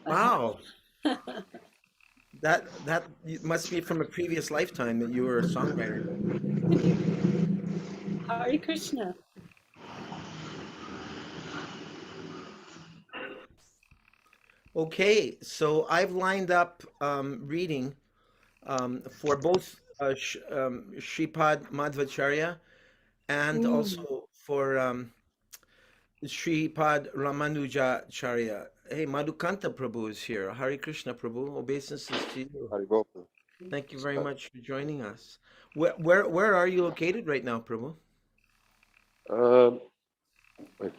Wow. That must be from a previous lifetime that you were a songwriter. Hare Krishna. Okay, so I've lined up reading for both Sripad Madvacarya and Mm. also for Sripad Ramanujacharya. Hey, Madhukanta Prabhu is here. Hare Krishna Prabhu. Obeisances to you. Haribopa. Thank you very much for joining us. Where are you located right now, Prabhu? Um, wait,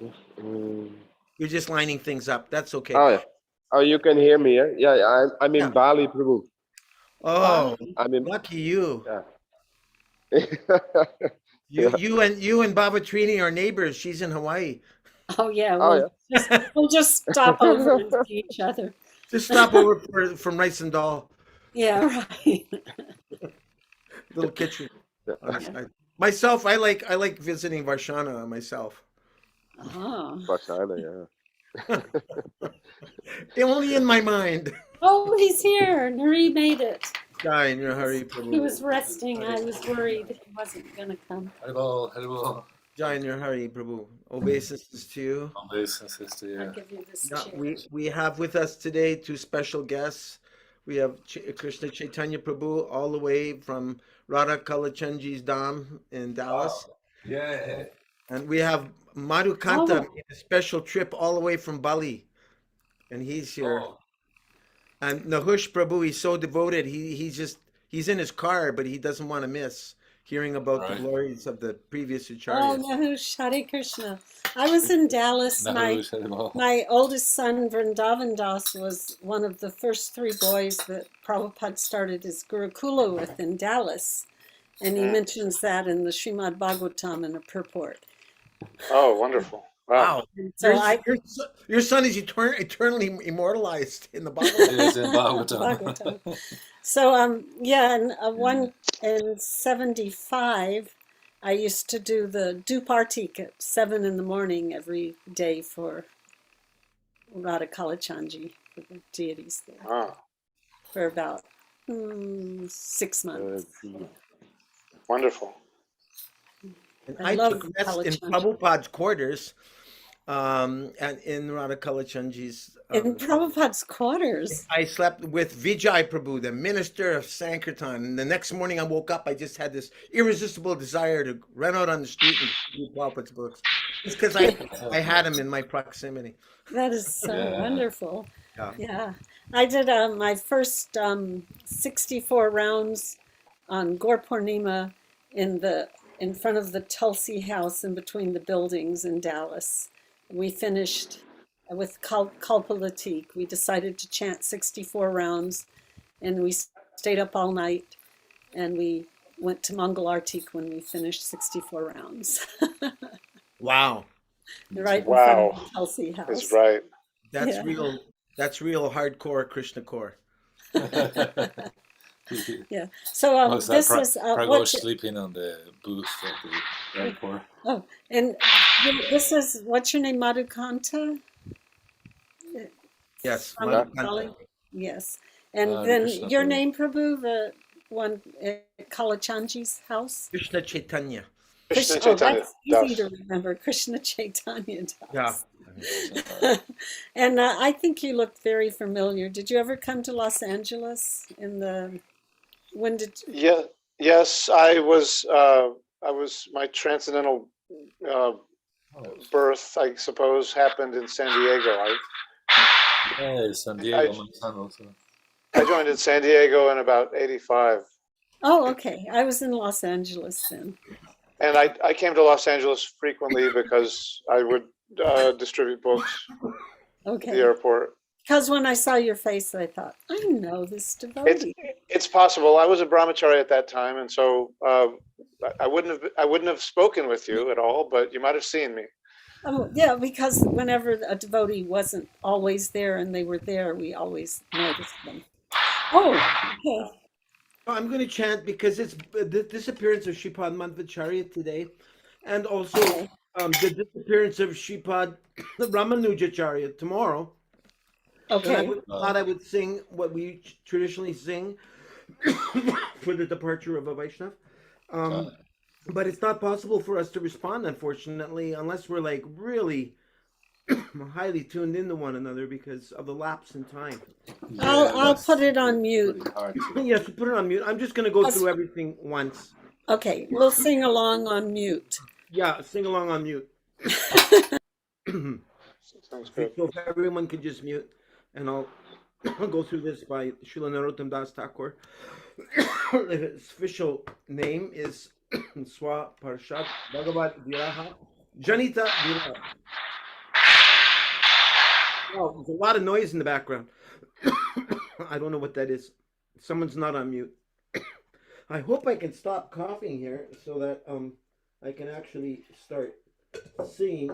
You're just lining things up. That's okay. oh yeah. Oh, you can hear me, yeah? Yeah, I'm in Yeah. Bali, Prabhu. Oh, Bali. I'm in, lucky you. yeah. You Yeah. you and Baba Trini are neighbors. She's in Hawaii. Oh yeah, Oh we'll just stop over and yeah. see each other. Just stop over from Rice and Doll, Yeah, right. little kitchen on the Yeah. Yeah. side. Myself, I like visiting Varshana myself. Ah. Vagina, Only in my mind. Oh, he's here. Nuri made it. Jai in your hurry, He Prabhu. was resting. Hare I was worried he wasn't gonna come. Hello, hello. Jai in your hurry, Prabhu. Obeisances to you. Obeisances to I'll you. give you this Yeah, chair. we have with us today two special guests. We have Krishna Chaitanya Prabhu all the way from Radha Kalachandji's Dham in Dallas. Wow. Yeah. And we have Madhukanta Oh, made a special trip all the way from Bali. And he's here. Oh, And Nahush Prabhu, he's so devoted. He's in his car, but he doesn't want to miss hearing about the right. glories of the previous oh, acharyas. Nahush, Hare Krishna. I was in Dallas. My Nahush, hello. my oldest son, Vrindavan Das, was one of the first three boys that Prabhupada started his Gurukula with in Dallas. And he mentions that in the Srimad Bhagavatam in a purport. Oh, wonderful. Wow. Wow. So I Your son is eternally immortalized in the Bible. It is in Bhagavatam. Bhagavatam. So yeah, and one in 75, I used to do the Dupartik at 7 in the morning every day for Radha Kalachandji, for the deities there, Wow. for about 6 months. Wonderful. And I I love took rest in Kalachandji. Prabhupada's quarters, and in Radha Kalachandji's. In Prabhupada's quarters. I slept with Vijay Prabhu, the minister of Sankirtan. And the next morning I woke up, I just had this irresistible desire to run out on the street and read Prabhupada's books. It's because I had him in my proximity. That is so Yeah. wonderful. Yeah. Yeah. I did my first 64 rounds on Gaur Purnima in front of the Tulsi house in between the buildings in Dallas. We finished with Kalpalatik. We decided to chant 64 rounds and we stayed up all night and we went to Mangal Artik when we finished 64 rounds. Wow. Right in front of Wow. the Tulsi house. That's right. That's Yeah. real. That's real hardcore Krishna core. Yeah. So Was that this is Pragosh what's sleeping on the booth at the airport? oh, and this is what's your name, Madhukanta? Yes. From Madhukanta. Bali? Yes. And Hare then Krishna, your Prabhu. name, Prabhu, the one at Kalachandji's house? Krishna Chaitanya. Krishna Oh, Chaitanya. that's easy Das. to remember. Krishna Chaitanya Yeah. Das. And I think you look very familiar. Did you ever come to Los Angeles when did Yeah. Yes, I was. My transcendental uh, birth, I suppose, happened in San Diego. Hey, San Diego, my son also. I joined in San Diego in about '85, Oh, okay. I was in Los Angeles then. and I came to Los Angeles frequently because I would distribute books at the Okay. airport. Because when I saw your face, I thought, I know this devotee. It's possible. I was a brahmachari at that time, and so I wouldn't have spoken with you at all, but you might have seen me. Oh, yeah, because whenever a devotee wasn't always there and they were there, we always noticed them. Oh, okay. I'm going to chant because it's the disappearance of Sripad Madhvacharya today, and also the disappearance of Sripad Ramanujacharya tomorrow. Then I Okay. thought I would sing what we traditionally sing for the departure of a Vaishnav. Um, but it's not possible for us to respond, unfortunately, unless we're like really highly tuned into one another because of the lapse in time. I'll that's put it on mute. pretty hard to. Yes, put it on mute. I'm just going to go Us- through everything once. Okay, we'll sing along on mute. Yeah, sing along on mute. Sounds good. So if everyone could just mute, and I'll go through this by Srila Narottam Das Thakur. His official name is Swa Parshad Bhagavad-Gita Janita Viraha. Oh, there's a lot of noise in the background. I don't know what that is. Someone's not on mute. I hope I can stop coughing here so that I can actually start singing.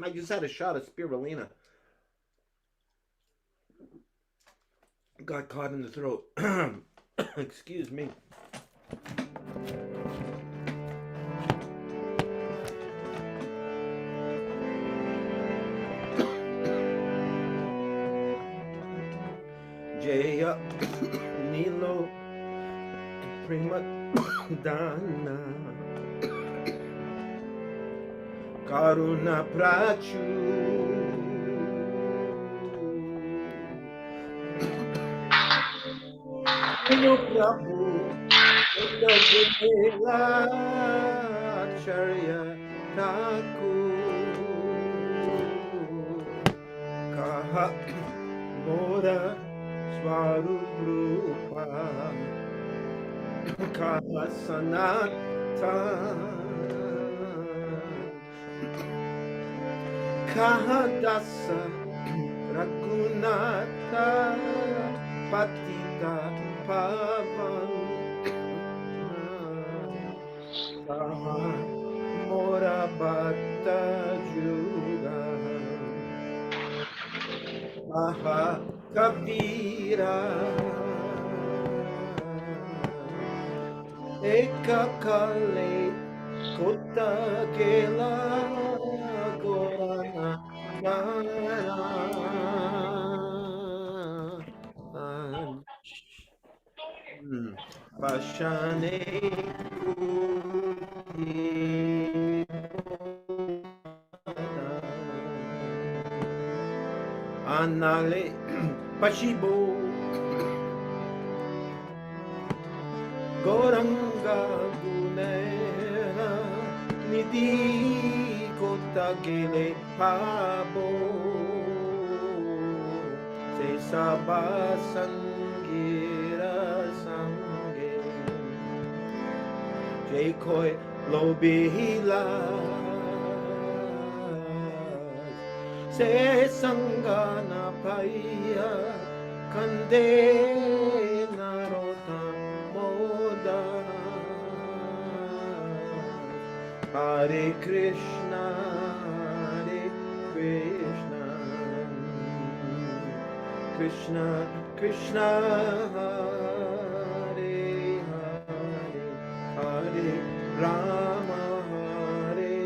I just had a shot of spirulina. Got caught in the throat. Excuse me. Jaya Nilo Prima Dana Karuna Prachu Prabhu Madvacarya Thakur Kaha Mora Swarupa Kaha Sanatan Kaha Dasa Raghunatha Patita Pavan Kaha Mora Bhatta Juga Aha Kabira Eka Kale Kota Gela Gorana Pashane Anale Pashibo Goranga Gunera Nidhi Kota Gele Pabo Se Saba Sangira Sange Jai Koi Lobihila Se Sangana Paya Kande Narota Moda Hare Krishna Hare Krishna Krishna Krishna Hare Hare Hare Rama Hare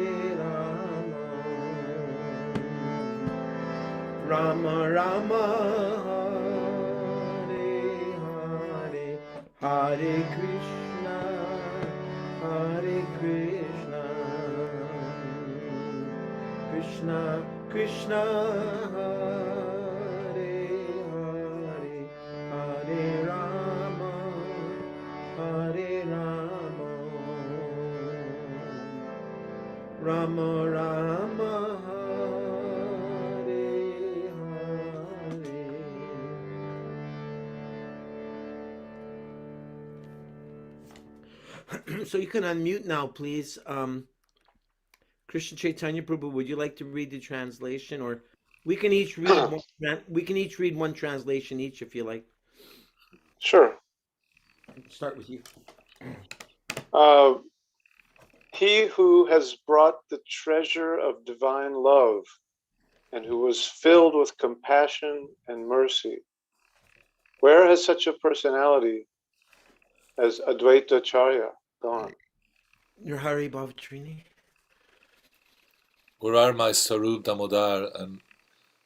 Rama Rama Rama Hare Hare Hare Krishna Hare Krishna Krishna Krishna Hare Hare Hare Rama Hare Rama Rama Rama Hare Hare. So you can unmute now, please. Krishna Chaitanya Prabhu, would you like to read the translation, or we can each read one translation each if you like. Sure. Start with you. He who has brought the treasure of divine love and who was filled with compassion and mercy. Where has such a personality as Advaitacharya gone? Your Hari Bhavatrini. Where are my Sarup Damodar and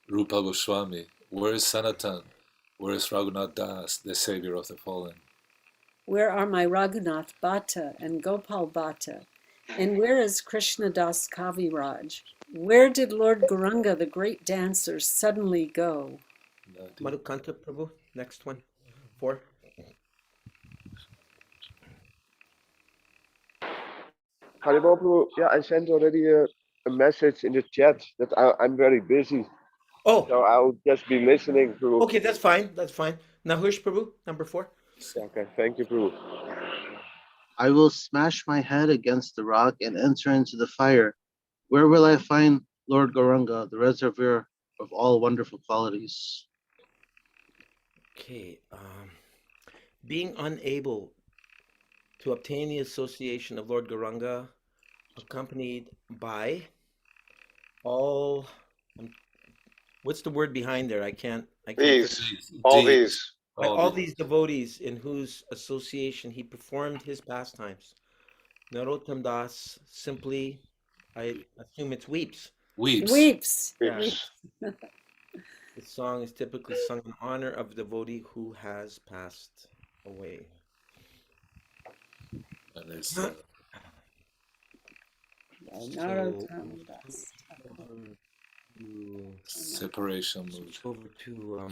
Rupa Goswami? Where is Sanatan? Where is Raghunath Das, the savior of the fallen? Where are my Raghunath Bhatta and Gopal Bhatta? And where is Krishna Das Kaviraj? Where did Lord Gauranga, the great dancer, suddenly go? Madhukanta Prabhu, next one. 4. Haribol Prabhu, yeah, I sent already a message in the chat that I'm very busy, Oh, so I'll just be listening to. okay, that's fine. That's fine. Nahush Prabhu, number 4. Okay, thank you, Prabhu. I will smash my head against the rock and enter into the fire. Where will I find Lord Gauranga, the reservoir of all wonderful qualities? Okay. Being unable to obtain the association of Lord Gauranga, accompanied by all. What's the word behind there? I can't. These, all these. By all these devotees in whose association he performed his pastimes. Narottam Das simply, I assume it's weeps. Weeps. Weeps. Weeps. The song is typically sung in honor of a devotee who has passed away. And it's, Narottam Das. Switch separation mood. over to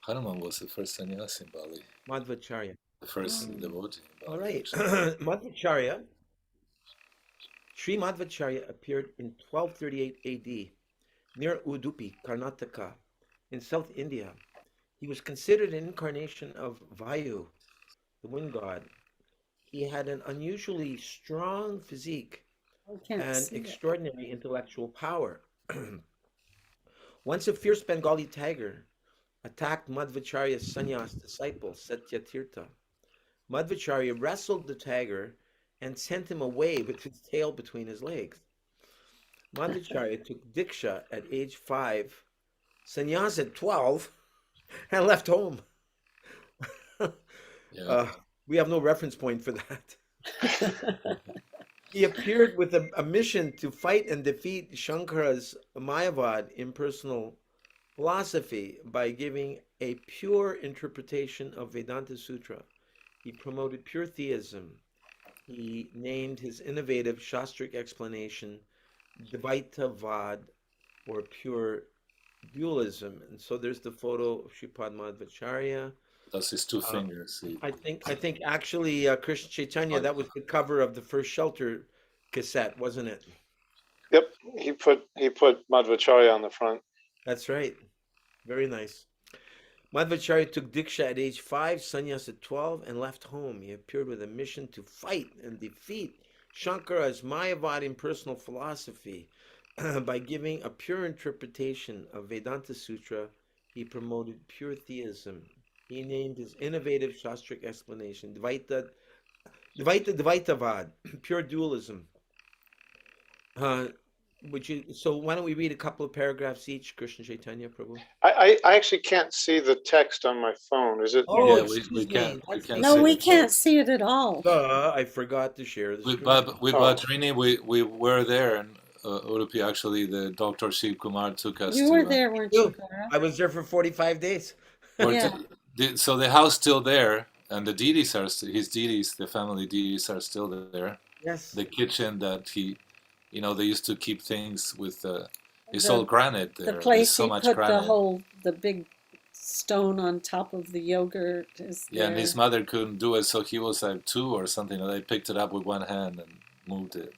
Hanuman was the first sannyasi in Bali, Madvacarya. the first devotee in Bali. All right. Madvacarya. Sri Madhvacharya appeared in 1238 AD near Udupi, Karnataka, in South India. He was considered an incarnation of Vayu, the wind god. He had an unusually strong physique and extraordinary intellectual power. Once a fierce Bengali tiger attacked Madhvacharya's sannyas disciple, Satyatirtha. Madhvacharya wrestled the tiger and sent him away with his tail between his legs. Madhvacharya took Diksha at age 5, sannyas at 12, and left home. We have no reference point for that. He appeared with a mission to fight and defeat Shankara's Mayavad impersonal philosophy by giving a pure interpretation of Vedanta Sutra. He promoted pure theism. He named his innovative Shastric explanation Dvaitavad, or pure dualism. And so there's the photo of Sripad Madhvacharya. That's his two fingers. I think actually Krishna Chaitanya, that was the cover of the first Shelter cassette, wasn't it? Yep, he put Madhvacharya on the front. That's right. Very nice. Madhvacharya took Diksha at age 5, sannyas at 12, and left home. He appeared with a mission to fight and defeat Shankara's Mayavad impersonal philosophy. By giving a pure interpretation of Vedanta Sutra, he promoted pure theism. He named his innovative Shastric explanation Dvaitavad, pure dualism. So why don't we read a couple of paragraphs each, Krishna Chaitanya Prabhu? I actually can't see the text on my phone. Is it? Oh, yeah, we can't. No, we can't see it at all. I forgot to share the screen. With Bhatrini, we were there, and Udupi, actually, the Dr. Shiv Kumar took us. You were there, weren't you, Gara? I was there for 45 days. So the house still there, and the deities are his deities, the family deities are still there. Yes. The kitchen that he, they used to keep things with. It's all granite there. The place so he much put granite. the big stone on top of the yogurt is there. Yeah, and his mother couldn't do it, so he was like 2 or something, and they picked it up with one hand and moved it.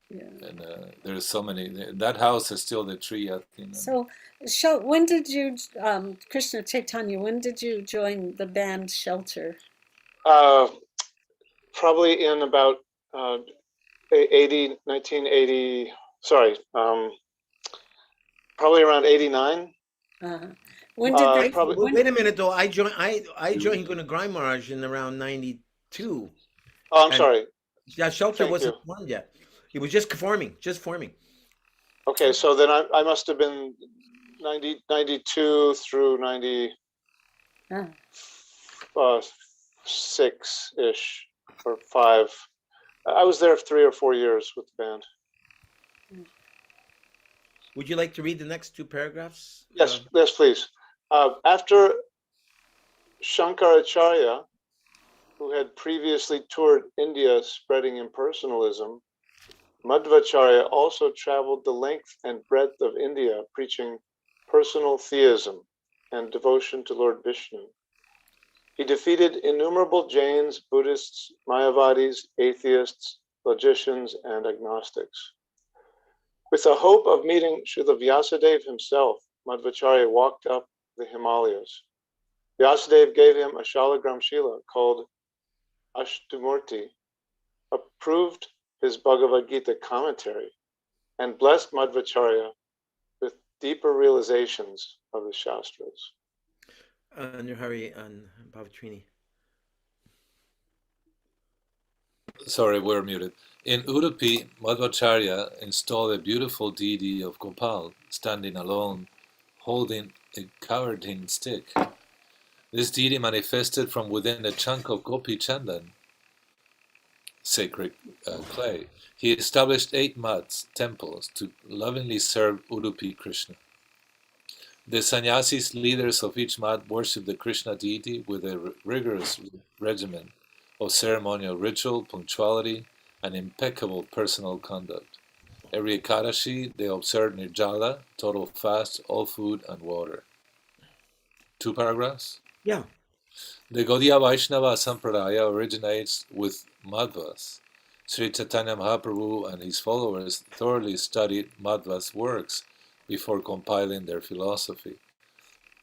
Yeah. And there's so many. That house is still the tree, I think. So, when did you, Krishna Chaitanya, when did you join the band Shelter? Probably in about 1980, sorry, probably around 89. When did they? Wait a minute, though. I joined Guna Grai Maharaj in around 92. Oh, I'm sorry. Yeah, Shelter wasn't formed yet. It was just forming. Okay, so then I must have been 92 through 96-ish or 5. I was there 3 or 4 years with the band. Would you like to read the next two paragraphs? Yes, yes, please. After Shankaracharya, who had previously toured India spreading impersonalism, Madhvacharya also traveled the length and breadth of India preaching personal theism and devotion to Lord Vishnu. He defeated innumerable Jains, Buddhists, Mayavadis, atheists, logicians, and agnostics. With the hope of meeting Srila Vyasadeva himself, Madhvacharya walked up the Himalayas. Vyasadeva gave him a Shalagram Shila called Ashtamurti, approved his Bhagavad-Gita commentary, and blessed Madhvacharya with deeper realizations of the Shastras. Nirhari and Bhavatrini. Sorry, we're muted. In Udupi, Madhvacharya installed a beautiful deity of Gopal, standing alone, holding a cowherding stick. This deity manifested from within a chunk of Gopi Chandan, sacred clay. He established 8 mats, temples, to lovingly serve Udupi Krishna. The sannyasis, leaders of each mat, worship the Krishna deity with a rigorous regimen of ceremonial ritual, punctuality, and impeccable personal conduct. Every Ekadashi, they observe Nirjala, total fast, all food and water. 2 paragraphs? Yeah. The Gaudiya Vaishnava Sampradaya originates with Madhvas. Sri Chaitanya Mahaprabhu and his followers thoroughly studied Madhva's works before compiling their philosophy.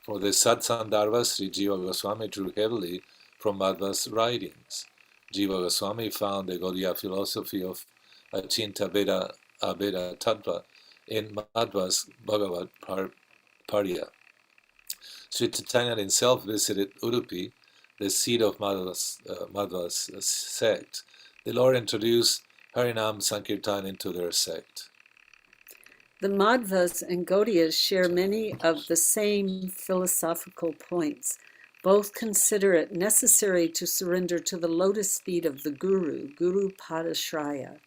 For the Satsandharva, Sri Jiva Goswami drew heavily from Madhva's writings. Jiva Goswami found the Gaudiya philosophy of Achinta Veda Abheda Tattva in Madhva's Bhagavad-Gita. Sri Chaitanya himself visited Udupi, the seat of Madhva's sect. The Lord introduced Harinam Sankirtan into their sect. The Madhvas and Gaudiyas share many of the same philosophical points. Both consider it necessary to surrender to the lotus feet of the Guru, Guru Padashraya.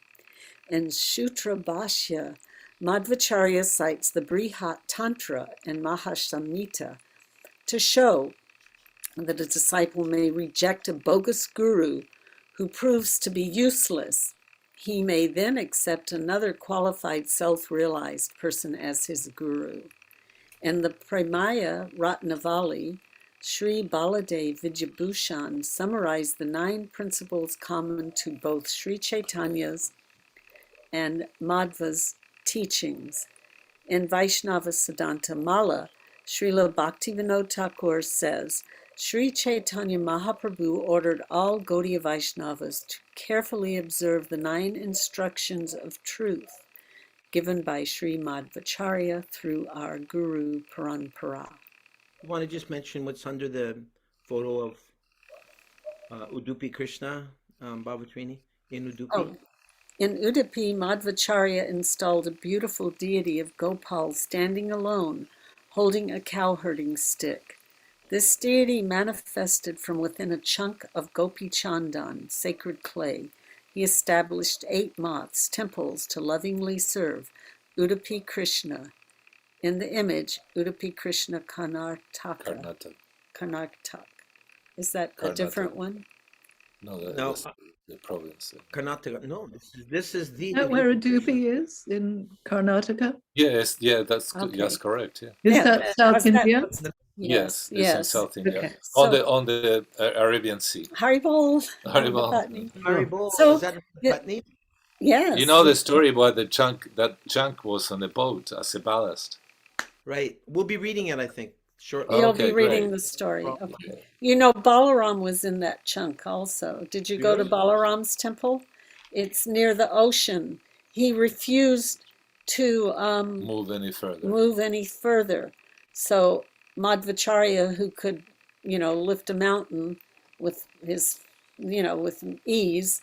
In Sutra Bhashya, Madhvacharya cites the Brihat Tantra and Mahasamhita to show that a disciple may reject a bogus guru who proves to be useless. He may then accept another qualified self-realized person as his guru. In the Pramaya Ratnavali, Sri Baladev Vijayabhushan summarized the 9 principles common to both Sri Chaitanya's and Madhva's teachings. In Vaishnava Siddhanta Mala, Srila Bhaktivinoda Thakur says, Sri Chaitanya Mahaprabhu ordered all Gaudiya Vaishnavas to carefully observe the 9 instructions of truth given by Sri Madhvacharya through our Guru Parampara. You want to just mention what's under the photo of Udupi Krishna, Bhavatrini, in Udupi? Oh. In Udupi, Madhvacharya installed a beautiful deity of Gopal standing alone, holding a cowherding stick. This deity manifested from within a chunk of Gopi Chandan, sacred clay. He established 8 mats, temples, to lovingly serve Udupi Krishna. In the image, Udupi Krishna Karnataka. Karnataka. Is that a different one? No, No, that's the province. Karnataka. No, this is the. Is that where Udupi is in Karnataka? Yes, yeah, that's Okay. yes, correct. Yeah. Is that South India? Yes, it's in South India, Okay. on the Arabian Sea. Haribol. Haribol. Haribol. So, Is that yeah. Patni? Yes. You know the story about the chunk. That chunk was on the boat as a ballast. Right. We'll be reading it, I think, shortly. You'll Okay, be reading great. the story. Okay. You know, Balaram was in that chunk also. Did you go to Really? Balaram's temple? It's near the ocean. He refused to Move any further. move any further. So Madhvacharya, who could, lift a mountain with his, with ease,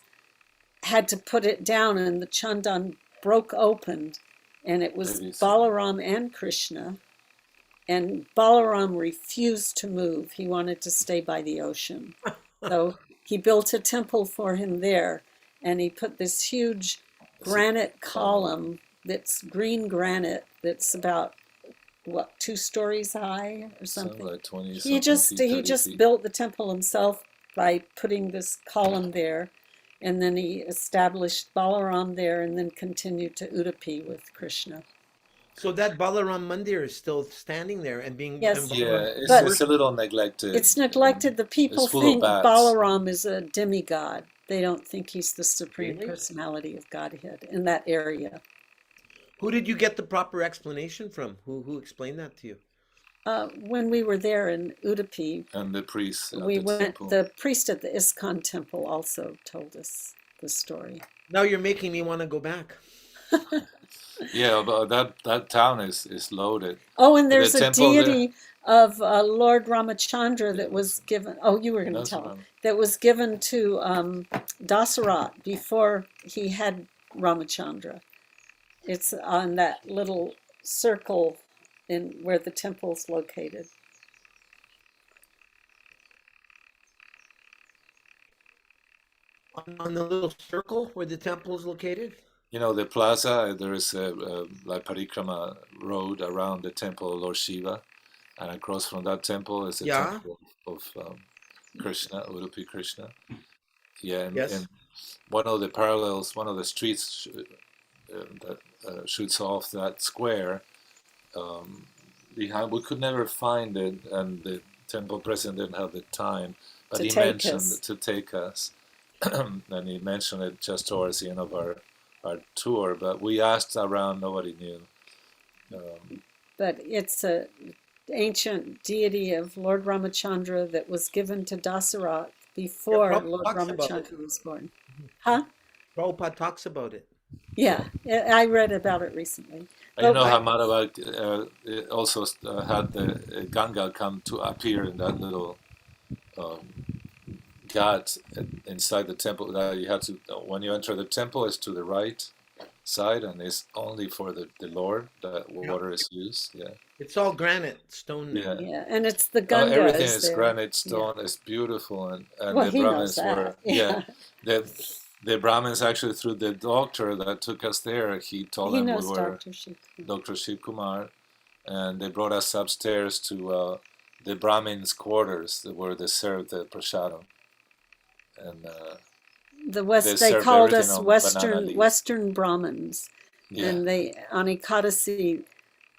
had to put it down, and the Chandan broke open, and it was Maybe so. Balaram and Krishna. And Balaram refused to move. He wanted to stay by the ocean. So he built a temple for him there, and he put this huge granite column that's green granite that's about, what, 2 stories high or Something something. like 20 He something just feet, he 30 just feet. built the temple himself by putting this column there, and then he established Balaram there, and then continued to Udupi with Krishna. So that Balaram Mandir is still standing there and being Yes. and Yeah, Balaram it's, But- it's a little neglected. It's neglected. The people It's full of think bats. Balaram is a demigod. They don't think he's the supreme Really? personality of Godhead in that area. Who did you get the proper explanation from? Who explained that to you? When we were there in Udupi, And the priest at we the went. temple. The priest at the ISKCON temple also told us the story. Now you're making me want to go back. Yeah, but that town is loaded. Oh, and The there's a temple there- deity of Lord Ramachandra that was given. Oh, you were going to That's tell. what I'm- That was given to Dasarat before he had Ramachandra. It's on that little circle in where the temple's located. On the little circle where the temple is located? You know, the plaza, there is a like parikrama road around the temple of Lord Shiva, and across from that temple is the Yeah. temple of Krishna, Udupi Krishna. Yeah, Yes. and one of the parallels, one of the streets that shoots off that square, behind, we could never find it, and the temple president didn't have the time, but To he take mentioned us. to take us, and he mentioned it just towards the end of our tour, but we asked around, nobody knew. But it's a ancient deity of Lord Ramachandra that was given to Dasarat before Prabhupada Lord talks about it. Ramachandra was born. Huh? Prabhupada talks about it. Yeah, I read about it recently. And you know But- how Madhava also had the Ganga come to appear in that little ghat inside the temple. That you had to, when you enter the temple, is to the right side, and it's only for the Lord that water is used. Yeah, It's all granite, stone. yeah. Yeah, and it's the Ganga. Everything is is there. granite stone. It's beautiful, and Well, the he knows Brahmins were that. the Brahmins actually, through the doctor that took us there, he told He them we knows were Dr. Sheep. Dr. Shiv Kumar, and they brought us upstairs to the Brahmins' quarters where they served the prasadam. And The West, They they served called everything us on banana Western leaves. Western Brahmins, yeah, and they on Ekadasi,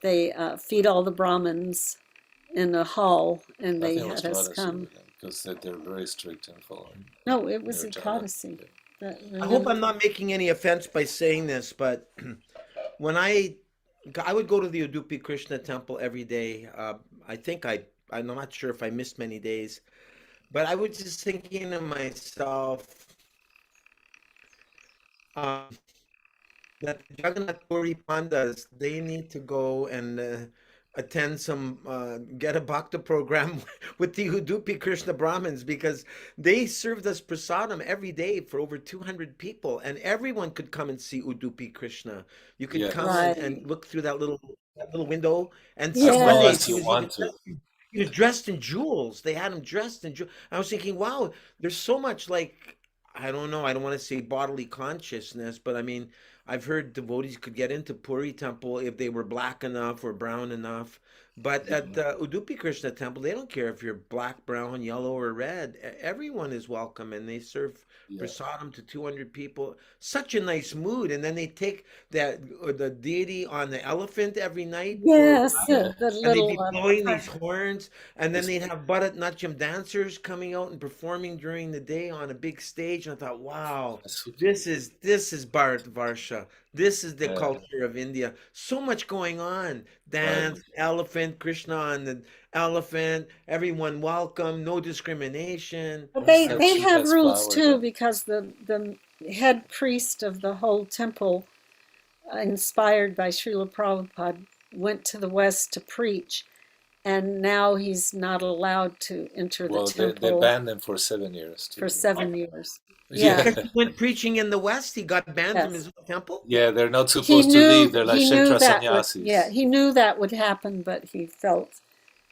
they feed all the Brahmins in a hall, and I they think it was had us Dwadasi, come. because they're very strict in following. No, it was Nirjala. Ekadasi. I hope I'm not making any offense by saying this, but when I would go to the Udupi Krishna temple every day. I'm not sure if I missed many days, but I was just thinking to myself um, that the Jagannath Puri Pandas, they need to go and attend some get a bhakta program with the Udupi Krishna Brahmins, because they served us prasadam every day for over 200 people, and everyone could come and see Udupi Krishna. You could Yeah. come Right. and look through that little window and As some long days as you want to. he was dressed in jewels. They had him dressed in jewels. I was thinking, wow, there's so much, like, I don't know, I don't want to say bodily consciousness, but I mean, I've heard devotees could get into Puri temple if they were black enough or brown enough. But at the Udupi Krishna temple, they don't care if you're black, brown, yellow, or red. Everyone is welcome, and they serve Yeah. prasadam to 200 people. Such a nice mood. And then they take the deity on the elephant every night. Yes, Yeah. the And they'd little be blowing these horns, and then they'd have Bharatanatyam dancers coming out and performing during the day on a big stage. And I thought, wow, this is Bharat Varsha. This is the Yeah. culture of India. So much going on. Dance, elephant, Krishna on the elephant, everyone welcome, no discrimination. But they She have has rules flowers too, on. because the head priest of the whole temple, inspired by Srila Prabhupada, went to the West to preach, and now he's not allowed to enter the Well, they temple banned them for 7 years. for too. 7 years. Yeah. Because he went preaching in the West, he got banned from Yes. his own temple. Yeah, they're not He supposed to knew leave. They're like he knew Kshetra that would, sannyasis. yeah, he knew that would happen, but he felt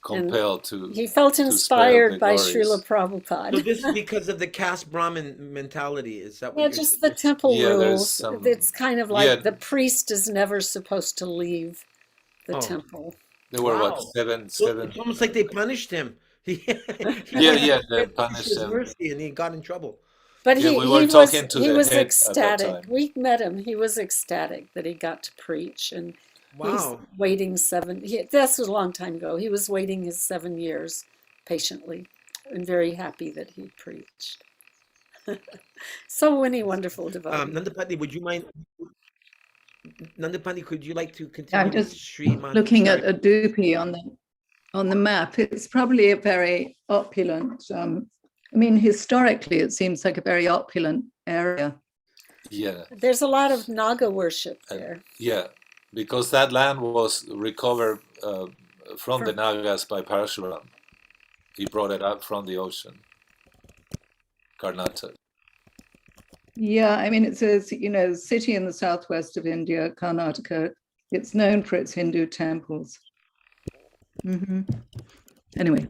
compelled to He felt to spare inspired the by glories. Srila So Prabhupada. this is because of the caste Brahmin mentality. Is that what Yeah, you're just the saying? temple Yeah, there's rules. some. It's kind of Yeah, like the priest is never supposed to leave the Oh, temple. there were what wow. seven, So seven. it's almost like they punished him. He Yeah, went yeah, they to punished his him. mercy and he got in trouble. But Yeah, we he were talking to he the was head at that ecstatic. time. We met him. He was ecstatic that he got to preach, and he's Wow. waiting this was a long time ago. He was waiting his 7 years patiently, and very happy that he preached. So many wonderful devotees. Nandapati, would you mind? Nandapati, could you like to I'm continue with just Sri looking at Madhvacharya? Udupi on the map. It's probably a very opulent. I mean, historically, it seems like a very opulent area. Yeah, There's a lot of Naga worship there. yeah, because that land was recovered from the From, Nagas by Parashuram. He brought it up from the ocean, Karnataka. Yeah, I mean, it's a city in the southwest of India, Karnataka. It's known for its Hindu temples. Anyway,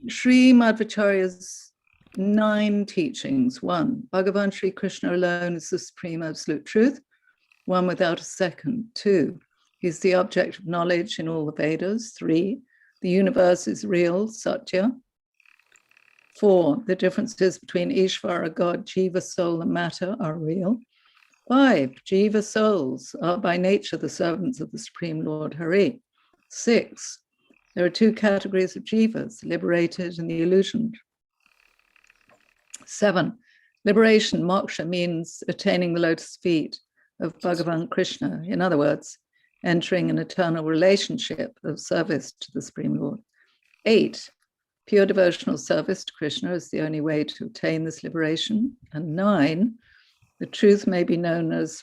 Sri Madhvacharya's 9 teachings. 1, Bhagavan Sri Krishna alone is the supreme absolute truth, one without a second. 2, he's the object of knowledge in all the Vedas. 3, the universe is real, Satya. 4, the differences between Ishvara, God, Jiva, soul, and matter are real. 5, Jiva souls are by nature the servants of the Supreme Lord Hari. 6, there are 2 categories of jivas, liberated and the illusioned. 7, liberation, moksha, means attaining the lotus feet of Bhagavan Krishna. In other words, entering an eternal relationship of service to the Supreme Lord. 8, pure devotional service to Krishna is the only way to obtain this liberation. And 9, the truth may be known as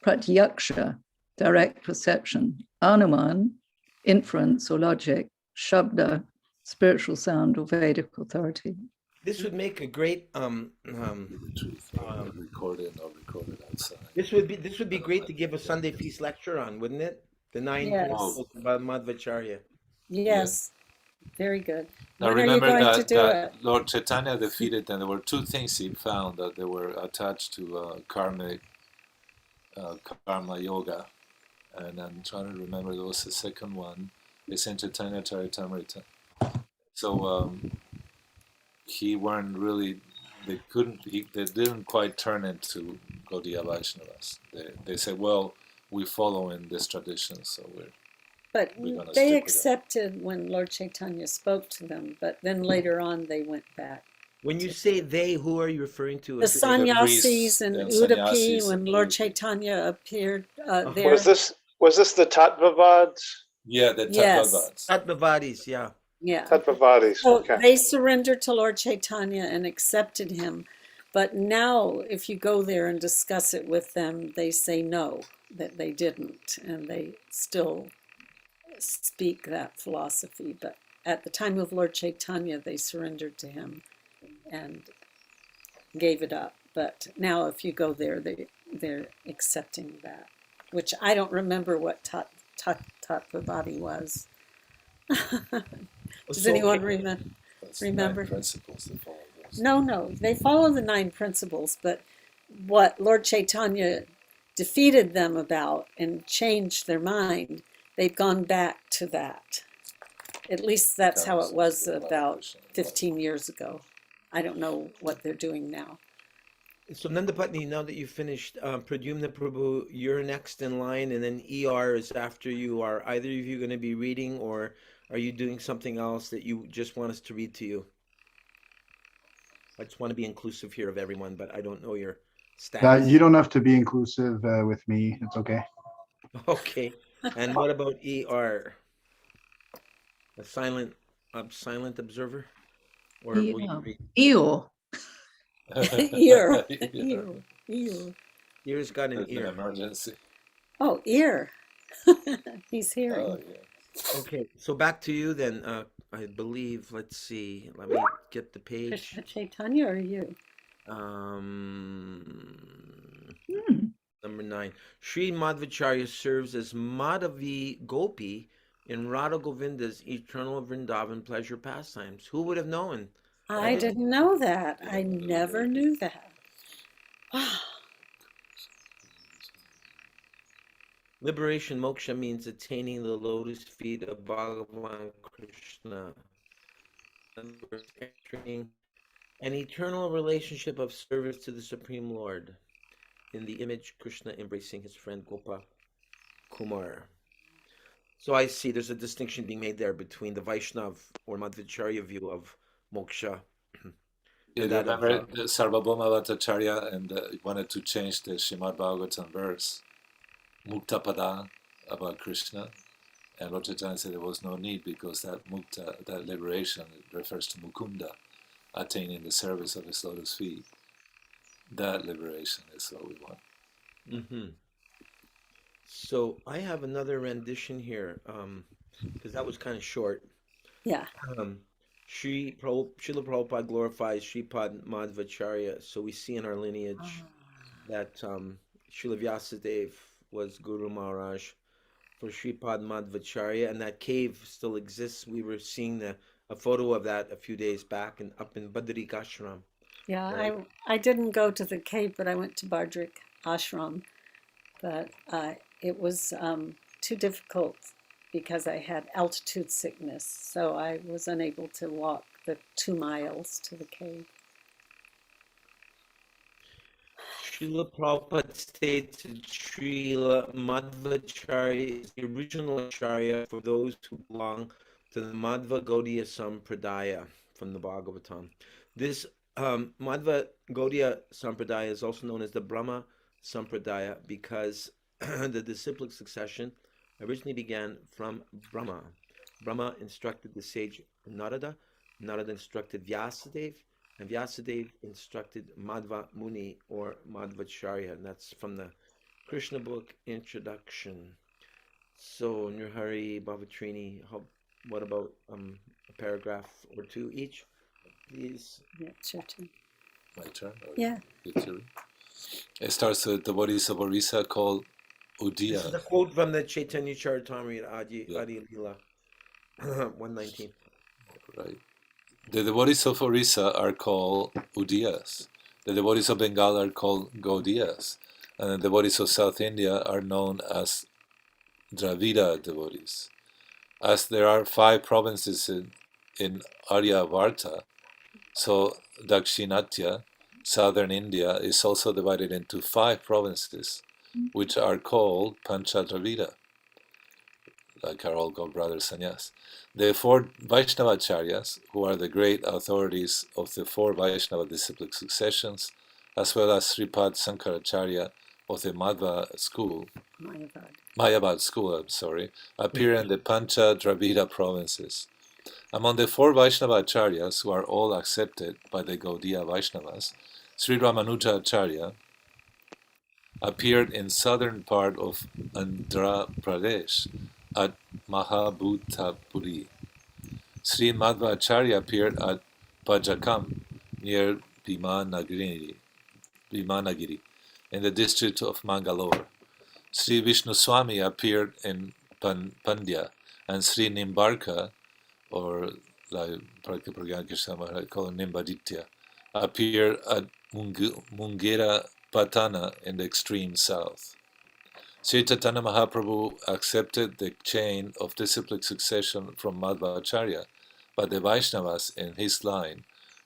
pratyaksha, direct perception, anuman, inference or logic, shabda, spiritual sound or Vedic authority. This would make a great The truth, recorded or recorded outside. this would be great to give a Sunday feast lecture on, wouldn't it? The 9 Yes. principles about Madhvacharya. Yes, very good. Now When are you remember going to that, do that it? Lord Chaitanya defeated them. There were 2 things he found that they were attached to karmic karma yoga, and I'm trying to remember there was the second one. It's in Chaitanya Charitamrita. So he weren't really. They couldn't. They didn't quite turn into Gaudiya Vaishnavas. They said, well, we follow in this tradition, so But we're gonna they stick with it. accepted when Lord Chaitanya spoke to them, but then later on they went back. When you say they, who are you referring to? The sannyasis in and Udupi, sannyasis when in Lord Udupi. Chaitanya appeared Uh-huh. there. Was this the Tattvavads? Yeah, the Yes. Tattvavads. Tattvavadis, yeah. Yeah. Tattvavadis. So Okay. they surrendered to Lord Chaitanya and accepted him. But now, if you go there and discuss it with them, they say no, that they didn't, and they still speak that philosophy. But at the time of Lord Chaitanya, they surrendered to him and gave it up. But now, if you go there, they're accepting that, which I don't remember what Tattvavadi was. Does So, anyone okay. remember? That's the Remember? 9 principles they follow. Those. No, they follow the 9 principles, but what Lord Chaitanya defeated them about and changed their mind, they've gone back to that. At least that's how it was about 15 years ago. I don't know what they're doing now. So Nandapatni, now that you've finished, Pradyumna Prabhu, you're next in line, and then ER is after you. Are either of you going to be reading, or are you doing something else that you just want us to read to you? I just want to be inclusive here of everyone, but I don't know your status. You don't have to be inclusive with me. It's okay. Okay. And what about ER? A silent observer? Or will you read? Eeyore. Ear. Ear's got an There's an ear. emergency. Oh, ear. He's hearing. Oh, yeah. Okay, so back to you then. I believe, let's see. Let me get the page. Krishna Chaitanya or you? Number 9. Sri Madhvacharya serves as Madhavi Gopi in Radha Govinda's eternal Vrindavan pleasure pastimes. Who would have known? I didn't know that. I never knew that. Wow. Liberation moksha means attaining the lotus feet of Bhagavan Krishna. In other words, entering an eternal relationship of service to the Supreme Lord. In the image, Krishna embracing his friend Gopa Kumar. So I see there's a distinction being made there between the Vaishnav or Madhvacharya view of moksha You and that remember of Sarvabhauma Bhattacharya and wanted to change the Srimad Bhagavatam verse, Muktapada, about Krishna. And Lord Chaitanya said there was no need because that mukta, that liberation, refers to Mukunda, attaining the service of his lotus feet. That liberation is what we want. Mm-hmm. So I have another rendition here, because that was kind of short. Yeah. Srila Prabhupada glorifies Sripad Madhvacharya. So we see in our lineage that Srila Vyasadeva was Guru Maharaj for Sripad Madhvacharya, and that cave still exists. We were seeing a photo of that a few days back and up in Badrik Ashram. Yeah, Right. I didn't go to the cave, but I went to Bardrik Ashram. But it was too difficult because I had altitude sickness, so I was unable to walk the 2 miles to the cave. Srila Prabhupada states that Srila Madhvacharya is the original Acharya for those who belong to the Madhva Gaudiya Sampradaya from the Bhagavatam. This Madhva Gaudiya Sampradaya is also known as the Brahma Sampradaya because the disciplic succession originally began from Brahma. Brahma instructed the sage Narada, Narada instructed Vyasadeva, and Vyasadeva instructed Madhva Muni or Madhvacharya, and that's from the Krishna book introduction. So, Nirhari, Bhavatrini, what about a paragraph or two each, please? Yeah, it's your turn. My turn? Yeah. Mm-hmm. It starts with the devotees of Orissa called This is a Udiya. quote from the Chaitanya Charitamrita, Adi Yeah. Lila, 119. Right. The devotees of Orissa are called Udiyas. The devotees of Bengal are called Gaudiyas. And the devotees of South India are known as Dravida devotees. As there are 5 provinces in Aryavarta, so Dakshinatya, southern India, is also divided into 5 provinces, which are called Panchadravida, like our old god-brother Sannyas. The 4 Vaishnavacharyas, who are the great authorities of the 4 Vaishnava disciplic successions, as well as Sripad Sankaracharya of the Madhva school, Mayavad school, appear in the Pancha Dravida provinces. Among the 4 Vaishnavacharyas, who are all accepted by the Gaudiya Vaishnavas, Sri Ramanujacharya appeared in southern part of Andhra Pradesh at Mahabhutapuri. Sri Madhvacharya appeared at Pajakam near Bhimanagiri in the district of Mangalore. Sri Vishnu Swami appeared in Pandya, and Sri Nimbarka, or like called Nimbaditya, appeared at Mungera Patana in the extreme south. Sri Chaitanya Mahaprabhu accepted the chain of disciplic succession from Madhvacharya, but the Vaishnavas in his line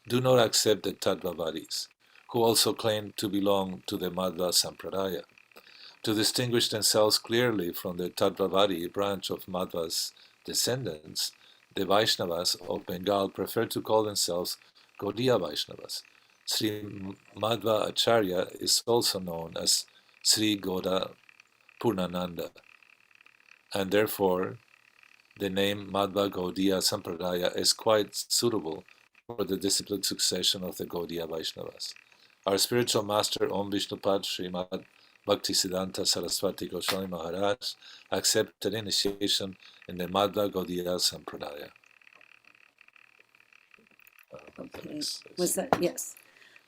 do not accept the Tadvavadis, who also claim to belong to the Madhva Sampradaya. To distinguish themselves clearly from the Tadvavadi branch of Madhva's descendants, the Vaishnavas of Bengal prefer to call themselves Gaudiya Vaishnavas. Sri Madhva Acharya is also known as Sri Goda Purnananda, and therefore the name Madhva Gaudiya Sampradaya is quite suitable for the disciplic succession of the Gaudiya Vaishnavas. Our spiritual master Om Vishnupad Srimad Bhaktisiddhanta Saraswati Goswami Maharaj accepted initiation in the Madhva Gaudiya Sampradaya. Okay. Was that, yes.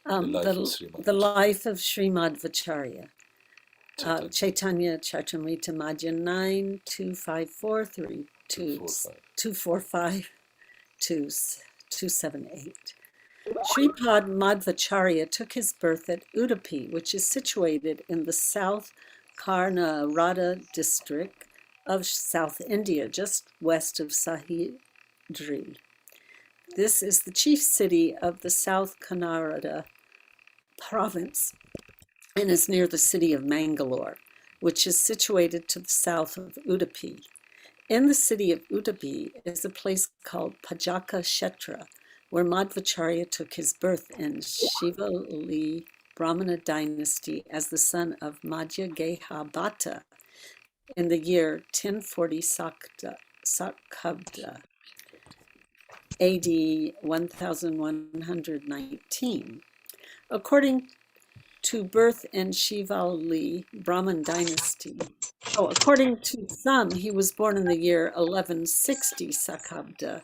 The life of Sri Madhvacharya. Chaitanya Charitamrita Madhya 9, 254 through 245 to 278. Sripad Madvacarya took his birth at Udupi, which is situated in the South Karnataka district of South India, just west of Sahidri. This is the chief city of the South Kannada province and is near the city of Mangalore, which is situated to the south of Udupi. In the city of Udupi is a place called Pajaka Kshetra, where Madhvacharya took his birth in Shivali Brahmana dynasty as the son of Madhya Geha Bhatta in the year 1040 Sakhabda, AD 1119. According to birth in Shivali Brahman dynasty, according to some, he was born in the year 1160 Sakhabda,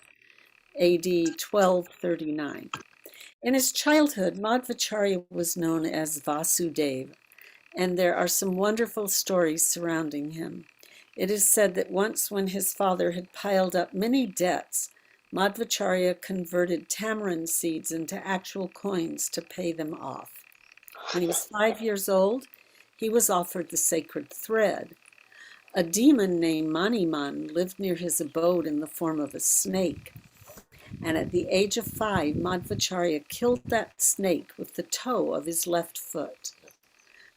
AD 1239. In his childhood, Madhvacharya was known as Vasudeva, and there are some wonderful stories surrounding him. It is said that once when his father had piled up many debts, Madhvacharya converted tamarind seeds into actual coins to pay them off. When he was 5 years old, he was offered the sacred thread. A demon named Maniman lived near his abode in the form of a snake. And at the age of 5, Madhvacharya killed that snake with the toe of his left foot.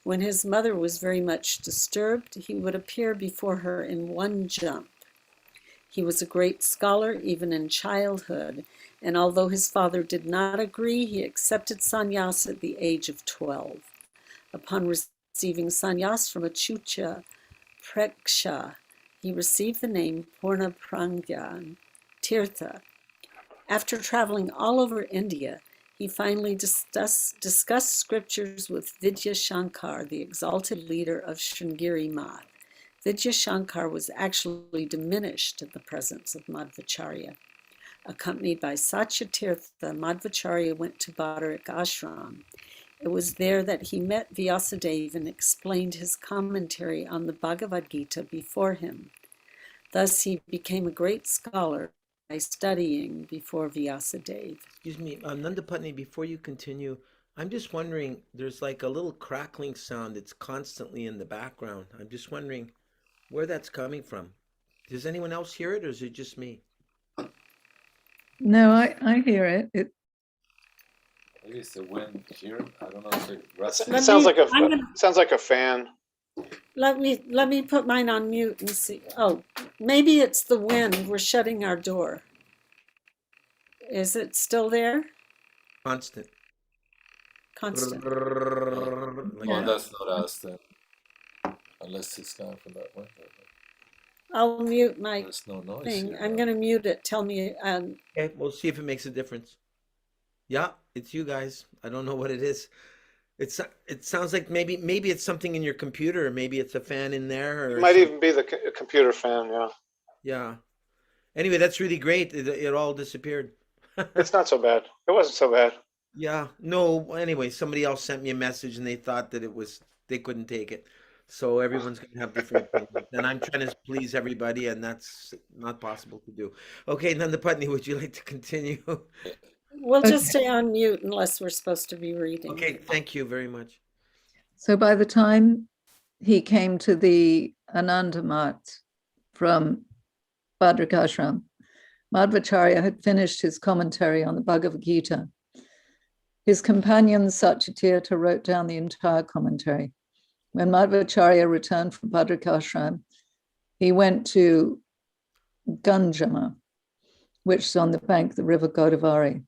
When his mother was very much disturbed, he would appear before her in one jump. He was a great scholar even in childhood, and although his father did not agree, he accepted sannyas at the age of 12. Upon receiving sannyas from a Chucha Preksha, he received the name Purna Prangyan Tirtha. After traveling all over India, he finally discussed scriptures with Vidya Shankar, the exalted leader of Sringeri Math. Vidya Shankar was actually diminished in the presence of Madhvacharya. Accompanied by Satyatirtha, Madhvacharya went to Badarik Ashram. It was there that he met Vyasadeva and explained his commentary on the Bhagavad-Gita before him. Thus he became a great scholar by studying before Vyasadeva. Excuse me, Nandapatni, before you continue, I'm just wondering, there's like a little crackling sound that's constantly in the background. I'm just wondering where that's coming from. Does anyone else hear it, or is it just me? No, I hear it. Maybe it's the wind here. I don't know if it rests. It sounds like a fan. Let me put mine on mute and see. Oh, maybe it's the wind. We're shutting our door. Is it still there? Constant. Constant. Well, that's not us then. Unless it's coming from that window. I'll mute my There's no noise thing. here, I'm no. going to mute it. Tell me. Okay, we'll see if it makes a difference. Yeah, it's you guys. I don't know what it is. It sounds like maybe it's something in your computer, or maybe it's a fan in there. Or It might even be the computer fan, yeah. Yeah. Anyway, that's really great. It all disappeared. It's not so bad. It wasn't so bad. Yeah. No, anyway, somebody else sent me a message and they thought that they couldn't take it. So everyone's going to have different opinions. And I'm trying to please everybody, and that's not possible to do. Okay, Nandapatni, would you like to continue? We'll just stay on mute unless we're supposed to be reading. Okay, thank you very much. So by the time he came to the Ananda Math from Badarik Ashram, Madhvacharya had finished his commentary on the Bhagavad-Gita. His companion Satyatirtha wrote down the entire commentary. When Madhvacharya returned from Badarik Ashram, he went to Ganjama, which is on the bank of the river Godavari.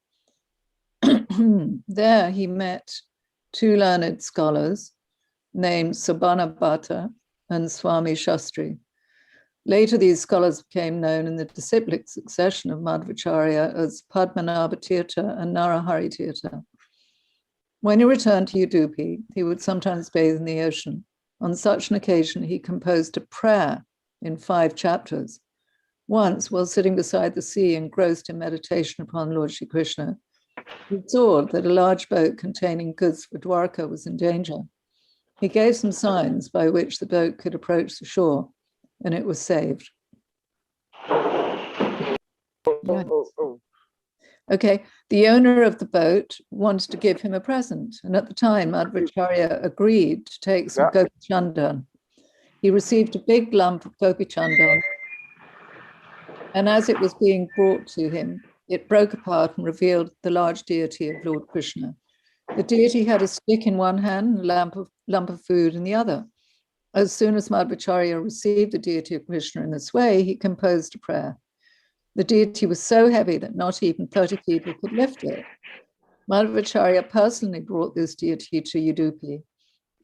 There he met two learned scholars named Sabana Bhatta and Swami Shastri. Later, these scholars became known in the disciplic succession of Madhvacharya as Padmanabha Tirtha and Narahari Tirtha. When he returned to Udupi, he would sometimes bathe in the ocean. On such an occasion, he composed a prayer in 5 chapters. Once, while sitting beside the sea, engrossed in meditation upon Lord Shri Krishna, he saw that a large boat containing goods for Dwarka was in danger. He gave some signs by which the boat could approach the shore, and it was saved. Right. Oh. Okay, the owner of the boat wanted to give him a present, and at the time, Madvacarya agreed to take some Yeah. gopi chandan. He received a big lump of gopi chandan, and as it was being brought to him, it broke apart and revealed the large deity of Lord Krishna. The deity had a stick in one hand and a lump of food in the other. As soon as Madvacarya received the deity of Krishna in this way, he composed a prayer. The deity was so heavy that not even 30 people could lift it. Madhvacharya personally brought this deity to Udupi.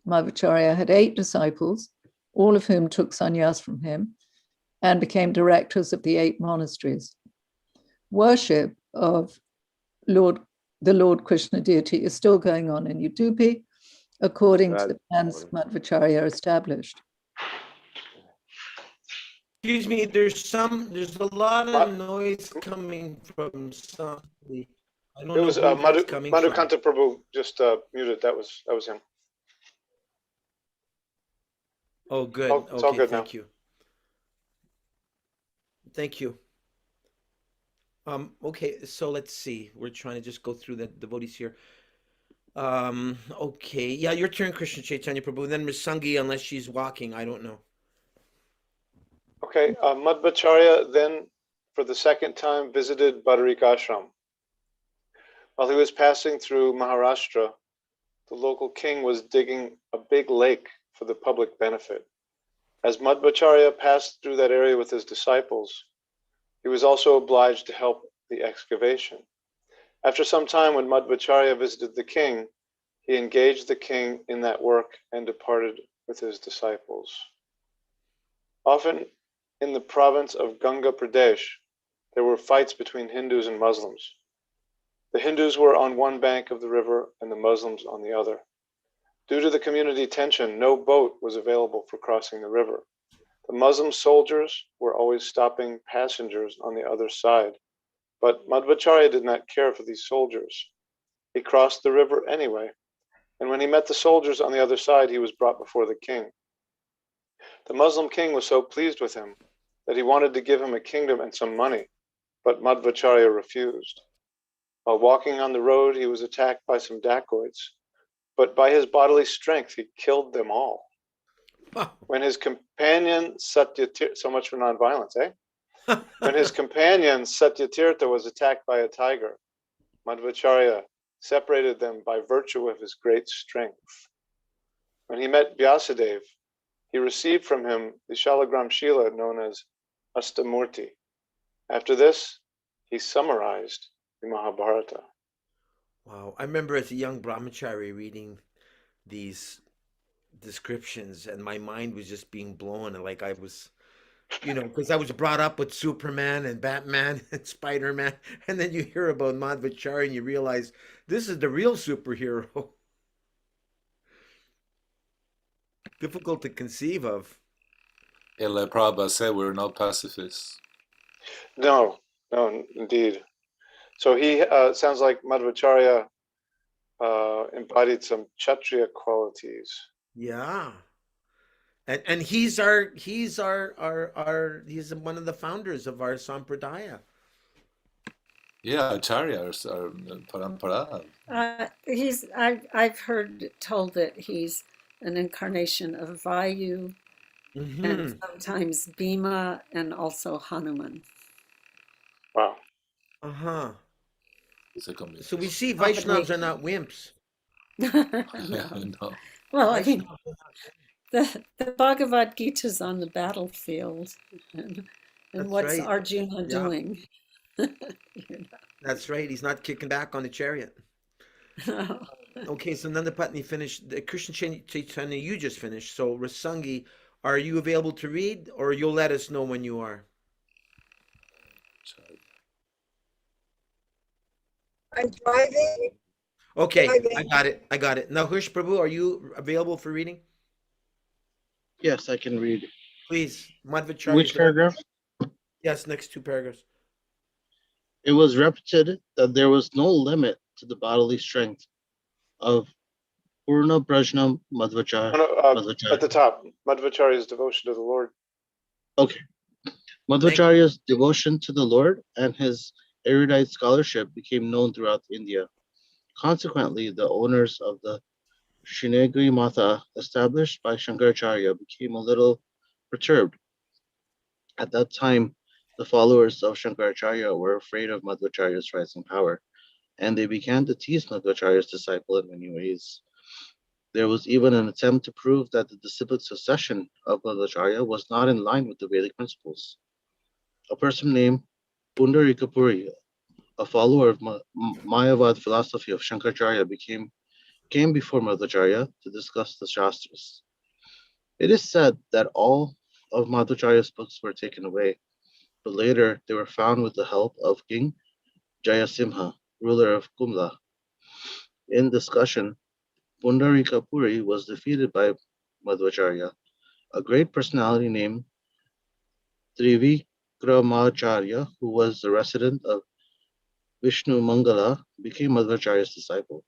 Madhvacharya had 8 disciples, all of whom took sannyas from him and became directors of the 8 monasteries. Worship of the Lord Krishna deity is still going on in Udupi, according to the plans Madhvacharya established. Excuse me, there's a lot of noise coming from somebody. I don't It know was who that's coming from. Madhukanta Prabhu just muted. That was him. Oh, good. It's all Okay, good thank now. you. Thank you. Okay, so let's see. We're trying to just go through the devotees here. Okay. Yeah, your turn, Krishna Chaitanya Prabhu. Then Mrisangi, unless she's walking, I don't know. Okay, Madhvacharya then, for the second time, visited Badarik Ashram. While he was passing through Maharashtra, the local king was digging a big lake for the public benefit. As Madhvacharya passed through that area with his disciples, he was also obliged to help the excavation. After some time, when Madhvacharya visited the king, he engaged the king in that work and departed with his disciples. Often in the province of Ganga Pradesh, there were fights between Hindus and Muslims. The Hindus were on one bank of the river and the Muslims on the other. Due to the community tension, no boat was available for crossing the river. The Muslim soldiers were always stopping passengers on the other side, but Madhvacharya did not care for these soldiers. He crossed the river anyway, and when he met the soldiers on the other side, he was brought before the king. The Muslim king was so pleased with him that he wanted to give him a kingdom and some money, but Madhvacharya refused. While walking on the road, he was attacked by some dacoits, but by his bodily strength, he killed them all. When his companion Satyatirtha, so much for nonviolence, eh? When his companion Satyatirtha was attacked by a tiger, Madhvacharya separated them by virtue of his great strength. When he met Vyasadeva, he received from him the Shalagram Shila known as Astamurti. After this, he summarized the Mahabharata. Wow. I remember as a young brahmachari reading these descriptions, and my mind was just being blown. And like I was, because I was brought up with Superman and Batman and Spider-Man. And then you hear about Madhvacharya and you realize this is the real superhero. Difficult to conceive of. Like Prabhupada said, we're not pacifists. No, indeed. So he sounds like Madhvacharya embodied some Kshatriya qualities. Yeah. And he's one of the founders of our sampradaya. Yeah, acharyas are parampara. I've heard told that he's an incarnation of Vayu and sometimes Bhima and also Hanuman. Wow. Uh-huh. It's a combination. So we see Vaishnavas are not wimps. Yeah, no. Well, I mean, the Bhagavad-Gita is on the battlefield, and what's right. Arjuna doing? That's right. He's not kicking back on the chariot. Okay, so Nandapatni finished. Krishna Chaitanya, you just finished. So Rasangi, are you available to read, or you'll let us know when you are? I'm driving. Okay, I got it. Now, Hush Prabhu, are you available for reading? Yes, I can read. Please, Madhvacharya. Which paragraph? Yes, next 2 paragraphs. It was repeated that there was no limit to the bodily strength of Purna Prajna Madhvacharya. At the top, Madhvacharya's devotion to the Lord. Okay. Madhvacharya's devotion to the Lord and his erudite scholarship became known throughout India. Consequently, the owners of the Srinagari Matha established by Shankaracharya became a little perturbed. At that time, the followers of Shankaracharya were afraid of Madhvacharya's rising power, and they began to tease Madhvacharya's disciple in many ways. There was even an attempt to prove that the disciplic succession of Madhvacharya was not in line with the Vedic principles. A person named Pundarikapuri, a follower of Mayavad philosophy of Shankaracharya, came before Madhvacharya to discuss the Shastras. It is said that all of Madhvacharya's books were taken away, but later they were found with the help of King Jayasimha, ruler of Kumla. In discussion, Pundarikapuri was defeated by Madhvacharya. A great personality named Trivikramacharya, who was the resident of Vishnu Mangala, became Madhvacharya's disciple,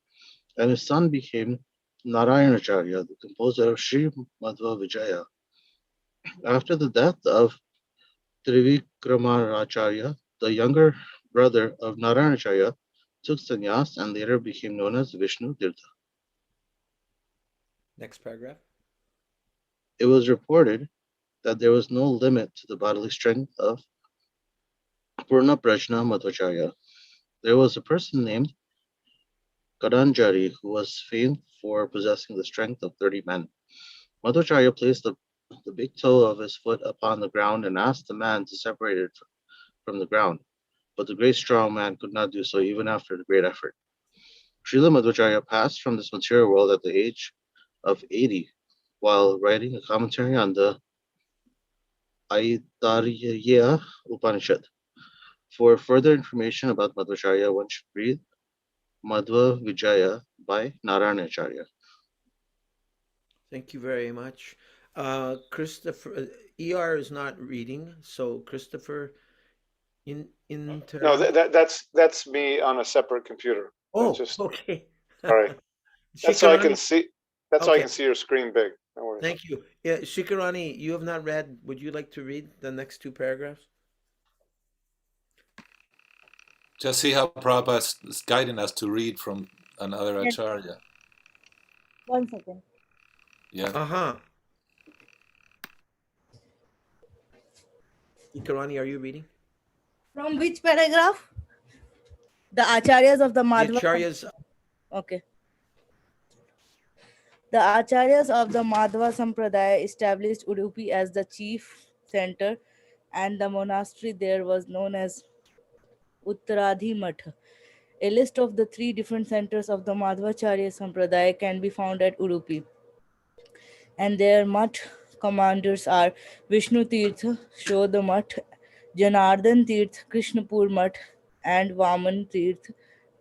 and his son became Narayanacharya, the composer of Sri Madhva Vijaya. After the death of Trivikramacharya, the younger brother of Narayanacharya, took sannyas and later became known as Vishnu Tirtha. Next paragraph. It was reported that there was no limit to the bodily strength of Purna Prajna Madhvacharya. There was a person named Kadanjari who was famed for possessing the strength of 30 men. Madhvacharya placed the big toe of his foot upon the ground and asked the man to separate it from the ground, but the great strong man could not do so even after a great effort. Srila Madhvacharya passed from this material world at the age of 80 while writing a commentary on the Aitarya Upanishad. For further information about Madhvacharya, one should read Madhva Vijaya by Narayanacharya. Thank you very much. Christopher, ER is not reading, so Christopher, No, that's me on a separate computer. Okay. Sorry. That's so I can Shikarani, see. That's so I okay. can see your screen big. No worries. Thank you. Yeah, Shikarani, you have not read. Would you like to read the next two paragraphs? Just see how Prabhupada is guiding us to read from another Acharya. 1 second. Yeah. Uh-huh. Shikarani, are you reading? From which paragraph? The Acharyas of the The Madhva. Acharyas. Okay. The Acharyas of the Madhva Sampradaya established Udupi as the chief center, and the monastery there was known as Uttaradhi Matha. A list of the 3 different centers of the Madhvacharya Sampradaya can be found at Udupi, and their Math commanders are Vishnu Tirtha, Shodha Math, Janardhan Tirth, Krishnapur Math, and Vaman Tirth,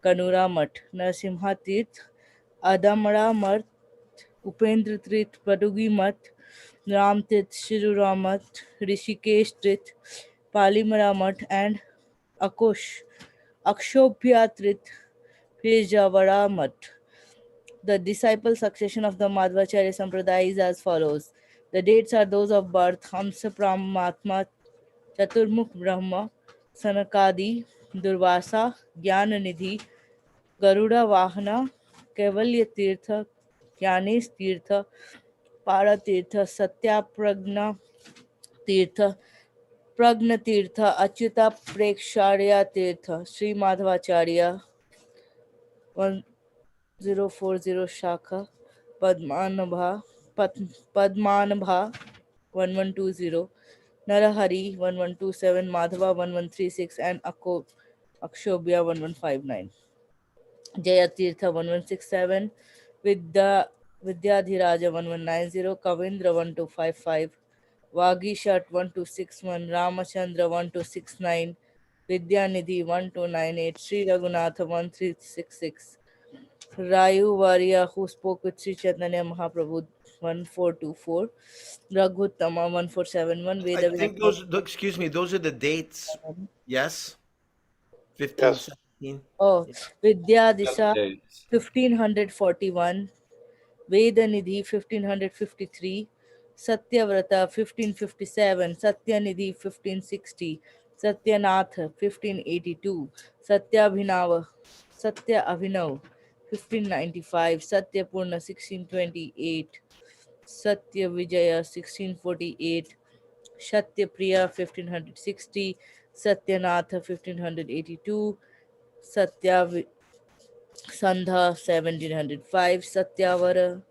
Kanura Math, Narasimha Tirth, Adamara Math, Upendra Tirth, Padugi Math, Ram Tirth, Shirura Math, Rishikesh Tirth, Palimara Math, and Akshobhya Tirth, Pejavara Math. The disciple succession of the Madhvacharya Sampradaya is as follows. The dates are those of birth: Hamsa Brahmatma, Chaturmukh Brahma, Sanakadi, Durvasa, Jnana Nidhi, Garuda Vahana, Kevalya Tirtha, Jnanesh Tirtha, Para Tirtha, Satya Pragna Tirtha, Pragna Tirtha, Achyuta Preksharya Tirtha, Sri Madhvacharya 1040 Shakha, Padmanabha, Padmanabha 1120, Narahari 1127, Madhava 1136, and Akshobhya 1159. Jayatirtha 1167, Vidyadhiraja 1190, Kavindra 1255, Vagishat 1261, Ramachandra 1269, Vidyanidhi 1298, Sri Raghunatha 1366, Rayu Varia, who spoke with Sri Chaitanya Mahaprabhu 1424, Raghuttama 1471, I Veda think excuse me, those are the dates. Yes? 15, Yes. 17. Oh, Yeah. Vidya Disha Dates. 1541, Veda Nidhi 1553, Satyavrata 1557, Satyanidhi 1560, Satyanath 1582, Satya Abhinav 1595, Satyapurna 1628, Satya Vijaya 1648, Satyapriya 1560, Satyanatha 1582, Satya Sandha 1705, Satyavara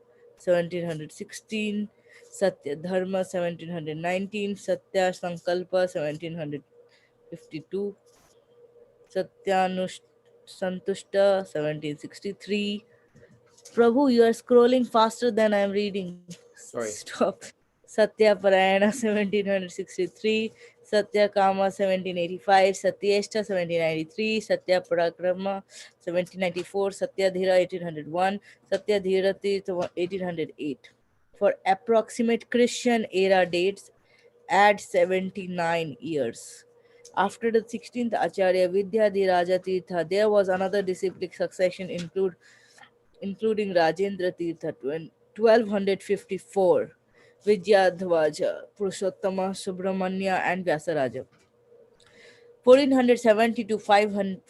1716, Satya Dharma 1719, Satya Sankalpa 1752, Satyanush Santushta 1763. Prabhu, you are scrolling faster than I am reading. Sorry. Stop. Satya Parayana 1763, Satya Kama 1785, Satyeshta 1793, Satya Parakrama 1794, Satya Dhira 1801, Satya Dhirati 1808. For approximate Christian era dates, add 79 years. After the 16th Acharya Vidyadhiraja Tirtha, there was another disciplic succession including Rajendra Tirtha 1254, Vidyadhvaja, Purushottama, Subramanya, and Vyasaraja. 1470 to 500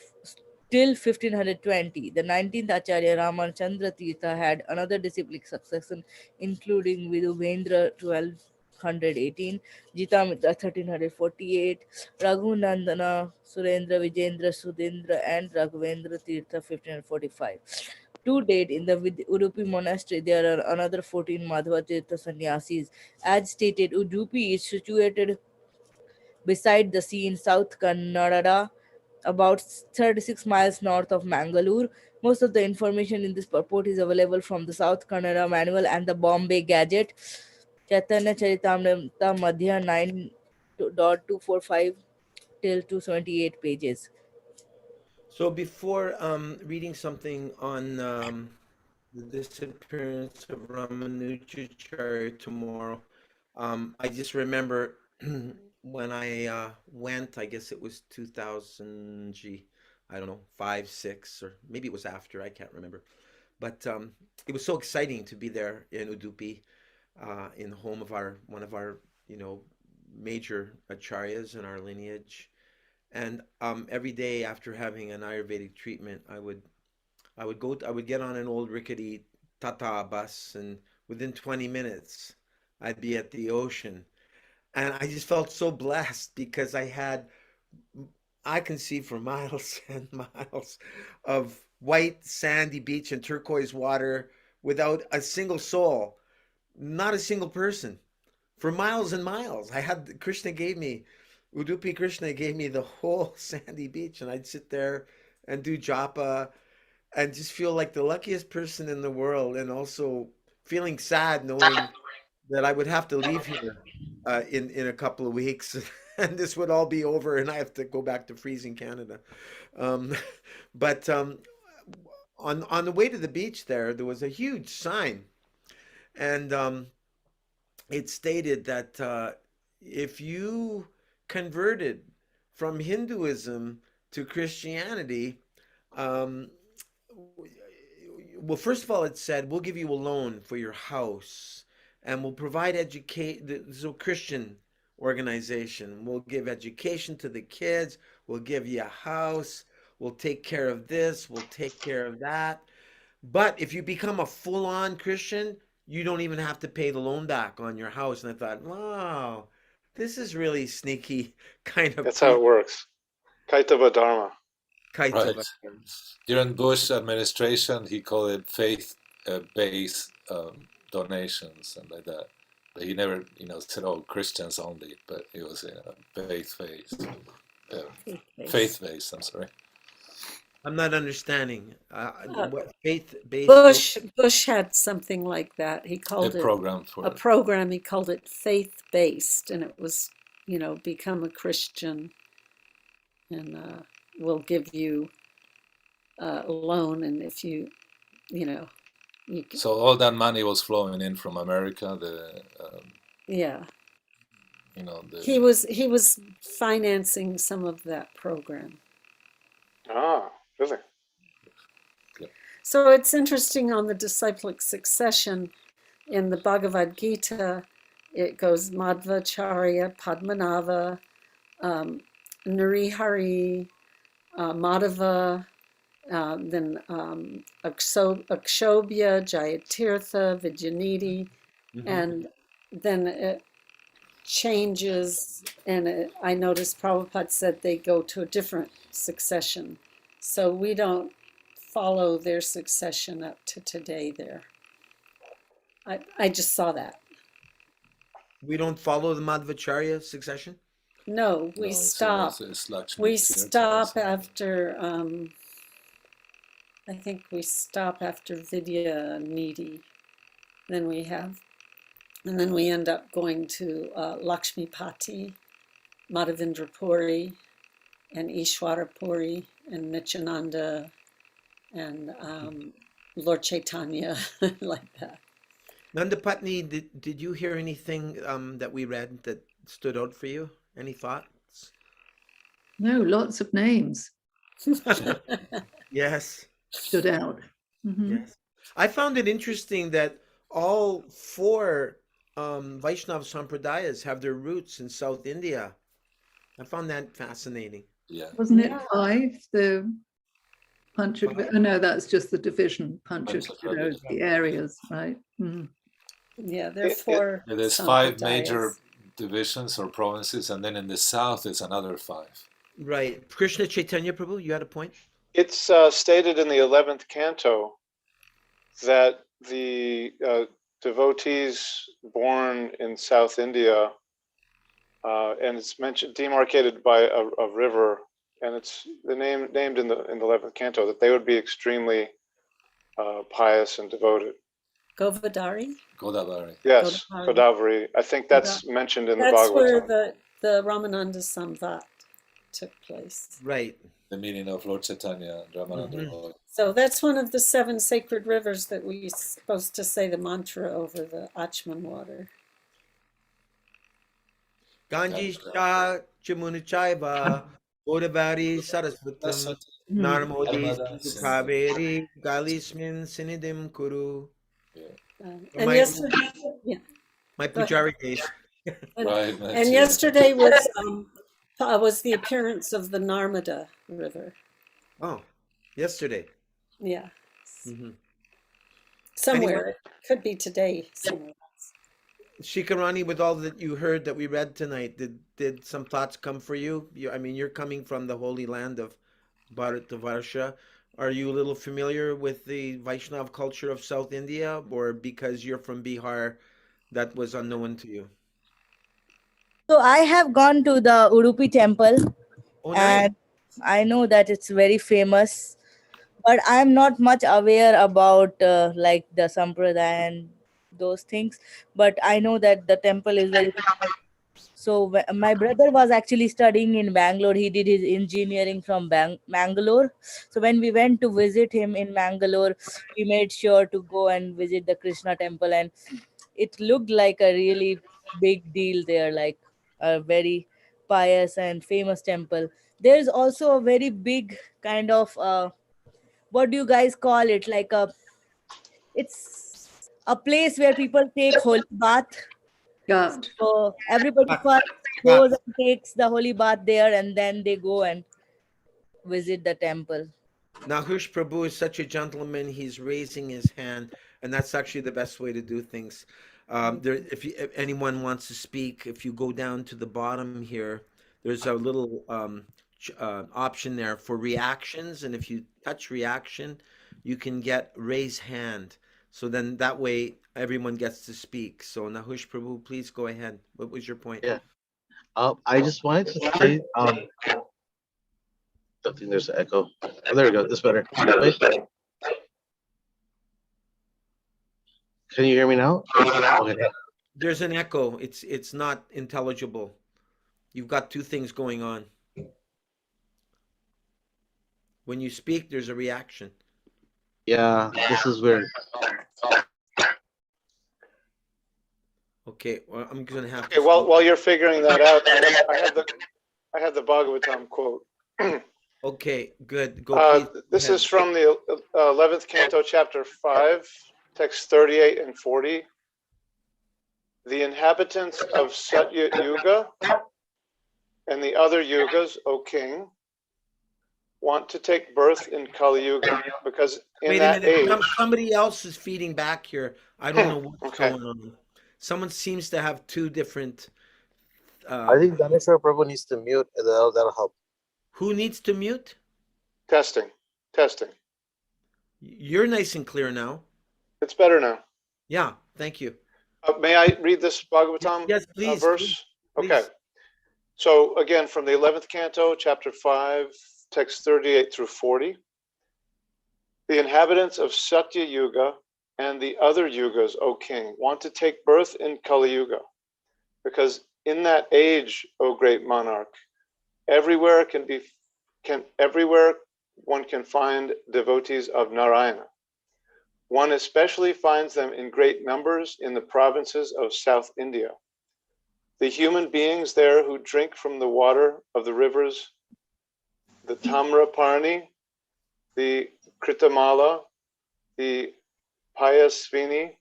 till 1520, the 19th Acharya Ramachandra Tirtha had another disciplic succession, including Vidubhendra 1218, Jitamitra 1348, Raghunandana, Surendra, Vijendra, Sudendra, and Raghavendra Tirtha 1545. To date, in the Udupi monastery, there are another 14 Madhva Tirtha sannyasis. As stated, Udupi is situated beside the sea in South Kannada, about 36 miles north of Mangalore. Most of the information in this purport is available from the South Kannada Manual and the Bombay Gazette. Chaitanya Charitamrita Madhya 9.245 till 278 pages. So before reading something on the disappearance of Ramanujacharya tomorrow, I just remember when I went, I guess it was 2000, I don't know, 5, 6, or maybe it was after, I can't remember. But it was so exciting to be there in Udupi, in the home of one of our, major acharyas in our lineage. And every day after having an Ayurvedic treatment, I would get on an old rickety Tata bus, and within 20 minutes, I'd be at the ocean. And I just felt so blessed because I can see for miles and miles of white sandy beach and turquoise water without a single soul, not a single person, for miles and miles. Udupi Krishna gave me the whole sandy beach, and I'd sit there and do japa and just feel like the luckiest person in the world, and also feeling sad knowing that I would have to leave here in a couple of weeks, and this would all be over, and I have to go back to freezing Canada. Um, but on the way to the beach there was a huge sign, and it stated that if you converted from Hinduism to Christianity, um, well, first of all, it said, we'll give you a loan for your house, and we'll provide education. This is a Christian organization. We'll give education to the kids. We'll give you a house. We'll take care of this. We'll take care of that. But if you become a full-on Christian, you don't even have to pay the loan back on your house. And I thought, wow, this is really sneaky kind of That's how it works. Kaitava Dharma. Right. Kaitava. During Bush administration, he called it faith-based donations and like that. But he never, said, "Oh, Christians only." But it was faith-based. Faith-based. I'm sorry. I'm not understanding. What faith-based? Bush had something like that. He called it program for a program. He called it faith-based, and it was, become a Christian, and we'll give you a loan, and if you can, So all that money was flowing in from America. yeah. The He was financing some of that program. Ah, really? So it's interesting on the disciplic succession in the Bhagavad-Gita. it goes Madvacarya, Padmanava, Narihari, Madhava, then Akshobhya, Jayatirtha, Vijayanidhi, and then it changes. And I noticed Prabhupada said they go to a different succession. So we don't follow their succession up to today there. I just saw that. We don't follow the Madhvacharya succession? No, we No, stop. so it's Lakshmi We Tirtha or stop something. after, I think we stop after Vidya Nidhi. Then we have, and then we end up going to Lakshmi Pati, Madhavendra Puri, and Ishwara Puri, and Nityananda, and Lord Chaitanya, like that. Nandapatni, did you hear anything that we read that stood out for you? Any thoughts? No, lots of names Yes. stood out. Mhm. Yes. I found it interesting that all four Vaishnav Sampradayas have their roots in South India. I found that fascinating. Yeah. Wasn't it Yeah. 5? The Pancha, Five. oh no, that's just the division. Pancha, Pancha the areas, right? Mhm. Yeah, there are It- four. Yeah, there's 5 Sampradayas. major divisions or provinces, and then in the south it's another 5. Right. Krishna Chaitanya Prabhu, you had a point? It's stated in the 11th canto that the devotees born in South India, and it's mentioned demarcated by a river, and it's the name named in the 11th canto, that they would be extremely pious and devoted. Govardhari. Godavari. Yes, Godavari. Godavari. I think that's mentioned in the That's where Bhagavatam. the Ramananda Samvat took place. Right. The meaning of Lord Chaitanya and Ramananda. Mhm. So that's one of the 7 sacred rivers that we're supposed to say the mantra over the Achman water. Ganges Cha Chamunachaiva Godavari Sarasvatam Narmodi Kaveri Galismin Sinidim Kuru. And My- yesterday, yeah. My Go ahead. Pujari days. Right, And yesterday was the appearance of the Narmada River. Oh, yesterday. Yeah, Mhm. somewhere. It could be today somewhere. Shikarani, with all that you heard that we read tonight, did some thoughts come for you? I mean, you're coming from the holy land of Bharatavarsha. Are you a little familiar with the Vaishnav culture of South India, or because you're from Bihar, that was unknown to you? So I have gone to the Udupi temple, Oh, nice. and I know that it's very famous, but I'm not much aware about like the sampradaya and those things. But I know that the temple is very. So my brother was actually studying in Bangalore. He did his engineering from Bangalore. So when we went to visit him in Bangalore, we made sure to go and visit the Krishna Temple, and it looked like a really big deal there, like a very pious and famous temple. There's also a very big kind of what do you guys call it? Like it's a place where people take holy bath. Gut. So everybody Got- first got- goes and takes the holy bath there, and then they go and visit the temple. Nahush Prabhu is such a gentleman. He's raising his hand, and that's actually the best way to do things. If anyone wants to speak, if you go down to the bottom here, there's a little option there for reactions, and if you touch reaction, you can get raise hand. So then that way everyone gets to speak. So Nahush Prabhu, please go ahead. What was your point? Yeah. I just wanted to say, I think there's an echo. Oh, there we go. This better. Wait. Can you hear me now? Okay. There's an echo. It's not intelligible. You've got two things going on. When you speak, there's a reaction. Yeah, this is weird. Okay, well, I'm gonna have Okay, to. while you're figuring that out, I have the Bhagavatam quote. Okay, good. Go, please. This ahead. is from the 11th canto, chapter 5, text 38 and 40. the inhabitants of Satya Yuga and the other yugas, O king, want to take birth in Kali Yuga because in Wait a that minute. age. Somebody else is feeding back here. I don't know what's Okay. going on. Someone seems to have two different. I think Dhaneshwar Prabhu needs to mute. That'll help. Who needs to mute? Testing. You're nice and clear now. It's better now. Yeah, thank you. May I read this Bhagavatam Yes, please. verse? Please. Okay. So again, from the 11th canto, chapter 5, text 38 through 40. The inhabitants of Satya Yuga and the other yugas, O king, want to take birth in Kali Yuga, because in that age, O great monarch, everywhere one can find devotees of Narayana. One especially finds them in great numbers in the provinces of South India. The human beings there who drink from the water of the rivers, the Tamraparni, the Kritamala, the Payasvini,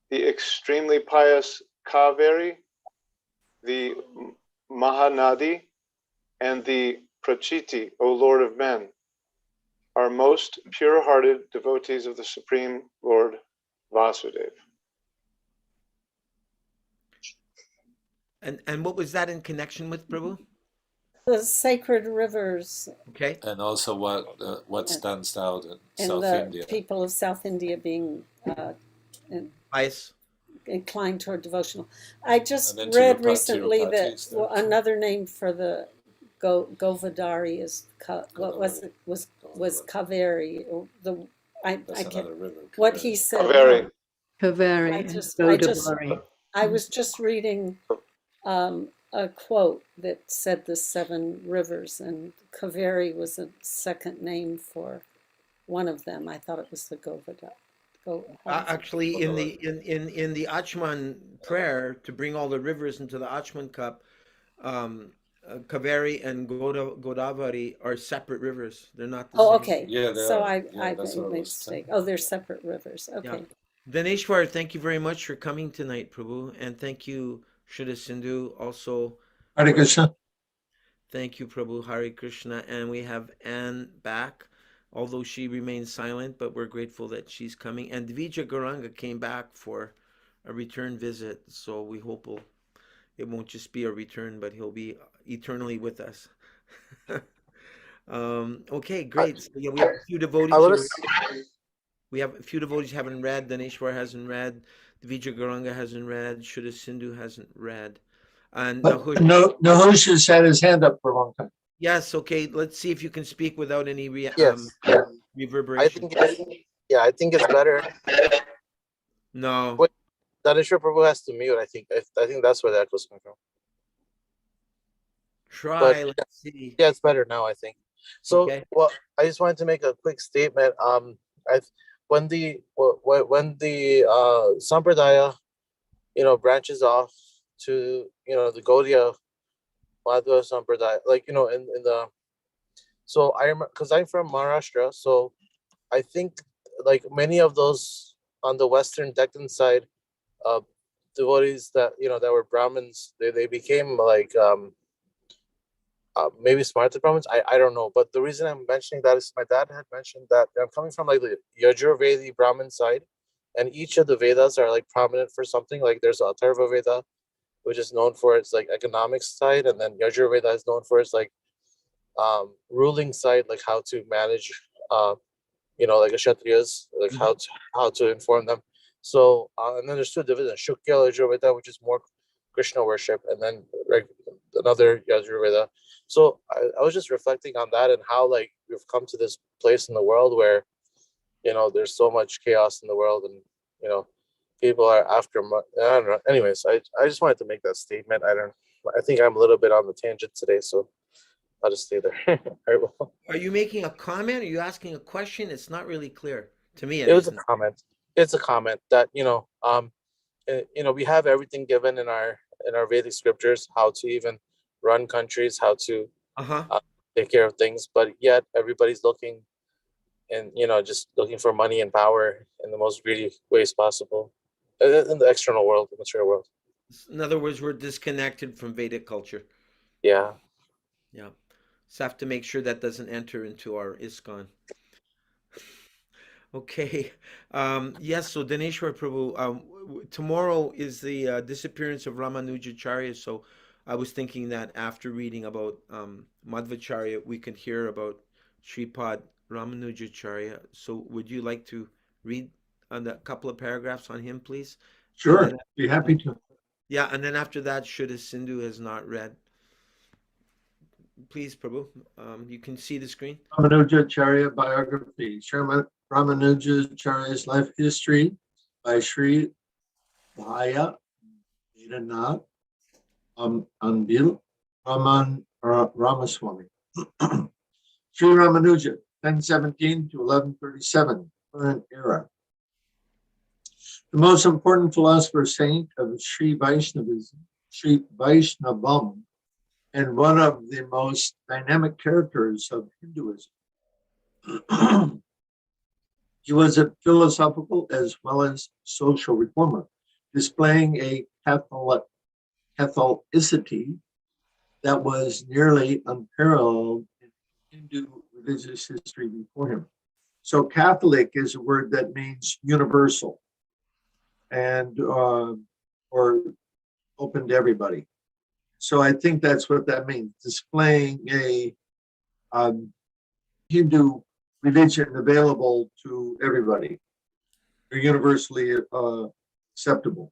the extremely pious Kaveri, the Mahanadi, and the Prachiti, O Lord of men, are most pure-hearted devotees of the Supreme Lord Vasudeva. And what was that in connection with, Prabhu? The sacred rivers Okay. And also what stands out in and South the India. people of South India being Pious. inclined toward devotional. I just And then read Tirupati recently that is there too. another name for the Govardhari is what was it? Was Kaveri? Or That's another river. what he said. Kaveri. Kaveri, I was just reading a quote that said the 7 rivers, and Kaveri was a second name for one of them. I thought it was the Govardhari. Actually, in the Achman prayer to bring all the rivers into the Achman cup, Kaveri and Godavari are separate rivers. They're not the same. Okay. Yeah, they So are. I Yeah, made that's a what I was mistake. saying. Oh, they're separate rivers. Okay. Yeah. Daneshwar, thank you very much for coming tonight, Prabhu, and thank you, Shraddha Sindhu, also. Hare Krishna. Thank you, Prabhu. Hare Krishna. And we have Anne back, although she remains silent, but we're grateful that she's coming. And Dvija Garanga came back for a return visit, so we hope it won't just be a return, but he'll be eternally with us. Okay, great. So, yeah, we have a few devotees. We have a few devotees haven't read. Daneshwar hasn't read. Dvija Garanga hasn't read. Shraddha Sindhu hasn't read. And Nahush has had his hand up for a long time. Yes, okay. Let's see if you can speak without any reverberation. I think it's better. No. Wait, Dhaneshwar Prabhu has to mute. I think that's where the echo's coming from. Let's see. Yeah, it's better now, I think. So, okay. Well, I just wanted to make a quick statement. When the sampradaya, branches off to the Gaudiya Madhva sampradaya, in the. So I remember, because I'm from Maharashtra, so I think like many of those on the Western Deccan side, devotees that that were Brahmins, they became like maybe smarter Brahmins. I don't know, but the reason I'm mentioning that is my dad had mentioned that I'm coming from like the Yajurvedi Brahmin side, and each of the Vedas are like prominent for something. Like there's Atharva Veda, which is known for its like economics side, and then Yajurveda is known for its like ruling side, like how to manage like a Kshatriyas, like how to inform them. So and then there's 2 divisions: Shukya Yajurveda, which is more Krishna worship, and then like another Yajurveda. So I was just reflecting on that and how like we've come to this place in the world where there's so much chaos in the world, and people are after I don't know. Anyways, I just wanted to make that statement. I think I'm a little bit on the tangent today, so I'll just stay there. Very well. Are you making a comment? Are you asking a question? It's not really clear to me. It was a comment. It's a comment that we have everything given in our Vedic scriptures, how to even run countries, how to take care of things, but yet everybody's looking and just looking for money and power in the most greedy ways possible. in the external world, the material world. In other words, we're disconnected from Vedic culture. Yeah. Yeah. So have to make sure that doesn't enter into our ISKCON. Okay. Yes, so Dineshwar Prabhu, tomorrow is the disappearance of Ramanujacharya. So I was thinking that after reading about Madvacarya, we could hear about Sripad Ramanujacharya. So would you like to read a couple of paragraphs on him, please? And Sure, then, be happy to. yeah, and then after that, Shuddha Sindhu has not read. Please, Prabhu, you can see the screen. Ramanujacharya biography. Srimad Ramanujacharya's life history by Sri Bhaya Vedanath Anbil Ramaswamy. Sri Ramanuja, 1017 to 1137, current era. The most important philosopher saint of Sri Vaishnavism, Sri Vaishnavam, and one of the most dynamic characters of Hinduism. He was a philosophical as well as social reformer, displaying a Catholicity that was nearly unparalleled in Hindu religious history before him. So Catholic is a word that means universal and or open to everybody. So I think that's what that means, displaying a Hindu religion available to everybody, or universally acceptable.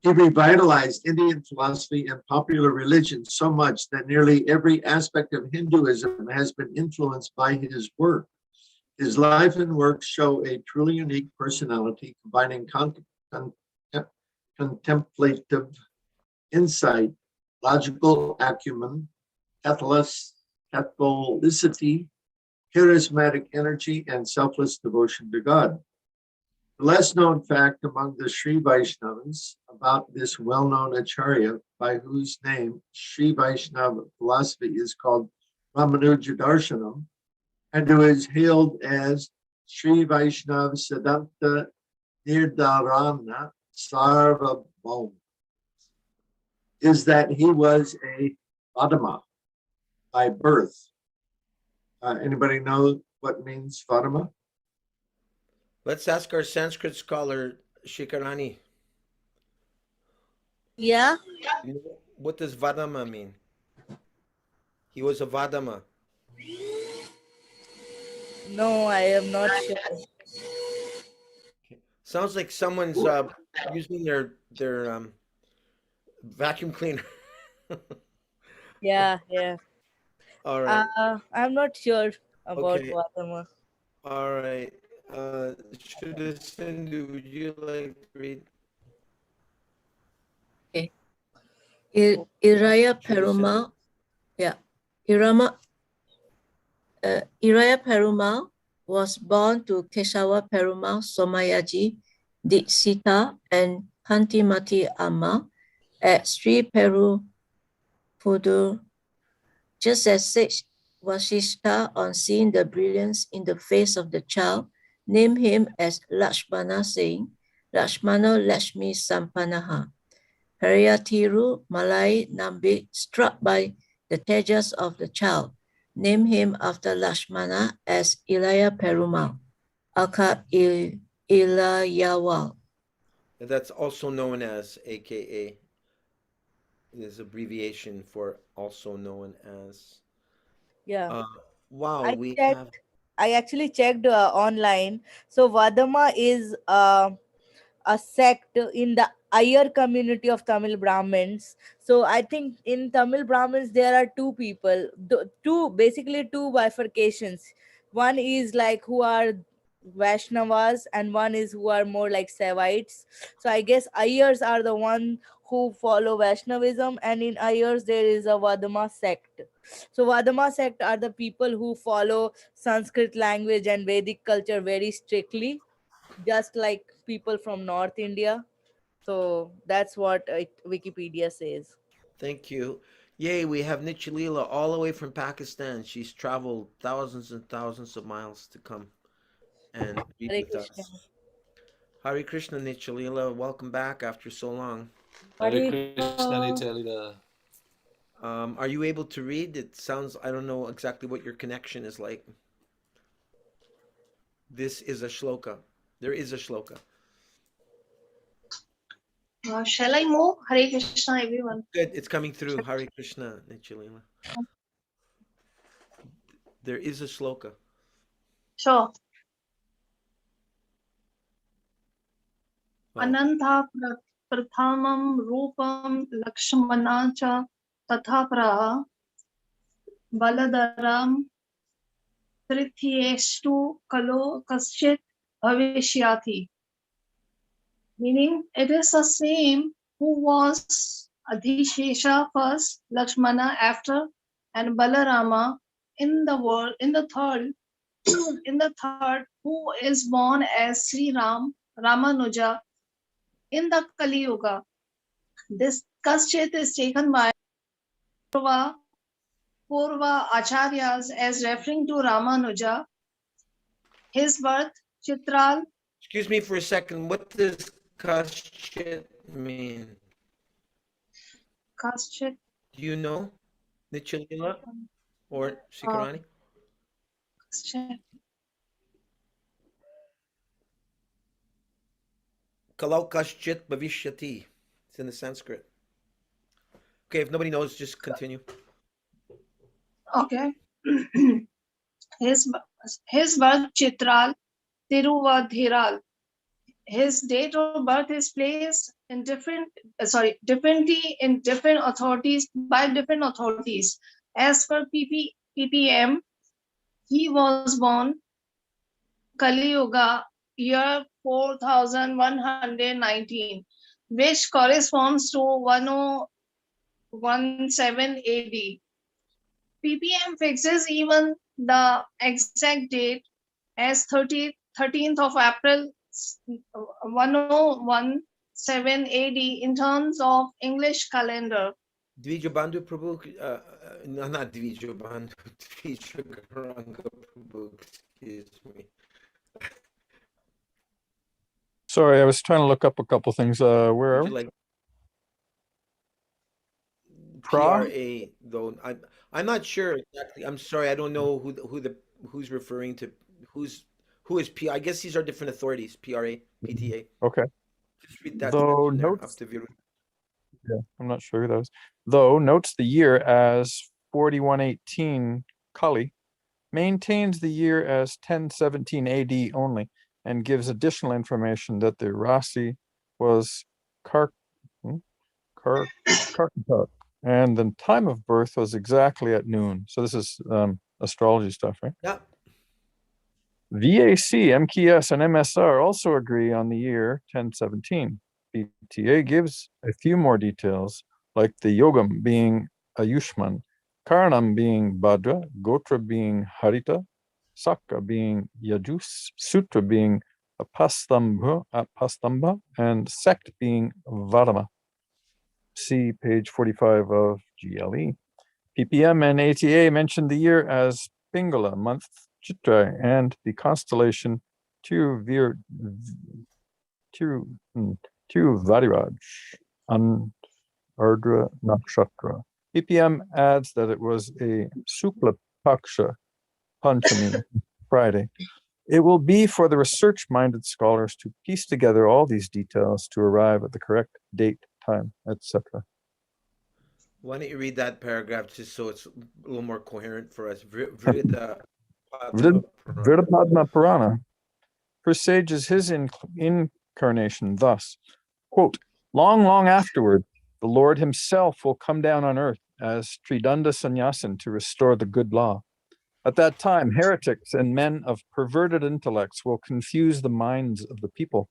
He revitalized Indian philosophy and popular religion so much that nearly every aspect of Hinduism has been influenced by his work. His life and work show a truly unique personality, combining contemplative insight, logical acumen, Catholicity, charismatic energy, and selfless devotion to God. The less known fact among the Sri Vaishnavas about this well-known Acharya, by whose name Sri Vaishnava philosophy is called Ramanuja and who is hailed as Sri Vaishnava Siddhanta Nirdharana Sarvabhauma, is that he was a Vadama by birth. Anybody know what means Vadama? Let's ask our Sanskrit scholar, Shikarani. Yeah. What does Vadama mean? He was a Vadama. No, I am not sure. Sounds like someone's using their vacuum cleaner. Yeah, yeah. All right. I'm not sure about Okay. Vadama. All right. Shuddha Sindhu, would you like to read? Okay. Iraya Perumal, yeah. Iraya Perumal was born to Keshawa Perumal Somayaji, Ditsita, and Kantimati Amma at Sri Perupudur. Just as Sage Vasishta, on seeing the brilliance in the face of the child, named him as Lakshmana, saying, Lakshmana Lakshmi Sampanaha. Hariyatiru Malai Nambi, struck by the tejas of the child, named him after Lakshmana as Ilaya Perumal, aka Ilayawal. That's also known as AKA. It is abbreviation for also known as. Yeah. Wow, we have. I actually checked online. So Vadama is a sect in the Iyer community of Tamil Brahmins. So I think in Tamil Brahmins there are two people, basically two bifurcations. One is like who are Vaishnavas and one is who are more like Saivites. So I guess Iyers are the one who follow Vaishnavism, and in Iyers there is a Vadama sect. So Vadama sect are the people who follow Sanskrit language and Vedic culture very strictly, just like people from North India. So that's what Wikipedia says. Thank you. Yay, we have Nichalila all the way from Pakistan. She's traveled thousands and thousands of miles to come and read Hare with Krishna. us. Hare Krishna Nichalila, welcome back after so long. Hare Krishna Nityalila. Are you able to read? It sounds, I don't know exactly what your connection is like. This is a shloka. There is a shloka. Shall I move? Hare Krishna, everyone. Good, it's coming through. Hare Krishna Nichalila. There is a shloka. Sure. Oh. Ananta prathamam rupam lakshmana cha tatha praha baladaram trithyeshtu kalo kaschit bhavishyati. Meaning, it is the same who was Adhishesha first, Lakshmana after, and Balarama in the world, in the third, who is born as Sri Ram, Ramanuja, in the Kali Yuga. This Kaschit is taken by Purva Acharyas as referring to Ramanuja. His birth, Chitral. Excuse me for a second. What does Kaschit mean? Kaschit. Do you know, Nichalila or Sikarani? Kaschit. Kalau Kaschit Bhavishyati. It's in the Sanskrit. Okay, if nobody knows, just continue. Okay. His birth, Chitral, Tiruvadhiral. His date of birth is placed in differently in different authorities by different authorities. As per PPM, he was born Kali Yuga year 4119, which corresponds to 1017 AD. PPM fixes even the exact date as 13th of April 1017 AD in terms of English calendar. Dvijabandhu Prabhu, no, not Dvijabandhu, Dvijagaranga Prabhu, excuse me. Sorry, I was trying to look up a couple things. Where are we? Like Pra? PRA, though. I'm not sure exactly. I'm sorry, I don't know who's referring to who is P. I guess these are different authorities. PRA, PTA. Okay. Just read that Though section there, notes, up to Viru. yeah, I'm not sure who that was. Though notes the year as 4118 Kali, maintains the year as 1017 AD only, and gives additional information that the Rasi was Karkatak, and the time of birth was exactly at noon. So this is astrology stuff, right? Yeah. VAC, MKS, and MSR also agree on the year 1017. PTA gives a few more details, like the Yogam being Ayushman, Karanam being Bhadra, Gotra being Harita, Sakka being Yajus, Sutra being Apastamba, and Sect being Varama. See page 45 of GLE. PPM and ATA mentioned the year as Pingala, month Chitra, and the constellation Variraj, Ardra Nakshatra. PPM adds that it was a Supla Paksha Panchami, Friday. It will be for the research-minded scholars to piece together all these details to arrive at the correct date, time, etc. Why don't you read that paragraph just so it's a little more coherent for us? Vridapadma Purana presages his incarnation thus, quote, long afterward, the Lord himself will come down on earth as Tridanda Sannyasin to restore the good law. At that time, heretics and men of perverted intellects will confuse the minds of the people.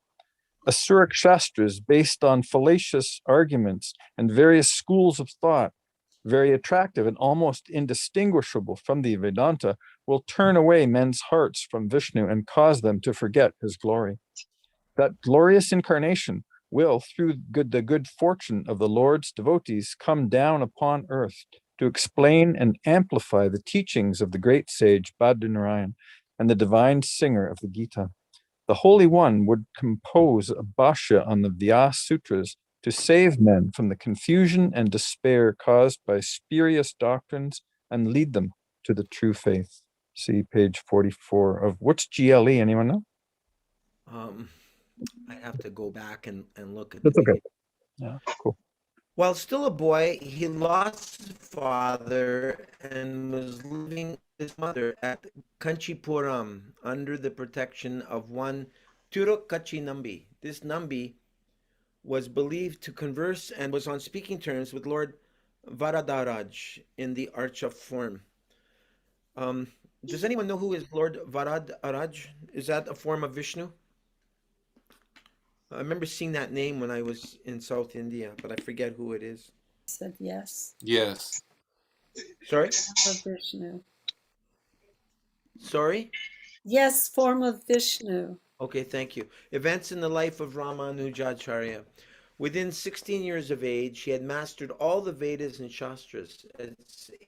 Asuric Shastras, based on fallacious arguments and various schools of thought, very attractive and almost indistinguishable from the Vedanta, will turn away men's hearts from Vishnu and cause them to forget his glory. That glorious incarnation will, through the good fortune of the Lord's devotees, come down upon earth to explain and amplify the teachings of the great sage Badrinarayan and the divine singer of the Gita. the Holy One would compose a bhashya on the Vyasa Sutras to save men from the confusion and despair caused by spurious doctrines and lead them to the true faith. See page 44 of what's GLE, anyone know? I have to go back and look at That's the okay. video. Yeah, cool. While still a boy, he lost his father and was living with his mother at Kanchipuram under the protection of one Tirukachi Nambi. This Nambi was believed to converse and was on speaking terms with Lord Varadaraj in the Archa form. Does anyone know who is Lord Varadaraj? Is that a form of Vishnu? I remember seeing that name when I was in South India, but I forget who it is. Said yes. Yes. Sorry? Of Vishnu. Sorry? Yes, form of Vishnu. Okay, thank you. Events in the life of Ramanujacharya. Within 16 years of age, he had mastered all the Vedas and Shastras. At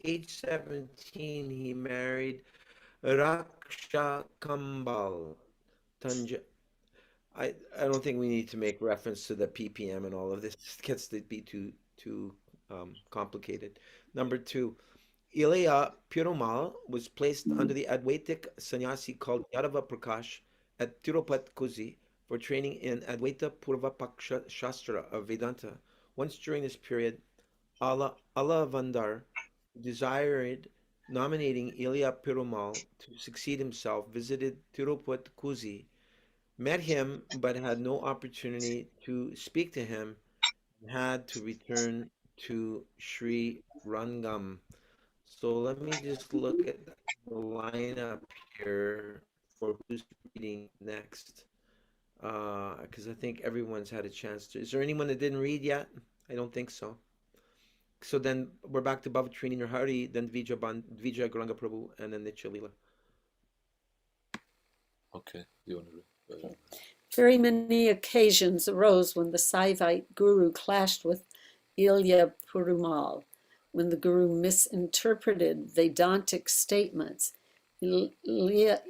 age 17, he married Raksha Kambal Tanja. I don't think we need to make reference to the ppm and all of this. It gets to be too complicated. Number two, Ilaya Perumal was placed under the Advaitic sannyasi called Yadava Prakash at Tirupat Kuzi for training in Advaita Purvapaksha Shastra of Vedanta. Once during this period, Allah Vandar desired nominating Ilaya Perumal to succeed himself, visited Tirupat Kuzi, met him but had no opportunity to speak to him, and had to return to Sri Rangam. So let me just look at the lineup here for who's reading next. Because I think everyone's had a chance to. Is there anyone that didn't read yet? I don't think so. So then we're back to Bhavatrini Narhari, then Dvija Gauranga Prabhu, and then Nitya Leela. Okay, you want to read? Okay. Very many occasions arose when the Saivite guru clashed with Ilya Perumal. When the guru misinterpreted Vedantic statements, Ilya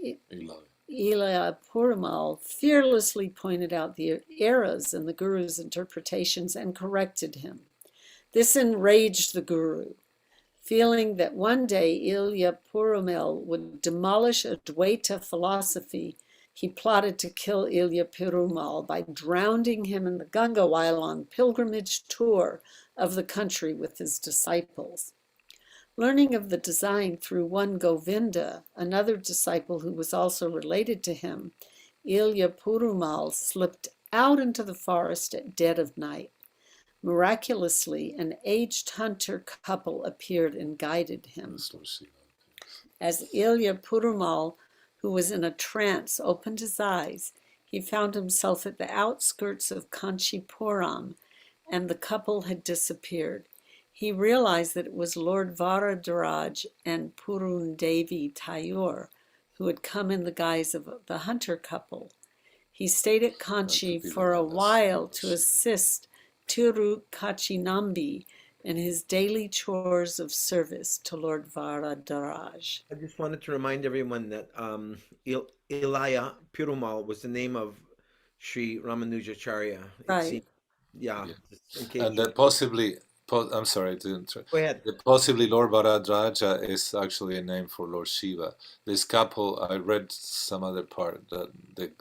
Perumal fearlessly pointed out the errors in the guru's interpretations and corrected him. This enraged the guru. Feeling that one day Ilya Perumal would demolish Advaita philosophy, he plotted to kill Ilya Perumal by drowning him in the Ganga while on pilgrimage tour of the country with his disciples. Learning of the design through one Govinda, another disciple who was also related to him, Ilya Perumal slipped out into the forest at dead of night. Miraculously, an aged hunter couple appeared and guided him. As Ilya Perumal, who was in a trance, opened his eyes, he found himself at the outskirts of Kanchipuram, and the couple had disappeared. He realized that it was Lord Varadaraj and Purun Devi Tayur, who had come in the guise of the hunter couple. He stayed at Kanchi for a while to assist Tirukachinambi in his daily chores of service to Lord Varadaraj. I just wanted to remind everyone that Ilaya Perumal was the name of Sri Ramanujacharya. Right. Yeah. And that possibly, I'm sorry to interrupt. Go ahead. Possibly Lord Varadraja is actually a name for Lord Shiva. This couple, I read some other part that the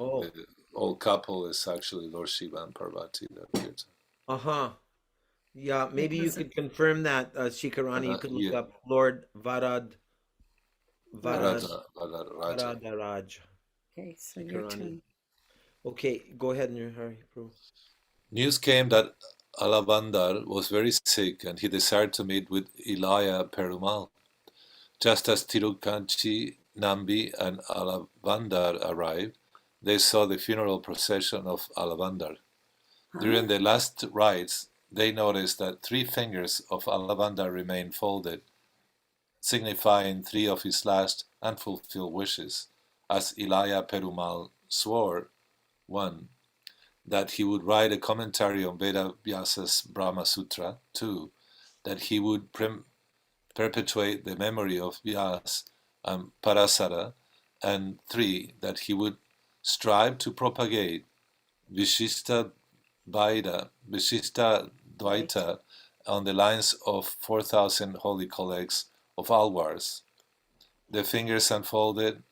old couple is actually Lord Shiva and Parvati that appears. Yeah, maybe you could confirm that, Shikarani. You could look up Lord Varadaraj. Okay, so your turn. Okay, go ahead in your hurry, bro. News came that Alavandar was very sick and he desired to meet with Ilaya Perumal. Just as Tirukanchi, Nambi, and Alavandar arrived, they saw the funeral procession of Alavandar. During the last rites, they noticed that 3 fingers of Alavandar remained folded, signifying 3 of his last unfulfilled wishes, as Ilaya Perumal swore, 1, that he would write a commentary on Veda Vyasa's Brahma Sutra, 2, that he would perpetuate the memory of Vyas and Parasara, and 3, that he would strive to propagate Vishista Dvaita on the lines of 4,000 holy collects of Alwars. The fingers unfolded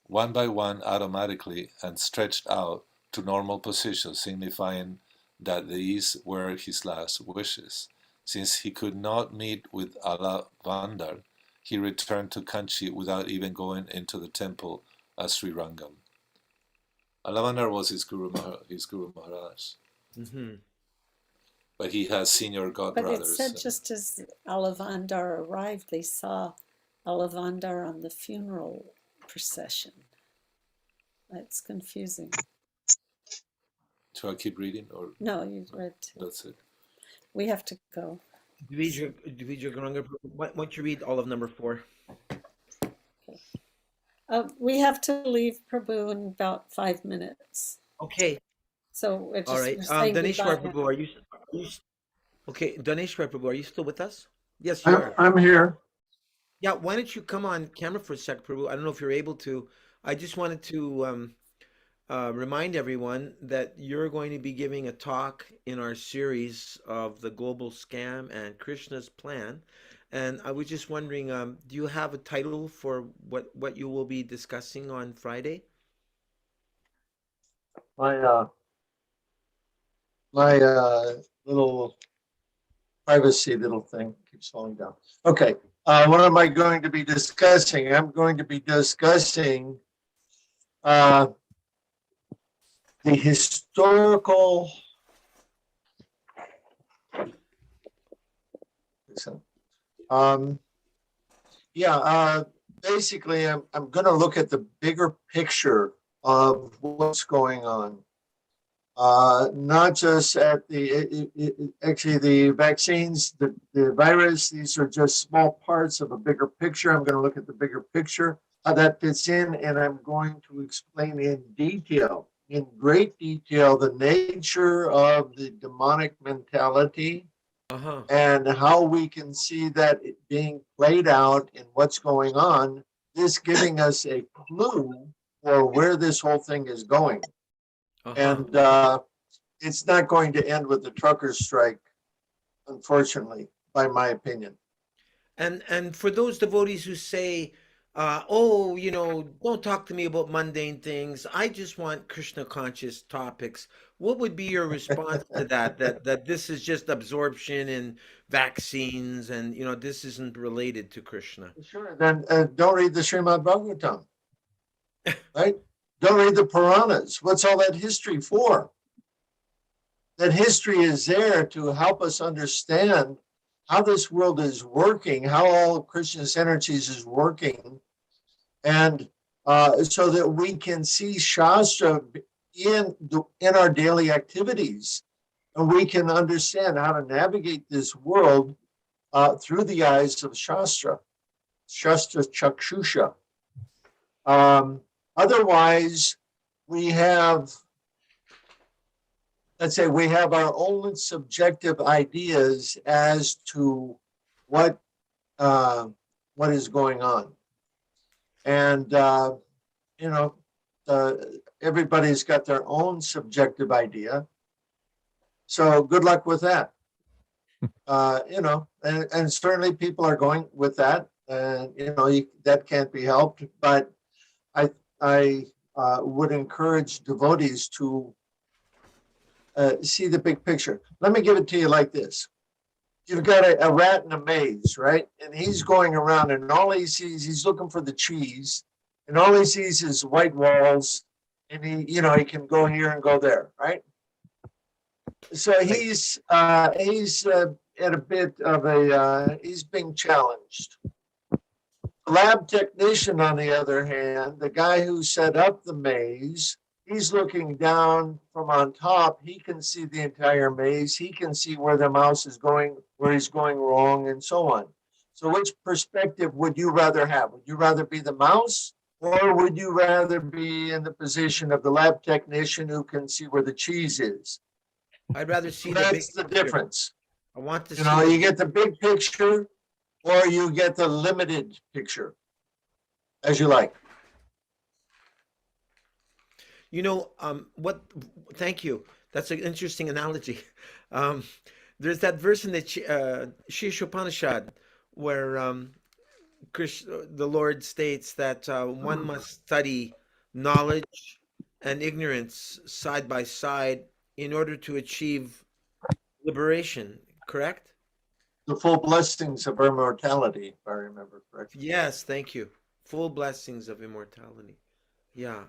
one by one automatically and stretched out to normal positions, signifying that these were his last wishes. Since he could not meet with Alavandar, he returned to Kanchi without even going into the temple at Sri Rangam. Alavandar was his Guru Maharaj. Mm-hmm. But he has senior But godbrothers. it said just as Alavandar arrived, they saw Alavandar on the funeral procession. That's confusing. Should I keep reading, or No, you read. that's it? We have to go. Dvija Garanga, why don't you read all of number 4? We have to leave Prabhu in about 5 minutes. Okay. So we're just All right. we're saying Daneshwar goodbye Prabhu, are you okay? Daneshwar Prabhu, are you still with us? Yes, you I'm, are. I'm here. Yeah, why don't you come on camera for a sec, Prabhu? I don't know if you're able to. I just wanted to remind everyone that you're going to be giving a talk in our series of the global scam and Krishna's plan. And I was just wondering, do you have a title for what you will be discussing on Friday? My little privacy little thing keeps falling down. Okay, what am I going to be discussing? I'm going to be discussing the historical. Basically, I'm going to look at the bigger picture of what's going on. Not just at actually the vaccines, the virus, these are just small parts of a bigger picture. I'm going to look at the bigger picture, how that fits in, and I'm going to explain in great detail, the nature of the demonic mentality and how we can see that it being played out in what's going on, this giving us a clue for where this whole thing is going. And it's not going to end with the truckers' strike, unfortunately, by my opinion. And for those devotees who say, oh, don't talk to me about mundane things. I just want Krishna conscious topics. What would be your response to that? That this is just absorption in vaccines, and this isn't related to Krishna. Sure. Then don't read the Srimad Bhagavatam, right? Don't read the Puranas. What's all that history for? That history is there to help us understand how this world is working, how all of Krishna's energies is working, and so that we can see Shastra in our daily activities, and we can understand how to navigate this world through the eyes of Shastra Chakshusha. Otherwise, we have, let's say, we have our own subjective ideas as to what is going on, and everybody's got their own subjective idea. So good luck with that. And certainly people are going with that, and that can't be helped. But I would encourage devotees to see the big picture. Let me give it to you like this. You've got a rat in a maze, right? And he's going around, and all he sees, he's looking for the cheese, and all he sees is white walls, and he can go here and go there, right? So he's at a bit of he's being challenged. The lab technician, on the other hand, the guy who set up the maze, he's looking down from on top. He can see the entire maze. He can see where the mouse is going, where he's going wrong, and so on. So which perspective would you rather have? Would you rather be the mouse, or would you rather be in the position of the lab technician who can see where the cheese is? I'd rather see That's the difference. I want to see. You get the big picture, or you get the limited picture, as you like. What? Thank you. That's an interesting analogy. Um, there's that verse in the Shishopanishad where the Lord states that one must study knowledge and ignorance side by side in order to achieve liberation. Correct? The full blessings of immortality, if I remember correctly. Yes, thank you. Full blessings of immortality. Yeah.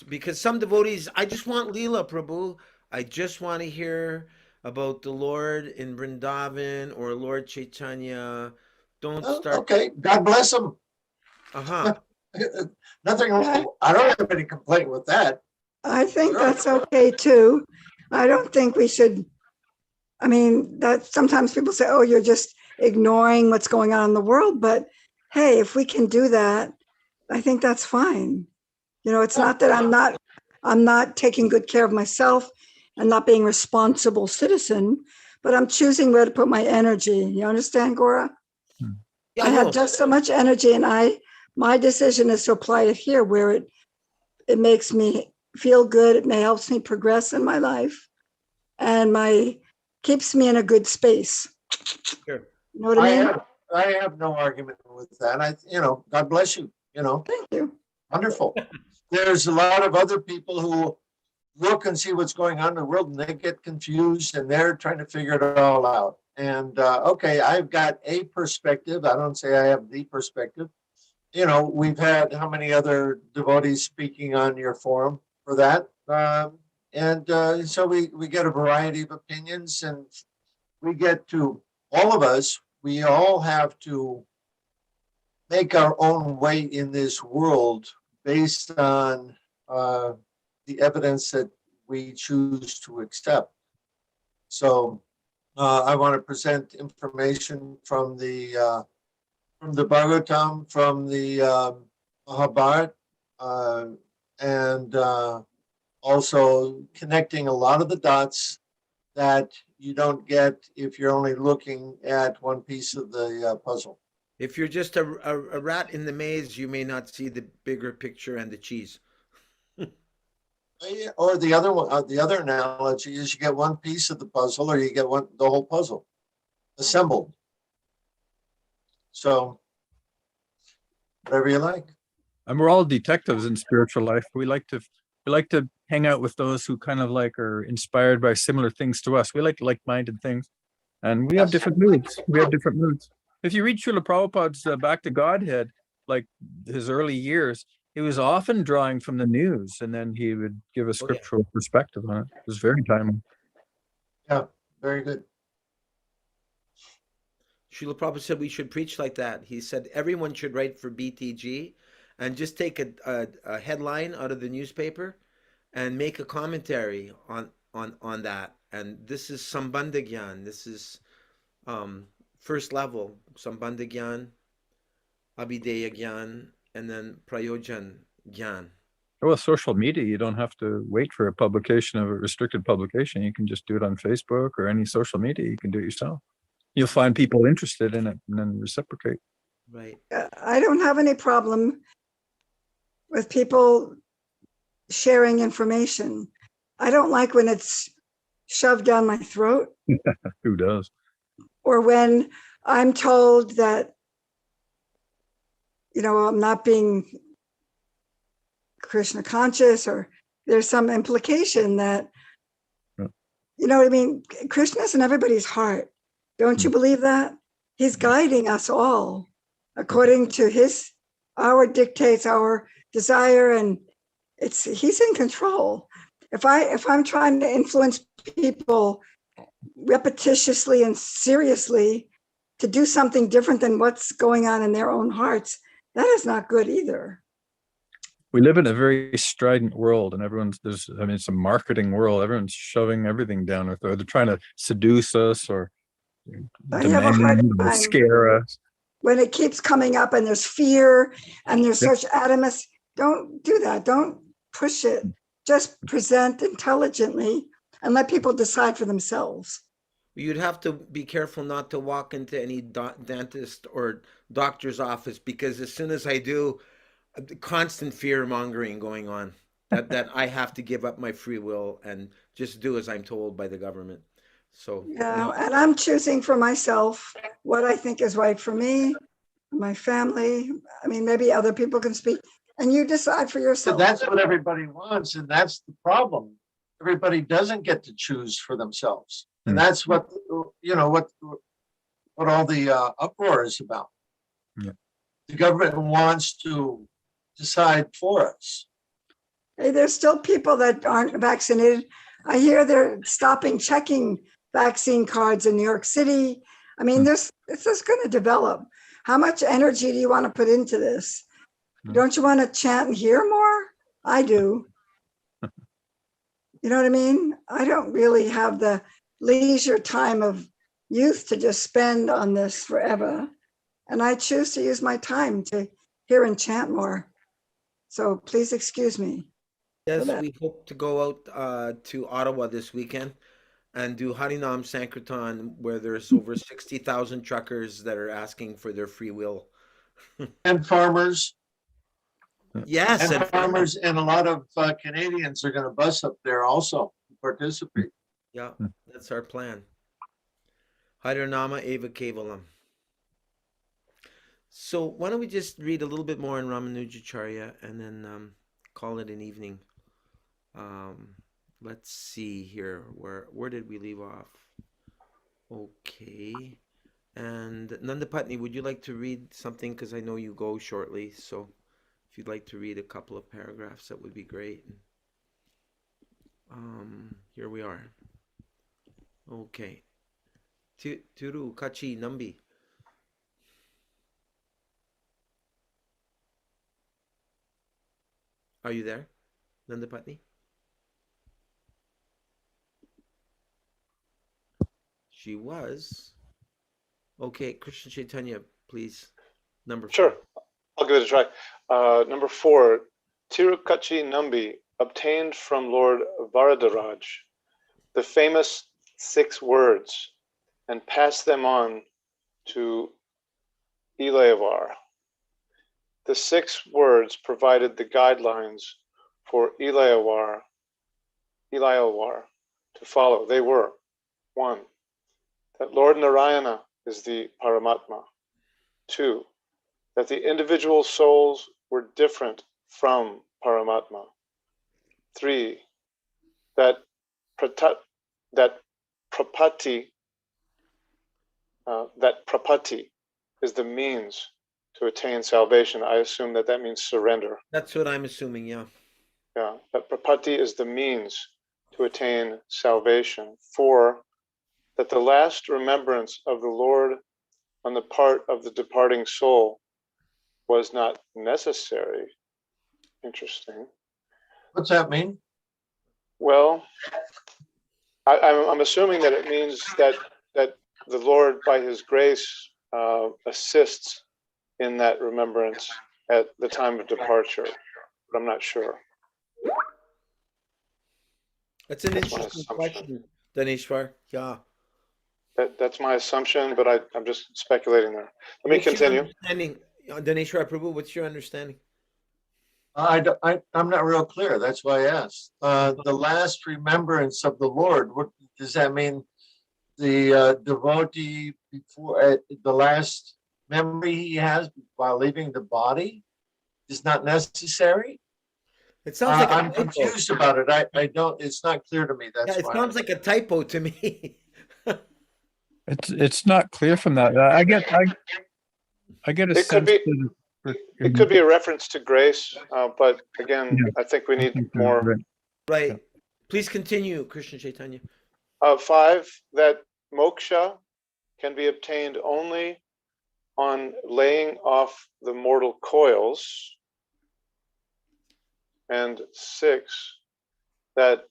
Because some devotees, I just want Leela Prabhu. I just want to hear about the Lord in Vrindavan or Lord Chaitanya. Don't start. Okay, God bless them. Uh-huh. Nothing wrong. I don't have any complaint with that. I think that's okay too. I don't think we should. I mean, that sometimes people say, "Oh, you're just ignoring what's going on in the world." But hey, if we can do that, I think that's fine. It's not that I'm not taking good care of myself and not being a responsible citizen, but I'm choosing where to put my energy. You understand, Gora? Yeah, I have just so much energy, and my decision is to apply it here where it makes me feel good. It helps me progress in my life, and keeps me in a good space. Sure. You know what I mean? I have no argument with that. God bless you. Thank you. Wonderful. There's a lot of other people who look and see what's going on in the world, and they get confused, and they're trying to figure it all out. And okay, I've got a perspective. I don't say I have the perspective. We've had how many other devotees speaking on your forum for that? So we get a variety of opinions, and we get to, all of us, we all have to make our own way in this world based on the evidence that we choose to accept. So I want to present information from the Bhagavatam, from the Mahabharata, and also connecting a lot of the dots that you don't get if you're only looking at one piece of the puzzle. If you're just a rat in the maze, you may not see the bigger picture and the cheese. Or the other one, the other analogy is you get one piece of the puzzle, or you get the whole puzzle assembled. So whatever you like. And we're all detectives in spiritual life. We like to hang out with those who kind of like are inspired by similar things to us. We like like-minded things, and we have different moods. If you read Srila Prabhupada's Back to Godhead, like his early years, he was often drawing from the news, and then he would give a scriptural perspective on it. It was very timely. Yeah, very good. Srila Prabhupada said we should preach like that. He said everyone should write for BTG and just take a headline out of the newspaper and make a commentary on that. And this is Sambandha Gyan. This is first level, Sambandha Gyan, Abhideya Gyan, and then Prayojan Gyan. Well, social media, you don't have to wait for a publication of a restricted publication. You can just do it on Facebook or any social media. You can do it yourself. You'll find people interested in it and then reciprocate. Right. I don't have any problem with people sharing information. I don't like when it's shoved down my throat. Who does? Or when I'm told that, I'm not being Krishna conscious, or there's some implication that, you know what I mean? Krishna's in everybody's heart. Don't you believe that? He's guiding us all according to our dictates, our desire, and he's in control. If I'm trying to influence people repetitiously and seriously to do something different than what's going on in their own hearts, that is not good either. We live in a very strident world, and it's a marketing world. Everyone's shoving everything down our throat. They're trying to seduce us or scare us. When it keeps coming up and there's fear and there's such animus, don't do that. Don't push it. Just present intelligently and let people decide for themselves. You'd have to be careful not to walk into any dentist or doctor's office, because as soon as I do, constant fear mongering going on. that I have to give up my free will and just do as I'm told by the government. So Yeah, and I'm choosing for myself what I think is right for me, my family. I mean, maybe other people can speak, and you decide for So yourself. that's what everybody wants, and that's the problem. Everybody doesn't get to choose for themselves, and that's what what all the uproar is about. Yeah. The government wants to decide for us. Hey, there's still people that aren't vaccinated. I hear they're stopping checking vaccine cards in New York City. I mean, this is going to develop. How much energy do you want to put into this? Don't you want to chant and hear more? I do. You know what I mean? I don't really have the leisure time of youth to just spend on this forever. And I choose to use my time to hear and chant more. So please excuse me. yes, that. we hope to go out to Ottawa this weekend and do Harinam Sankirtan, where there's over 60,000 truckers that are asking for their free will. And farmers, Yes, and farmers, and a lot of Canadians are going to bus up there also to participate. yeah, that's our plan. Harinama Eva Kevalam. So why don't we just read a little bit more in Ramanujacharya and then call it an evening. Let's see here. Where did we leave off? Okay. And Nandapatni, would you like to read something? Because I know you go shortly. So if you'd like to read a couple of paragraphs, that would be great. Here we are. Okay. Turu Kachi Nambi. Are you there, Nandapatni? She was. Okay, Krishna Chaitanya, please. Number 4. Sure, I'll give it a try. Number 4, Tirukachi Nambi obtained from Lord Varadaraj the famous 6 words and passed them on to Ilayavar. The 6 words provided the guidelines for Ilayavar to follow. They were 1, that Lord Narayana is the Paramatma. 2, that the individual souls were different from Paramatma. 3, that prapati is the means to attain salvation. I assume that means surrender. That's what I'm assuming, yeah. Yeah, that prapati is the means to attain salvation. 4, that the last remembrance of the Lord on the part of the departing soul was not necessary. Interesting. What's that mean? Well, I'm assuming that it means that the Lord, by His grace, assists in that remembrance at the time of departure, but I'm not sure. That's an interesting question, Daneshwar. Yeah. That's my assumption, but I'm just speculating there. Let me continue. Daneshwar Prabhu, what's your understanding? I'm not real clear. That's why I asked. The last remembrance of the Lord, what does that mean? The devotee before the last memory he has while leaving the body is not necessary? It sounds like I'm confused about it. I don't. It's not clear to me. That's it why. sounds like a typo to me. It's not clear from that. I get a It could sense be. that It could be a reference to grace, but again, Yeah. I think we need you're more. right. Right. Yeah. Please continue, Krishna Chaitanya. 5, that moksha can be obtained only on laying off the mortal coils. And 6, that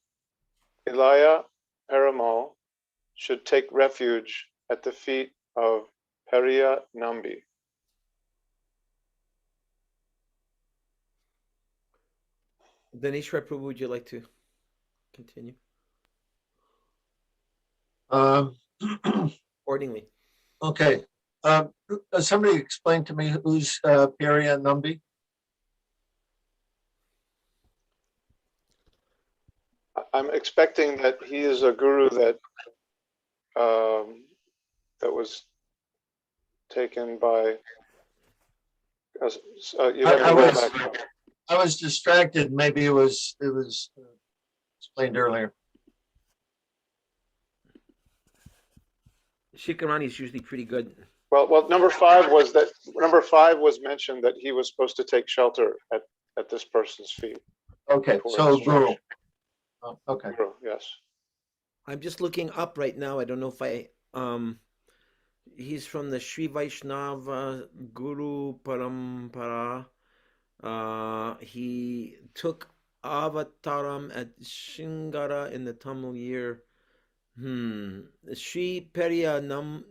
Ilaya Paramal should take refuge at the feet of Periya Nambi. Daneshwar Prabhu, would you like to continue accordingly? Okay. Somebody explain to me who's Periya Nambi? I'm expecting that he is a guru that that was taken by. You have I to go was back. I was distracted. Maybe it was explained earlier. Shikarani is usually pretty good. Well, number five was mentioned that he was supposed to take shelter at this person's feet. Okay, for so instruction. guru. Oh, okay. Guru, yes. I'm just looking up right now. I don't know if he's from the Sri Vaishnava Guru Parampara. He took avataram at Shingara in the Tamil year. Sri Periya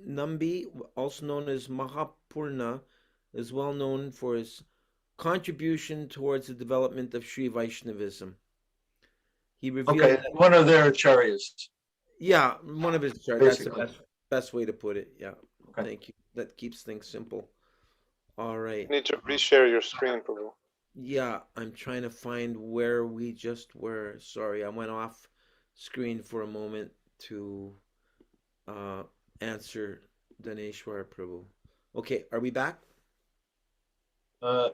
Nambi, also known as Mahapurna, is well known for his contribution towards the development of Sri Vaishnavism. He revealed Okay, that, one of their acharyas. yeah, one of his that's the Basically. best way to put it. Yeah, Okay. thank you. That keeps things simple. All right. You need to reshare your screen, Prabhu. Yeah, I'm trying to find where we just were. Sorry, I went off screen for a moment to answer Daneshwar Prabhu. Okay, are we back?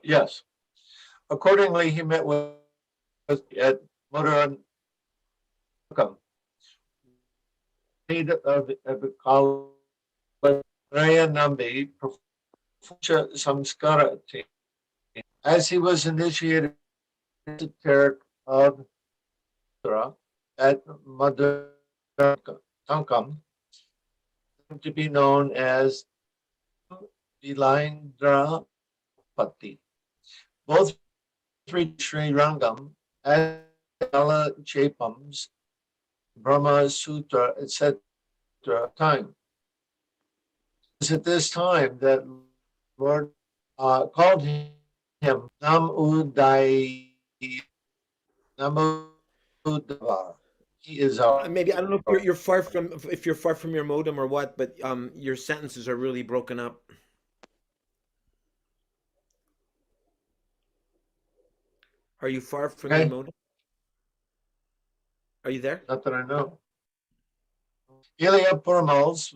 Yes. Accordingly, he met with at Madrachari of Raya Nambi Samskarati. As he was initiated esoteric of Thura at Madvacarya, to be known as Vilaindrapati. Both reached Sri Rangam as Chapams, Brahma Sutra, etc. time. It was at this time that Lord called him Namudavar. He is our. Maybe I don't know if you're far from your modem or what, but your sentences are really broken up. Are you far from your modem? Are you there? Not that I know. Ilya Purmals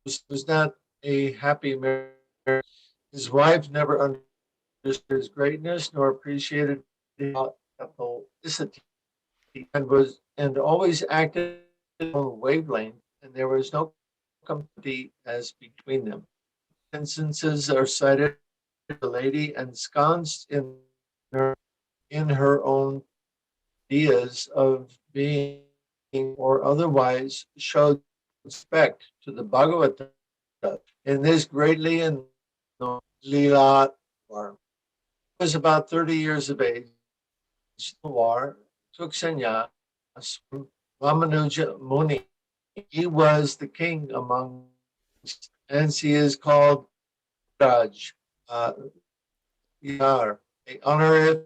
was not a happy marriage. His wife never understood his greatness nor appreciated his authenticity, and always acted on a wavelength, and there was no company as between them. Instances are cited. The lady ensconced in her own ideas of being or otherwise showed respect to the Bhagavad-Gita. In this greatly and Leela was about 30 years of age. War took sannyas from Ramanuja Muni. He was the king among, hence he is called Raj. Yar, a honor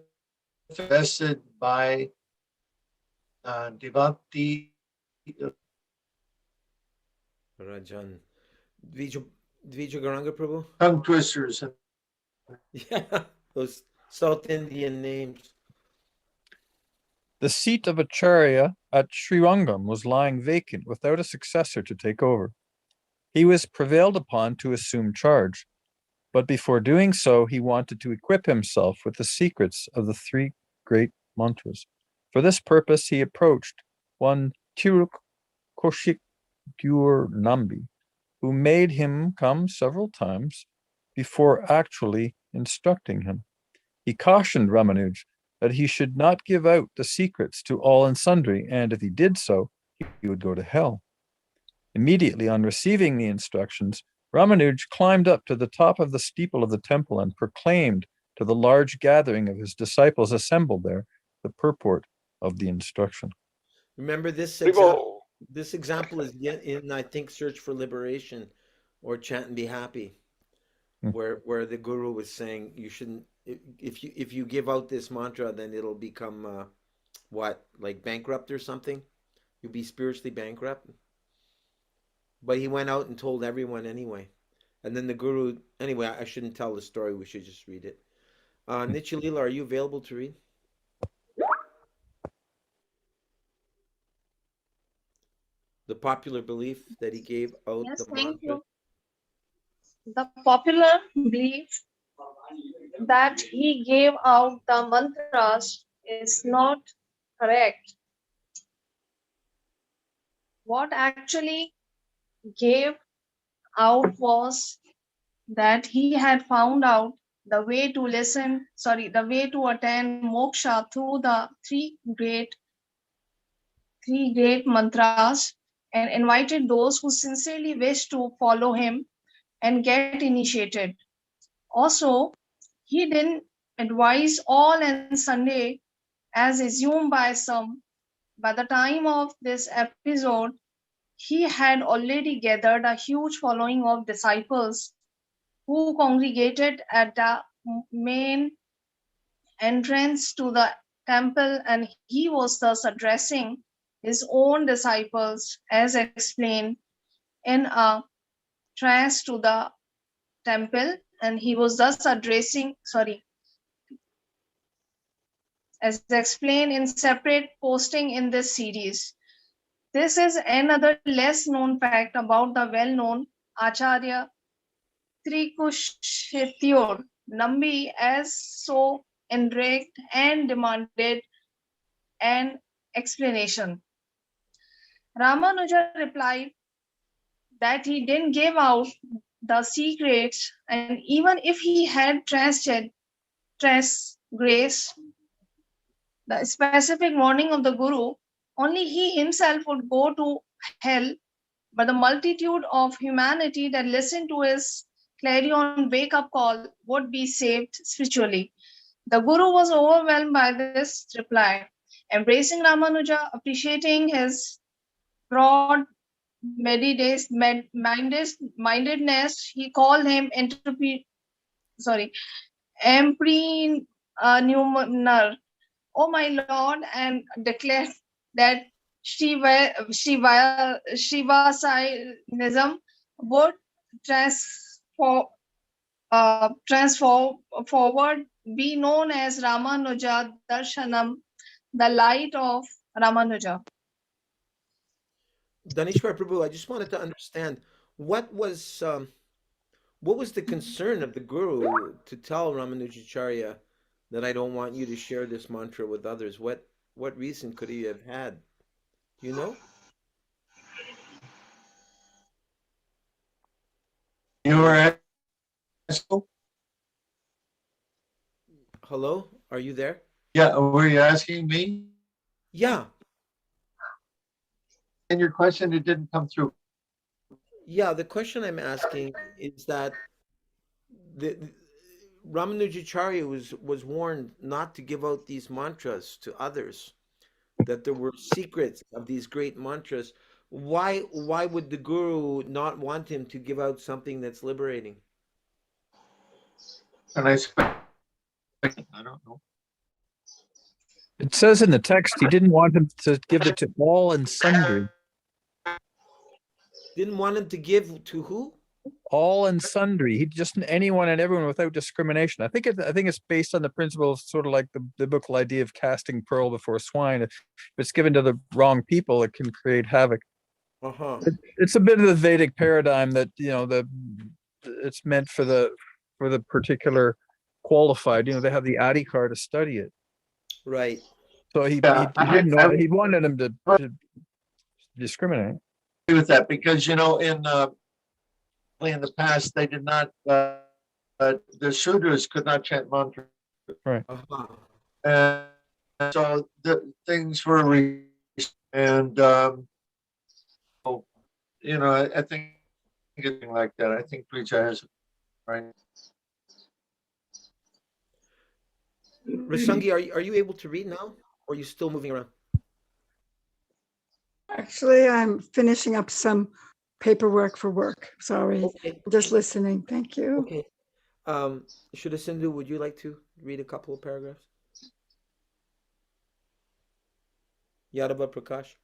vested by Devati Rajan. Dvija Garanga Prabhu? tongue twisters. Yeah, those South Indian names. The seat of Acharya at Srirangam was lying vacant without a successor to take over. He was prevailed upon to assume charge, but before doing so, he wanted to equip himself with the secrets of the three great mantras. For this purpose, he approached one Tiruk Koshik Gur Nambi, who made him come several times before actually instructing him. He cautioned Ramanuj that he should not give out the secrets to all and sundry, and if he did so, he would go to hell. Immediately on receiving the instructions, Ramanuj climbed up to the top of the steeple of the temple and proclaimed to the large gathering of his disciples assembled there the purport of the instruction. Remember this example? This example is in, I think, Search for Liberation or Chant and Be Happy, where the guru was saying you shouldn't, if you give out this mantra, then it'll become like bankrupt or something. You'll be spiritually bankrupt. But he went out and told everyone anyway. And then the guru, anyway, I shouldn't tell the story. We should just read it. Nitya Leela, are you available to read? The popular belief that he gave out Yes, the thank mantra. you. The popular belief that he gave out the mantras is not correct. What actually gave out was that he had found out the way to the way to attain moksha through the three great mantras, and invited those who sincerely wished to follow him and get initiated. Also, he didn't advise all and Sunday as assumed by some. By the time of this episode, he had already gathered a huge following of disciples who congregated at the main entrance to the temple, and he was thus addressing his own disciples as explained in a trance to the temple, and he was thus as explained in separate posting in this series. This is another less known fact about the well-known Acharya Trikushityur Nambi, as so enraged and demanded an explanation. Ramanuja replied that he didn't give out the secrets, and even if he had transgressed the specific warning of the Guru, only he himself would go to hell, but the multitude of humanity that listened to his clarion wake-up call would be saved spiritually. The Guru was overwhelmed by this reply. Embracing Ramanuja, appreciating his broad mindedness, he called him Emperor, O my Lord, and declared that Shivasainism would forward be known as Ramanuja Darshanam, the light of Ramanuja. Danishwar Prabhu, I just wanted to understand what was the concern of the Guru to tell Ramanujacharya that I don't want you to share this mantra with others? What reason could he have had? Do you know? You were asking? Hello, are you there? Yeah, were you asking me? Yeah. And your question, it didn't come through. Yeah, the question I'm asking is that the Ramanujacharya was warned not to give out these mantras to others, that there were secrets of these great mantras. Why would the Guru not want him to give out something that's liberating? And I don't know. It says in the text he didn't want him to give it to all and sundry. Didn't want him to give to who? All and sundry. He just anyone and everyone without discrimination. I think it's based on the principle of sort of like the biblical idea of casting pearl before swine. If it's given to the wrong people, it can create havoc. Uh-huh. It's a bit of the Vedic paradigm that it's meant for the particular qualified. They have the adhikar to study it. Right. So he wanted him to discriminate. With that, because in the past they did not the Sudras could not chant mantra, right? And so the things were and I think anything like that. I think Preacher has right. Rasangi, are you able to read now, or are you still moving around? Actually, I'm finishing up some paperwork for work. Sorry. Okay. Just listening. Thank you. Okay. Shuddha Sindhu, would you like to read a couple of paragraphs? Yadava Prakash.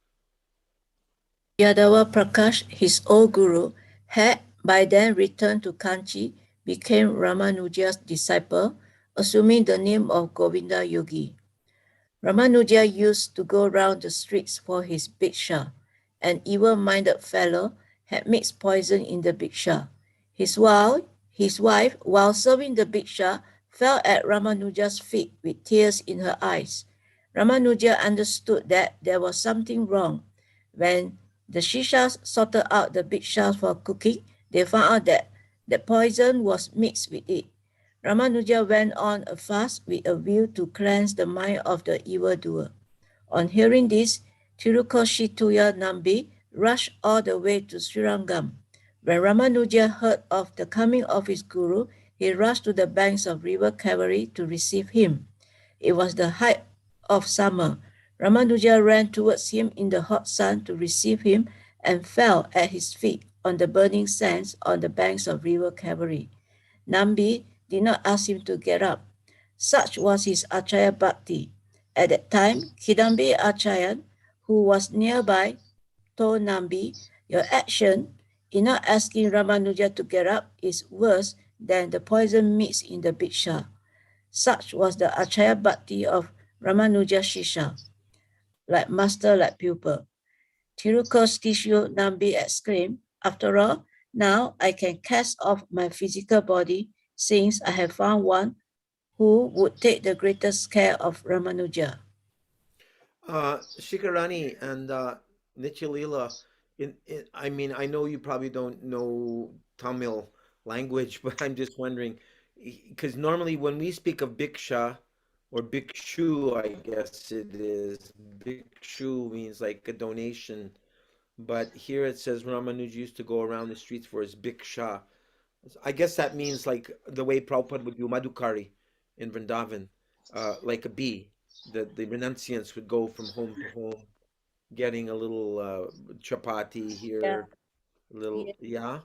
Yadava Prakash, his old guru, had by then returned to Kanchi, became Ramanuja's disciple, assuming the name of Govinda Yogi. Ramanuja used to go round the streets for his bhiksha, an evil-minded fellow, had mixed poison in the bhiksha. His wife, while serving the bhiksha, fell at Ramanuja's feet with tears in her eyes. Ramanuja understood that there was something wrong. When the shishas sorted out the bhikshas for cooking, they found out that the poison was mixed with it. Ramanuja went on a fast with a view to cleanse the mind of the evildoer. On hearing this, Tirukoshituya Nambi rushed all the way to Srirangam. When Ramanuja heard of the coming of his guru, he rushed to the banks of river Kaveri to receive him. It was the height of summer. Ramanuja ran towards him in the hot sun to receive him and fell at his feet on the burning sands on the banks of river Kaveri. Nambi did not ask him to get up. Such was his Acharya Bhakti. At that time, Kidambi Acharya, who was nearby, told Nambi, your action in not asking Ramanuja to get up is worse than the poison mixed in the bhiksha. Such was the Acharya Bhakti of Ramanuja Shisha, like master, like pupil. Tirukostishu Nambi exclaimed, after all, now I can cast off my physical body, since I have found one who would take the greatest care of Ramanuja. Shikarani and Nityalila, I mean, I know you probably don't know Tamil language, but I'm just wondering, because normally when we speak of bhiksha or bhikshu, I guess it is, bhikshu means like a donation, but here it says Ramanuja used to go around the streets for his bhiksha. I guess that means like the way Prabhupada would do Madvacarya in Vrindavan, like a bee. The renunciants would go from home to home, getting a little chapati here, a little, yeah?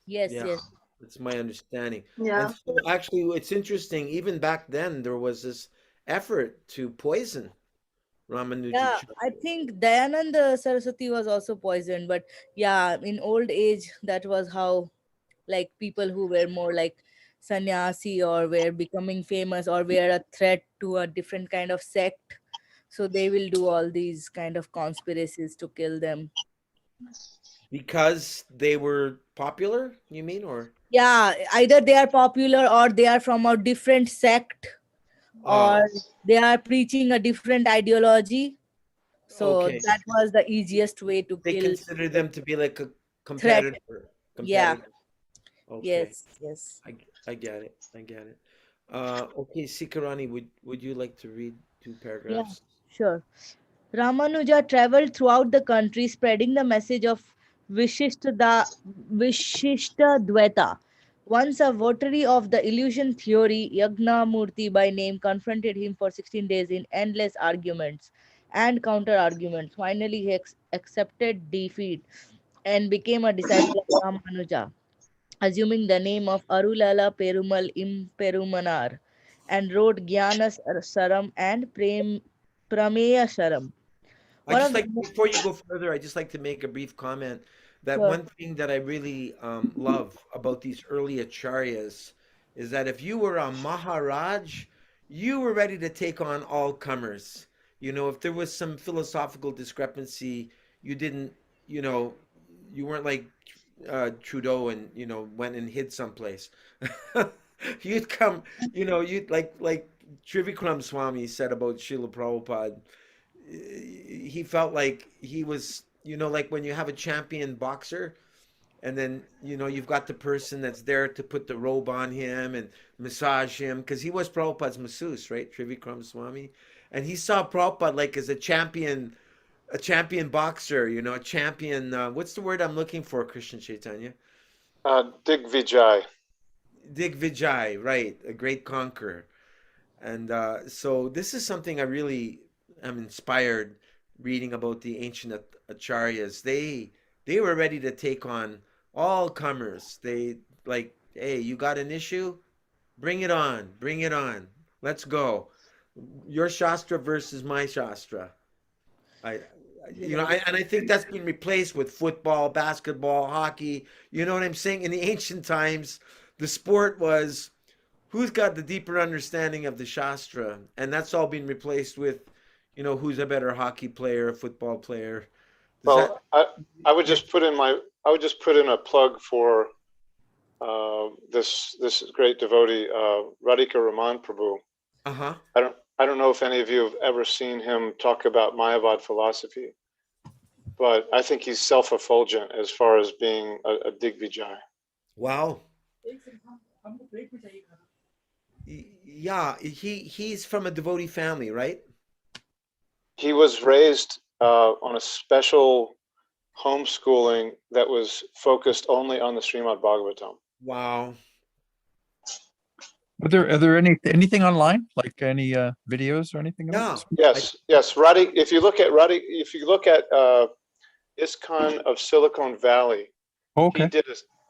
Yes, Yeah, yes. that's my understanding. Yeah. And so actually, it's interesting, even back then, there was this effort to poison Yeah, Ramanujacharya. I think Dayananda Saraswati was also poisoned, but yeah, in old age, that was how, like, people who were more like sannyasi or were becoming famous or were a threat to a different kind of sect, so they will do all these kind of conspiracies to kill them. Because they were popular, you mean, or? Yeah, either they are popular or they are from a different sect or Oh, they are preaching a different ideology. So okay. that was the easiest way to They kill consider the them to be like a threat. competitor. Yeah, Competitor. Okay. yes, yes. I get it. I get it. Okay, Sikarani, would you like to read two Yeah, paragraphs? sure. Ramanuja traveled throughout the country spreading the message of Vishishta Dvaita. Once a votary of the illusion theory, Yagnamurti by name confronted him for 16 days in endless arguments and counter arguments. Finally, he accepted defeat and became a disciple of Ramanuja, assuming the name of Arulala Perumal Imperumanar, and wrote Jnana Saram and Prameya Saram. I One just of the like, before you go further, I just like to make a brief comment that sure. one thing that I really love about these early acharyas is that if you were a Maharaj, you were ready to take on all comers. You know, if there was some philosophical discrepancy, you didn't, you know, you weren't like Trudeau and, you know, went and hid someplace. You'd come, you know, you'd like Trivikram Swami said about Srila Prabhupada. He felt like he was, you know, like when you have a champion boxer and then, you know, you've got the person that's there to put the robe on him and massage him, because he was Prabhupada's masseuse, right? Trivikram Swami. And he saw Prabhupada like as a champion boxer, you know, a champion, what's the word I'm looking for, Krishna Chaitanya? Digvijay. Digvijay, right, a great conqueror. And so this is something I really am inspired reading about the ancient acharyas. They were ready to take on all comers. They like, hey, you got an issue? Bring it on, bring it on. Let's go. Your shastra versus my shastra. I, you know, and I think that's been replaced with football, basketball, hockey. You know what I'm saying? In the ancient times, the sport was who's got the deeper understanding of the Shastra, and that's all been replaced with, you know, who's a better hockey player, football player. Well, I would just put in a plug for this great devotee, Radhika Raman Prabhu. Uh-huh. I don't know if any of you have ever seen him talk about Mayavad philosophy, but I think he's self-effulgent as far as being a Digvijay. Wow. Yeah, he's from a devotee family, right? He was raised on a special homeschooling that was focused only on the Srimad Bhagavatam. Wow. Are there anything online, like any videos or anything? Yeah. Yes. Radhi, if you look at ISKCON of Silicon Valley, okay. He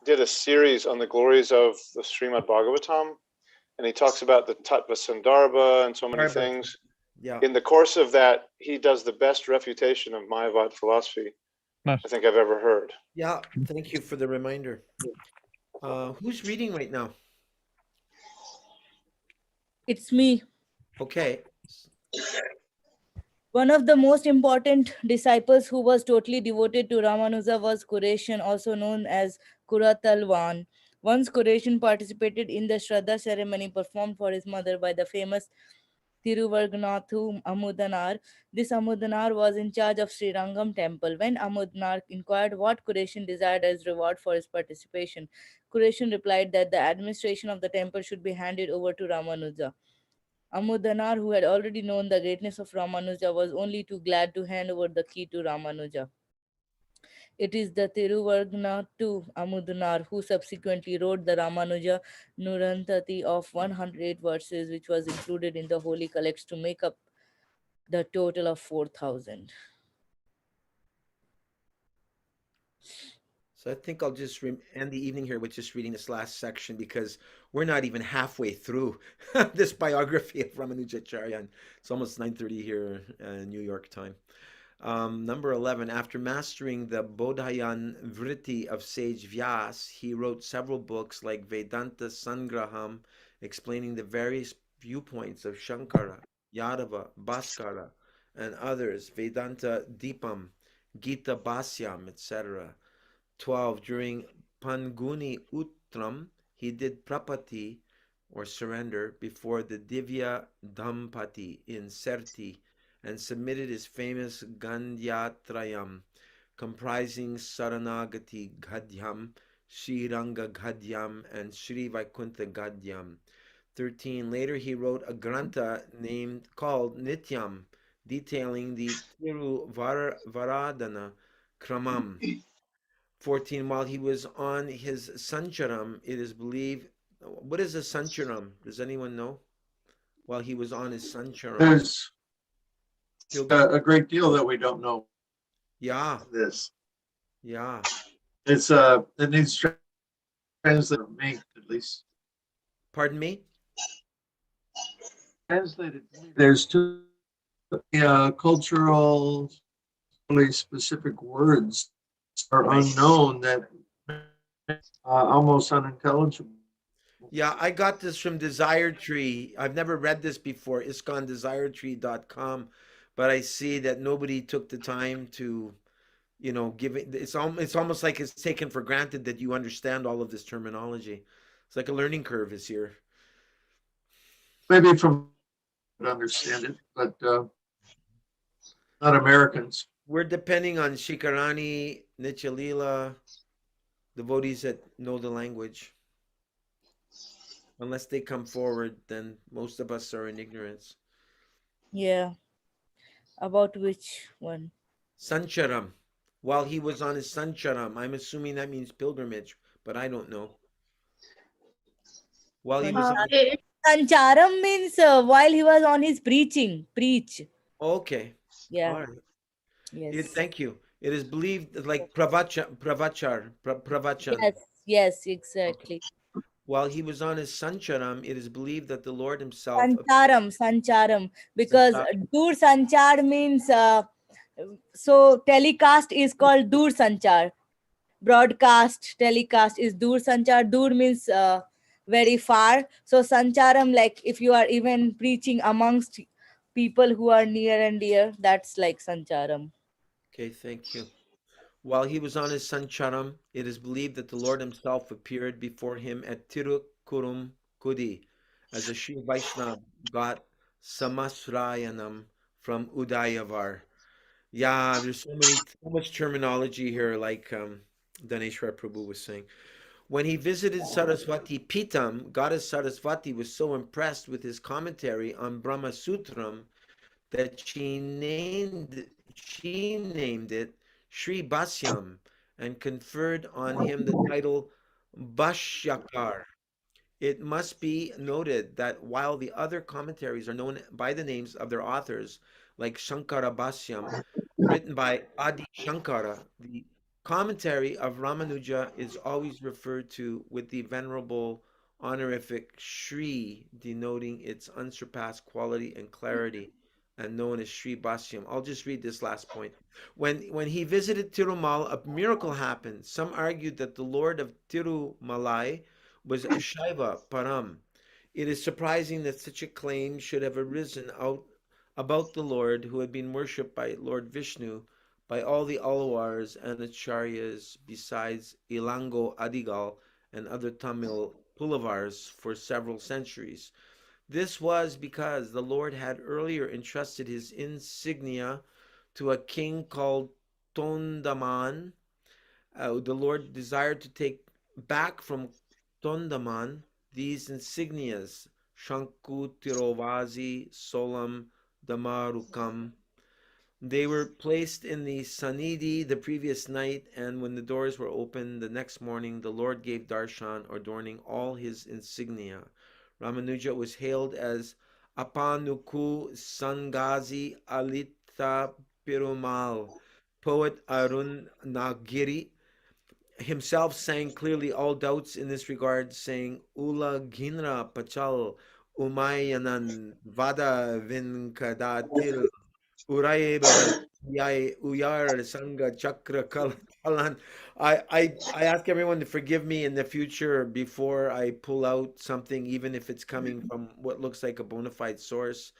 did a series on the glories of the Srimad Bhagavatam, and he talks about the Tattva Sandarbha and so many things. Yeah. In the course of that, he does the best refutation of Mayavad philosophy I think I've ever heard. Yeah, thank you for the reminder. Who's reading right now? It's me. Okay. One of the most important disciples who was totally devoted to Ramanuja was Kureshan, also known as Kuratalwan. Once Kureshan participated in the Shraddha ceremony performed for his mother by the famous Tiruvarganathu Amudanar. This Amudanar was in charge of Sri Rangam Temple. When Amudanar inquired what Kureshan desired as reward for his participation, Kureshan replied that the administration of the temple should be handed over to Ramanuja. Amudanar, who had already known the greatness of Ramanuja, was only too glad to hand over the key to Ramanuja. It is the Tiruvarganathu Amudanar who subsequently wrote the Ramanuja Nurantati of 108 verses, which was included in the holy collects to make up the total of 4,000. So I think I'll just end the evening here with just reading this last section because we're not even halfway through this biography of Ramanujacharya. And it's almost 9:30 here in New York time. Number 11, after mastering the Bodhayan Vritti of sage Vyas, he wrote several books like Vedanta Sangraham, explaining the various viewpoints of Shankara, Yadava, Bhaskara, and others, Vedanta Deepam, Gita Bhasyam, etc. 12, during Panguni Utram, he did prapati, or surrender, before the Divya Dhampati in Serti, and submitted his famous Gandhyatrayam, comprising Saranagati Gadhyam, Sriranga Gadhyam, and Sri Vaikuntha Gadhyam. 13. Later he wrote a grantha called Nityam, detailing the Tiruvaradana Kramam. 14. While he was on his Sancharam, it is believed. What is a Sancharam? Does anyone know? While he was on his Sancharam. There's a great deal that we don't know. Yeah. This. Yeah. It's it needs translated for me at least. Pardon me? Translated. There's two cultural, really specific words are unknown that almost unintelligible. Yeah, I got this from Desire Tree. I've never read this before, iskondesiretree.com, but I see that nobody took the time to, give it. It's almost like it's taken for granted that you understand all of this terminology. It's like a learning curve is here. Maybe from understand it, but not Americans. We're depending on Shikarani, Nichalila, devotees that know the language. Unless they come forward, then most of us are in ignorance. Yeah. About which one? Sancharam. While he was on his Sancharam, I'm assuming that means pilgrimage, but I don't know. While he was on... Sancharam means while he was on his preach. Okay. Yeah. All right. Yes. Thank you. It is believed like pravachan. Yes, exactly. Okay. While he was on his Sancharam, it is believed that the Lord himself... Sancharam. Because Dur Sanchar means... so telecast is called Dur Sanchar. Broadcast, telecast is Dur Sanchar. Dur means very far. So Sancharam, like if you are even preaching amongst people who are near and dear, that's like Sancharam. Okay, thank you. While he was on his sancharam, it is believed that the Lord himself appeared before him at Tirukurum Kudi as a Sri Vaishnava got Samasrayanam from Udayavar. Yeah, there's so much terminology here, like Daneshwar Prabhu was saying. When he visited Saraswati Pitam, Goddess Saraswati was so impressed with his commentary on Brahma Sutram that she named it Sri Bhasyam and conferred on him the title Bhashyakar. It must be noted that while the other commentaries are known by the names of their authors, like Shankara Bhasyam, written by Adi Shankara, the commentary of Ramanuja is always referred to with the venerable honorific Shri, denoting its unsurpassed quality and clarity, and known as Sri Bhasyam. I'll just read this last point. When he visited Tirumal, a miracle happened. Some argued that the Lord of Tirumalai was Shaiva Param. It is surprising that such a claim should have arisen out about the Lord who had been worshipped by Lord Vishnu by all the Alwars and Acharyas besides Ilango Adigal and other Tamil Pulavars for several centuries. This was because the Lord had earlier entrusted his insignia to a king called Tondaman. The Lord desired to take back from Tondaman these insignias, Shanku Tirovasi Solam Damarukam. They were placed in the Sanidhi the previous night, and when the doors were opened the next morning, the Lord gave darshan, adorning all his insignia. Ramanuja was hailed as Apanuku Sangazi Alita Pirumal. Poet Arun Nagiri himself sang clearly all doubts in this regard, saying, Ula Ginra Pachal Umayanan Vada Vinkadatil Uraye Bavan Yai Uyar Sangha Chakra Kalan. I ask everyone to forgive me in the future before I pull out something, even if it's coming from what looks like a bona fide source.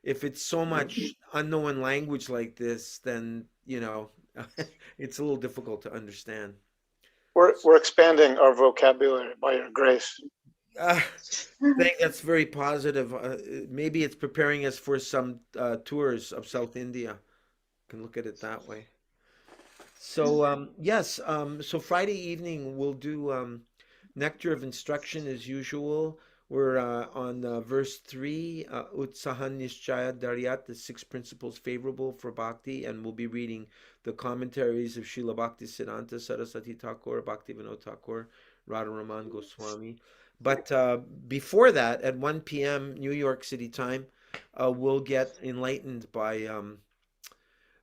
If it's so much unknown language like this, then, it's a little difficult to understand. We're expanding our vocabulary by your grace. I think that's very positive. Maybe it's preparing us for some tours of South India. Can look at it that way. So yes, so Friday evening we'll do Nectar of Instruction as usual. We're on verse 3, Utsahan Nishchaya Daryat, the six principles favorable for bhakti, and we'll be reading the commentaries of Srila Bhakti Siddhanta Saraswati Thakur, Bhakti Vinod Thakur, Radharaman Goswami. But before that, at 1 p.m. New York City time, we'll get enlightened by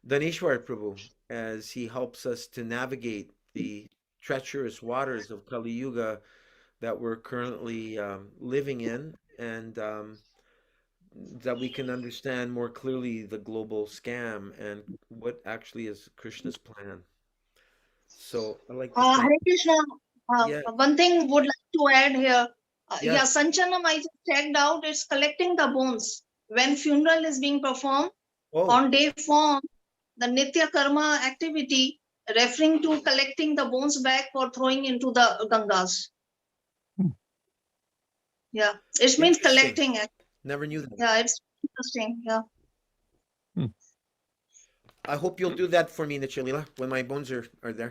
Daneshwar Prabhu as he helps us to navigate the treacherous waters of Kali Yuga that we're currently living in, and that we can understand more clearly the global scam and what actually is Krishna's plan. So I like to thank. Hare Krishna. Yeah. One thing would like to add here. Yeah, Yes. Sanchanam, I just checked out, it's collecting the bones. When funeral is being performed, Oh, on day form, the Nitya Karma activity referring to collecting the bones back for throwing into the Gangas. Yeah, it means interesting. collecting it. Never knew that. Yeah, it's interesting. Yeah. I hope you'll do that for me, Nichalila, when my bones are there.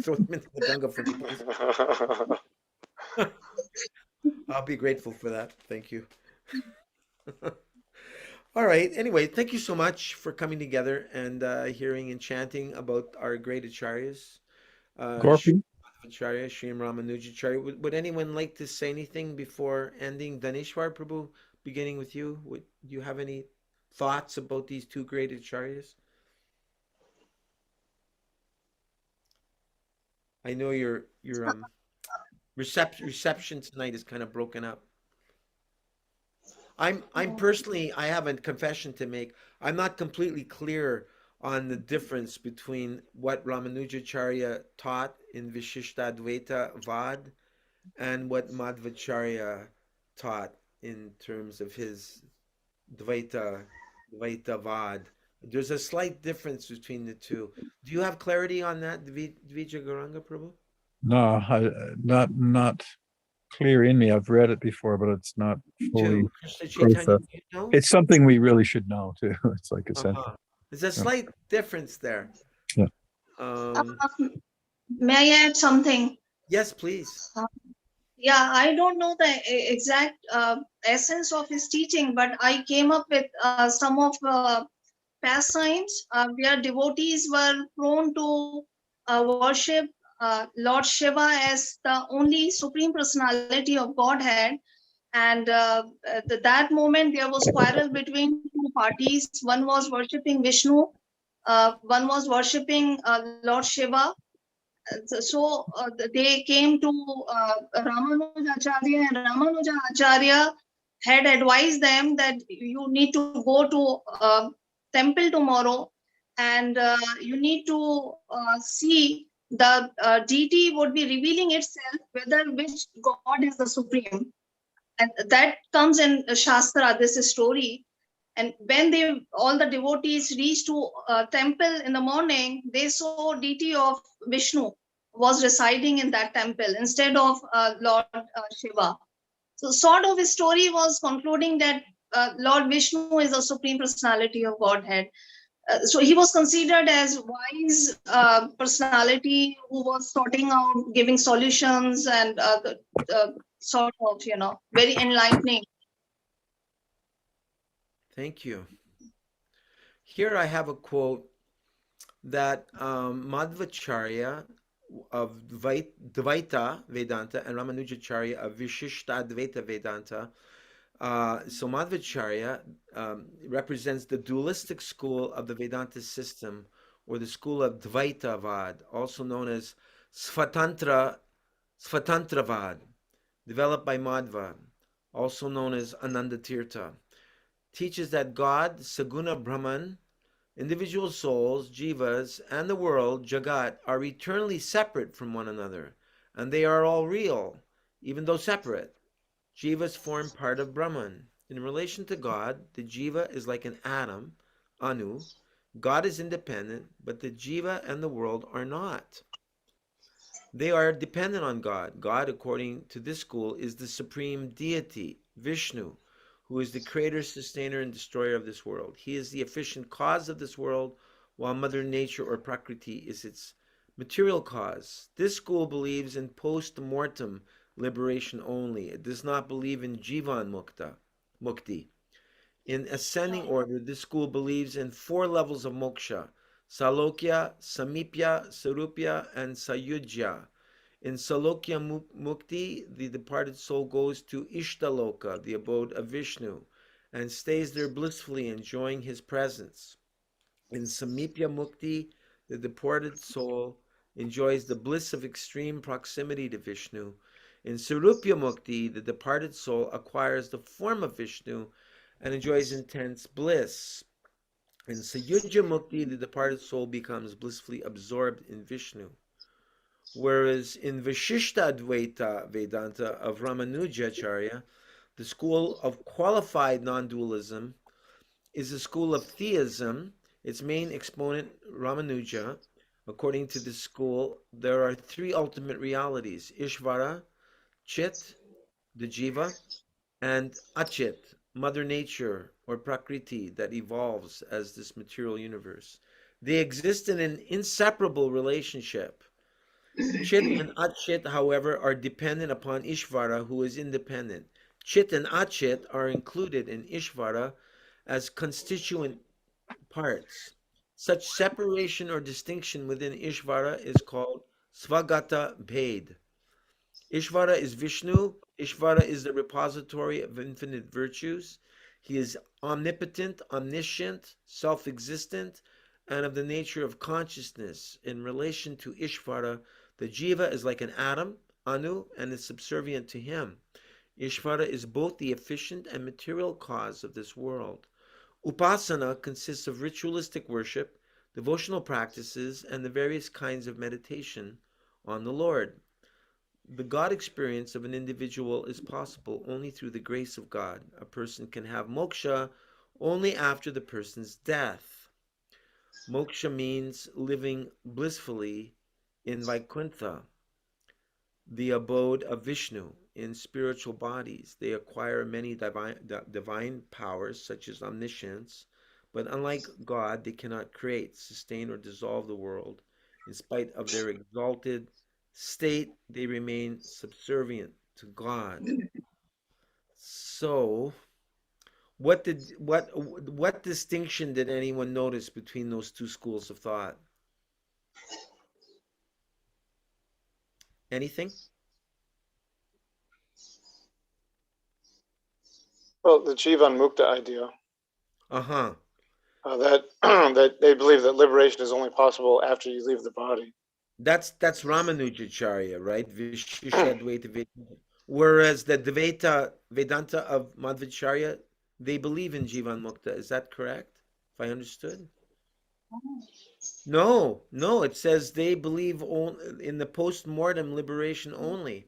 Throw them into the Ganga for me, please. I'll be grateful for that. Thank you. All right. Anyway, thank you so much for coming together and hearing and chanting about our great acharyas. Gorpy? Acharya, Sri Ramanujacharya. Would anyone like to say anything before ending? Daneshwar Prabhu, beginning with you. Do you have any thoughts about these two great acharyas? I know your reception tonight is kind of broken up. I'm personally, I have a confession to make. I'm not completely clear on the difference between what Ramanujacharya taught in Vishishtadvaita Vad and what Madvacarya taught in terms of his Dvaita Vad. There's a slight difference between the two. Do you have clarity on that, Dvija Garanga Prabhu? No, not clear in me. I've read it before, but it's not fully Two. Krishna Chaitanya, processed. do you know? It's something we really should know too. It's like essential. There's a slight difference there. Yeah. May I add something? Yes, please. Yeah, I don't know the exact essence of his teaching, but I came up with some of past signs where devotees were prone to worship Lord Shiva as the only supreme personality of Godhead. And at that moment, there was quarrel between two parties. One was worshipping Vishnu, one was worshipping Lord Shiva. So they came to Ramanujacharya, and Ramanujacharya had advised them that you need to go to temple tomorrow, and you need to see the deity would be revealing itself whether which God is the supreme, and that comes in Shastra. This is story. And when all the devotees reached to temple in the morning, they saw deity of Vishnu was residing in that temple instead of Lord Shiva. So sort of his story was concluding that Lord Vishnu is the supreme personality of Godhead. So he was considered as wise personality who was sorting out, giving solutions, and sort of, very enlightening. Thank you. Here I have a quote that Madvacarya of Dvaita Vedanta and Ramanujacharya of Vishishta Dvaita Vedanta. So Madvacarya represents the dualistic school of the Vedanta system, or the school of Dvaitavad, also known as Svatantravavad, developed by Madhva, also known as Anandatirtha. Teaches that God, Saguna Brahman, individual souls, jivas, and the world, Jagat, are eternally separate from one another, and they are all real, even though separate. Jivas form part of Brahman. In relation to God, the jiva is like an atom, Anu. God is independent, but the jiva and the world are not. They are dependent on God. God, according to this school, is the supreme deity, Vishnu, who is the creator, sustainer, and destroyer of this world. He is the efficient cause of this world, while Mother Nature or Prakriti is its material cause. This school believes in post-mortem liberation only. It does not believe in Jivan Mukti. In ascending order, this school believes in 4 levels of moksha: Salokya, Samipya, Sarupya, and Sayujya. In Salokya Mukti, the departed soul goes to Ishtaloka, the abode of Vishnu, and stays there blissfully enjoying his presence. In Samipya Mukti, the departed soul enjoys the bliss of extreme proximity to Vishnu. In Sarupya Mukti, the departed soul acquires the form of Vishnu and enjoys intense bliss. In Sayujya Mukti, the departed soul becomes blissfully absorbed in Vishnu. Whereas in Vishishtadvaita Vedanta of Ramanujacharya, the school of qualified non-dualism is a school of theism. Its main exponent, Ramanuja, according to this school, there are 3 ultimate realities: Ishvara, Chit, the Jiva, and Achit, Mother Nature or Prakriti, that evolves as this material universe. They exist in an inseparable relationship. Chit and Achit, however, are dependent upon Ishvara, who is independent. Chit and Achit are included in Ishvara as constituent parts. Such separation or distinction within Ishvara is called Svagata Bhed. Ishvara is Vishnu. Ishvara is the repository of infinite virtues. He is omnipotent, omniscient, self-existent, and of the nature of consciousness. In relation to Ishvara, the jiva is like an atom, Anu, and is subservient to him. Ishvara is both the efficient and material cause of this world. Upasana consists of ritualistic worship, devotional practices, and the various kinds of meditation on the Lord. The God experience of an individual is possible only through the grace of God. A person can have moksha only after the person's death. Moksha means living blissfully in Vaikuntha, the abode of Vishnu. In spiritual bodies, they acquire many divine powers, such as omniscience, but unlike God, they cannot create, sustain, or dissolve the world. In spite of their exalted state, they remain subservient to God. So, what distinction did anyone notice between those two schools of thought? Anything? Well, the Jivan Mukta idea. Uh-huh. That that they believe that liberation is only possible after you leave the body. That's Ramanujacharya, right? Vishishadvaita Vedanta. Whereas the Dvaita Vedanta of Madvacarya, they believe in Jivan Mukta. Is that correct? If I understood? No, no. It says they believe in the post-mortem liberation only.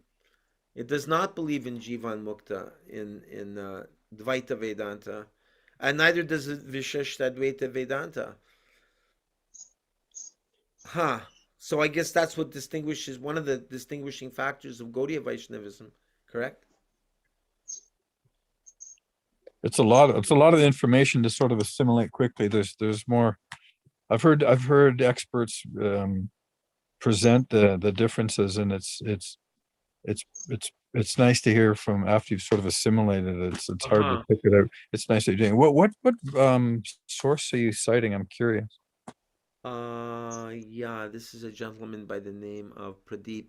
It does not believe in Jivan Mukta in Dvaita Vedanta, and neither does it Visheshtadvaita Vedanta. Huh. So I guess that's what distinguishes one of the distinguishing factors of Gaudiya Vaishnavism, correct? It's a lot of information to sort of assimilate quickly. There's more. I've heard experts present the differences, and it's nice to hear from after you've sort of assimilated it. It's hard to pick it out. It's nice to do. What source are you citing? I'm curious. Yeah, this is a gentleman by the name of Pradeep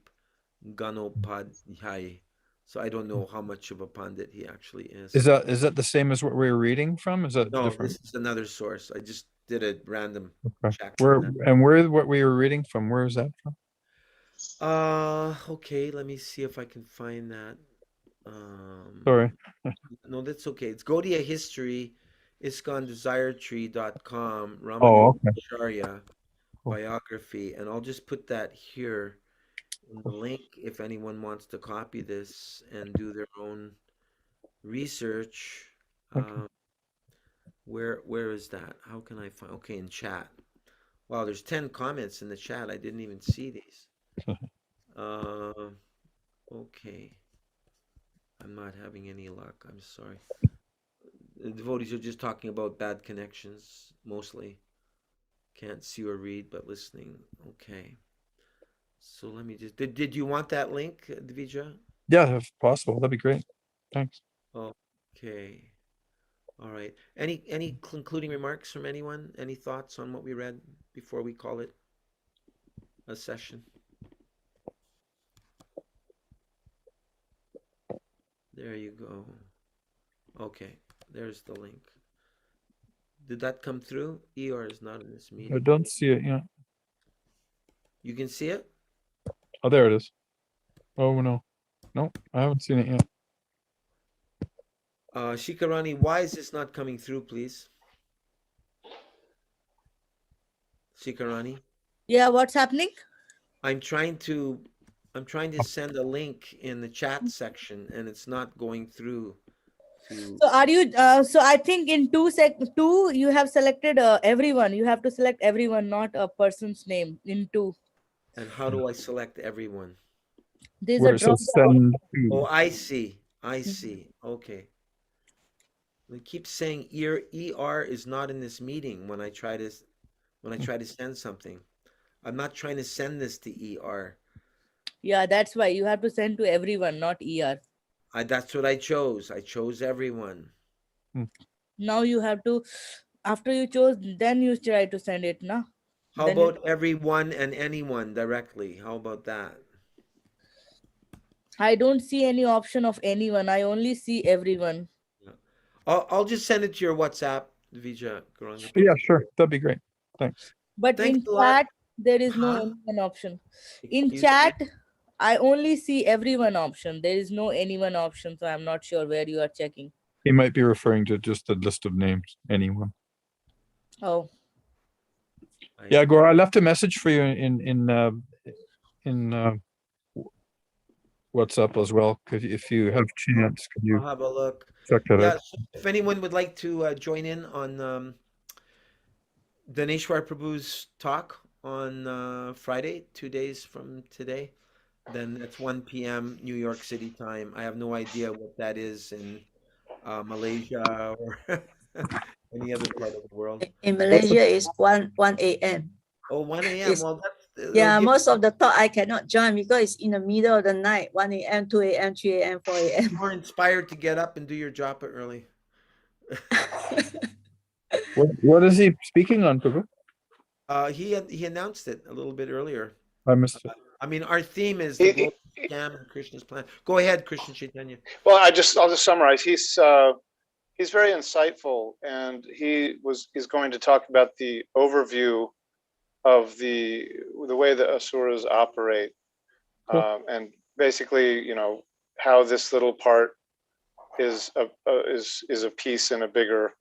Ganopadhyay. So I don't know how much of a pandit he actually is. Is that the same as what we were reading from? Is that No, different? this is another source. I just did a random check. Where what we were reading from? Where is that from? Okay, let me see if I can find that. Sorry. No, that's okay. It's Gaudiya History, ISKCONDesiretree.com, Ramanujacharya biography, and I'll just put that here in the link if anyone wants to copy this and do their own research. Where is that? How can I find? Okay, in chat. Wow, there's 10 comments in the chat. I didn't even see these. Okay. I'm not having any luck. I'm sorry. The devotees are just talking about bad connections, mostly. Can't see or read, but listening. Okay. So let me just... Did you want that link, Dvija? Yeah, if possible. That'd be great. Thanks. Okay. All right. Any concluding remarks from anyone? Any thoughts on what we read before we call it a session? There you go. Okay, there's the link. Did that come through? ER is not in this meeting. I don't see it yet. You can see it? Oh, there it is. Oh, no. No, I haven't seen it yet. Shikarani, why is this not coming through, please? Shikarani? Yeah, what's happening? I'm trying to send a link in the chat section and it's not going through. So are you so I think in two you have selected everyone. You have to select everyone, not a person's name in two. And how do I select everyone? There's a drop down. Oh, I see. Okay. They keep saying ER is not in this meeting when I try to send something. I'm not trying to send this to ER. Yeah, that's why you have to send to everyone, not ER. That's what I chose. I chose everyone. Now you have to, after you chose, then you try to send it, no? How about everyone and anyone directly? How about that? I don't see any option of anyone. I only see everyone. I'll just send it to your WhatsApp, Vija. Yeah, sure. That'd be great. Thanks. But in chat, there is no anyone option. In chat, I only see everyone option. There is no anyone option, so I'm not sure where you are checking. He might be referring to just a list of names. Anyone. Oh. Yeah, Gora, I left a message for you in WhatsApp as well. If you have chance, can you? I'll have a look. Check that out. So if anyone would like to join in on Daneshwar Prabhu's talk on Friday, 2 days from today. Then it's 1 p.m. New York City time. I have no idea what that is in Malaysia or any other part of the world. In Malaysia, it's 1 a.m. Oh, 1 a.m. It's, Well, it'll yeah, give most of the talk I cannot join because it's in the middle of the night, 1 a.m., 2 a.m., 3 a.m., 4 a.m. more inspired to get up and do your japa early. What is he speaking on, Prabhu? He announced it a little bit earlier. I missed it. I mean, our theme is the global scam and Krishna's plan. Go ahead, Krishna Chaitanya. Well, I'll just summarize. He's very insightful, and he's going to talk about the overview of the way the asuras operate, Cool. and basically, how this little part is a piece in a bigger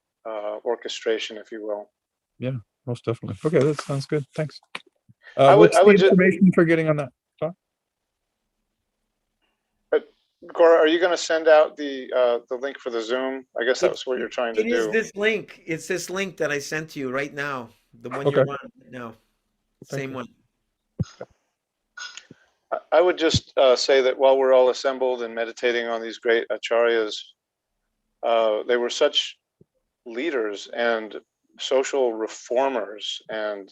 orchestration, if you will. Yeah, most definitely. Okay, that sounds good. Thanks. I would What's the just, information for getting on that talk? Cora, are you going to send out the link for the Zoom? I guess that was what you're trying to do. It is this link. It's this link that I sent to you right now. The one Okay. you're on right now. Thank Same you. one. I would just say that while we're all assembled and meditating on these great acharyas, they were such leaders and social reformers, and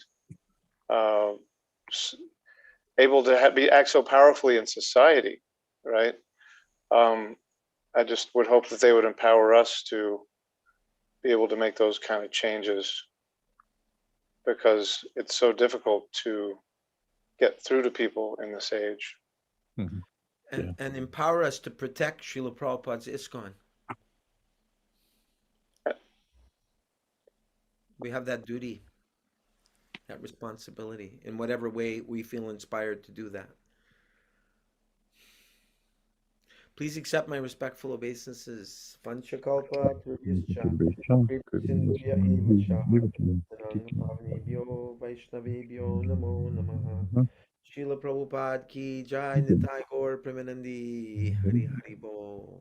able to act so powerfully in society, right? I just would hope that they would empower us to be able to make those kind of changes, because it's so difficult to get through to people in this age. Mm-hmm. And empower us to protect Srila Prabhupada's ISKCON. We have that duty, that responsibility, in whatever way we feel inspired to do that. Please accept my respectful obeisances. Panchakalpa, Vaishnavebhyo, Namo Namaha. Srila Prabhupada ki Jai, Nitai Gaur Premanandi, Hari Hari Bol.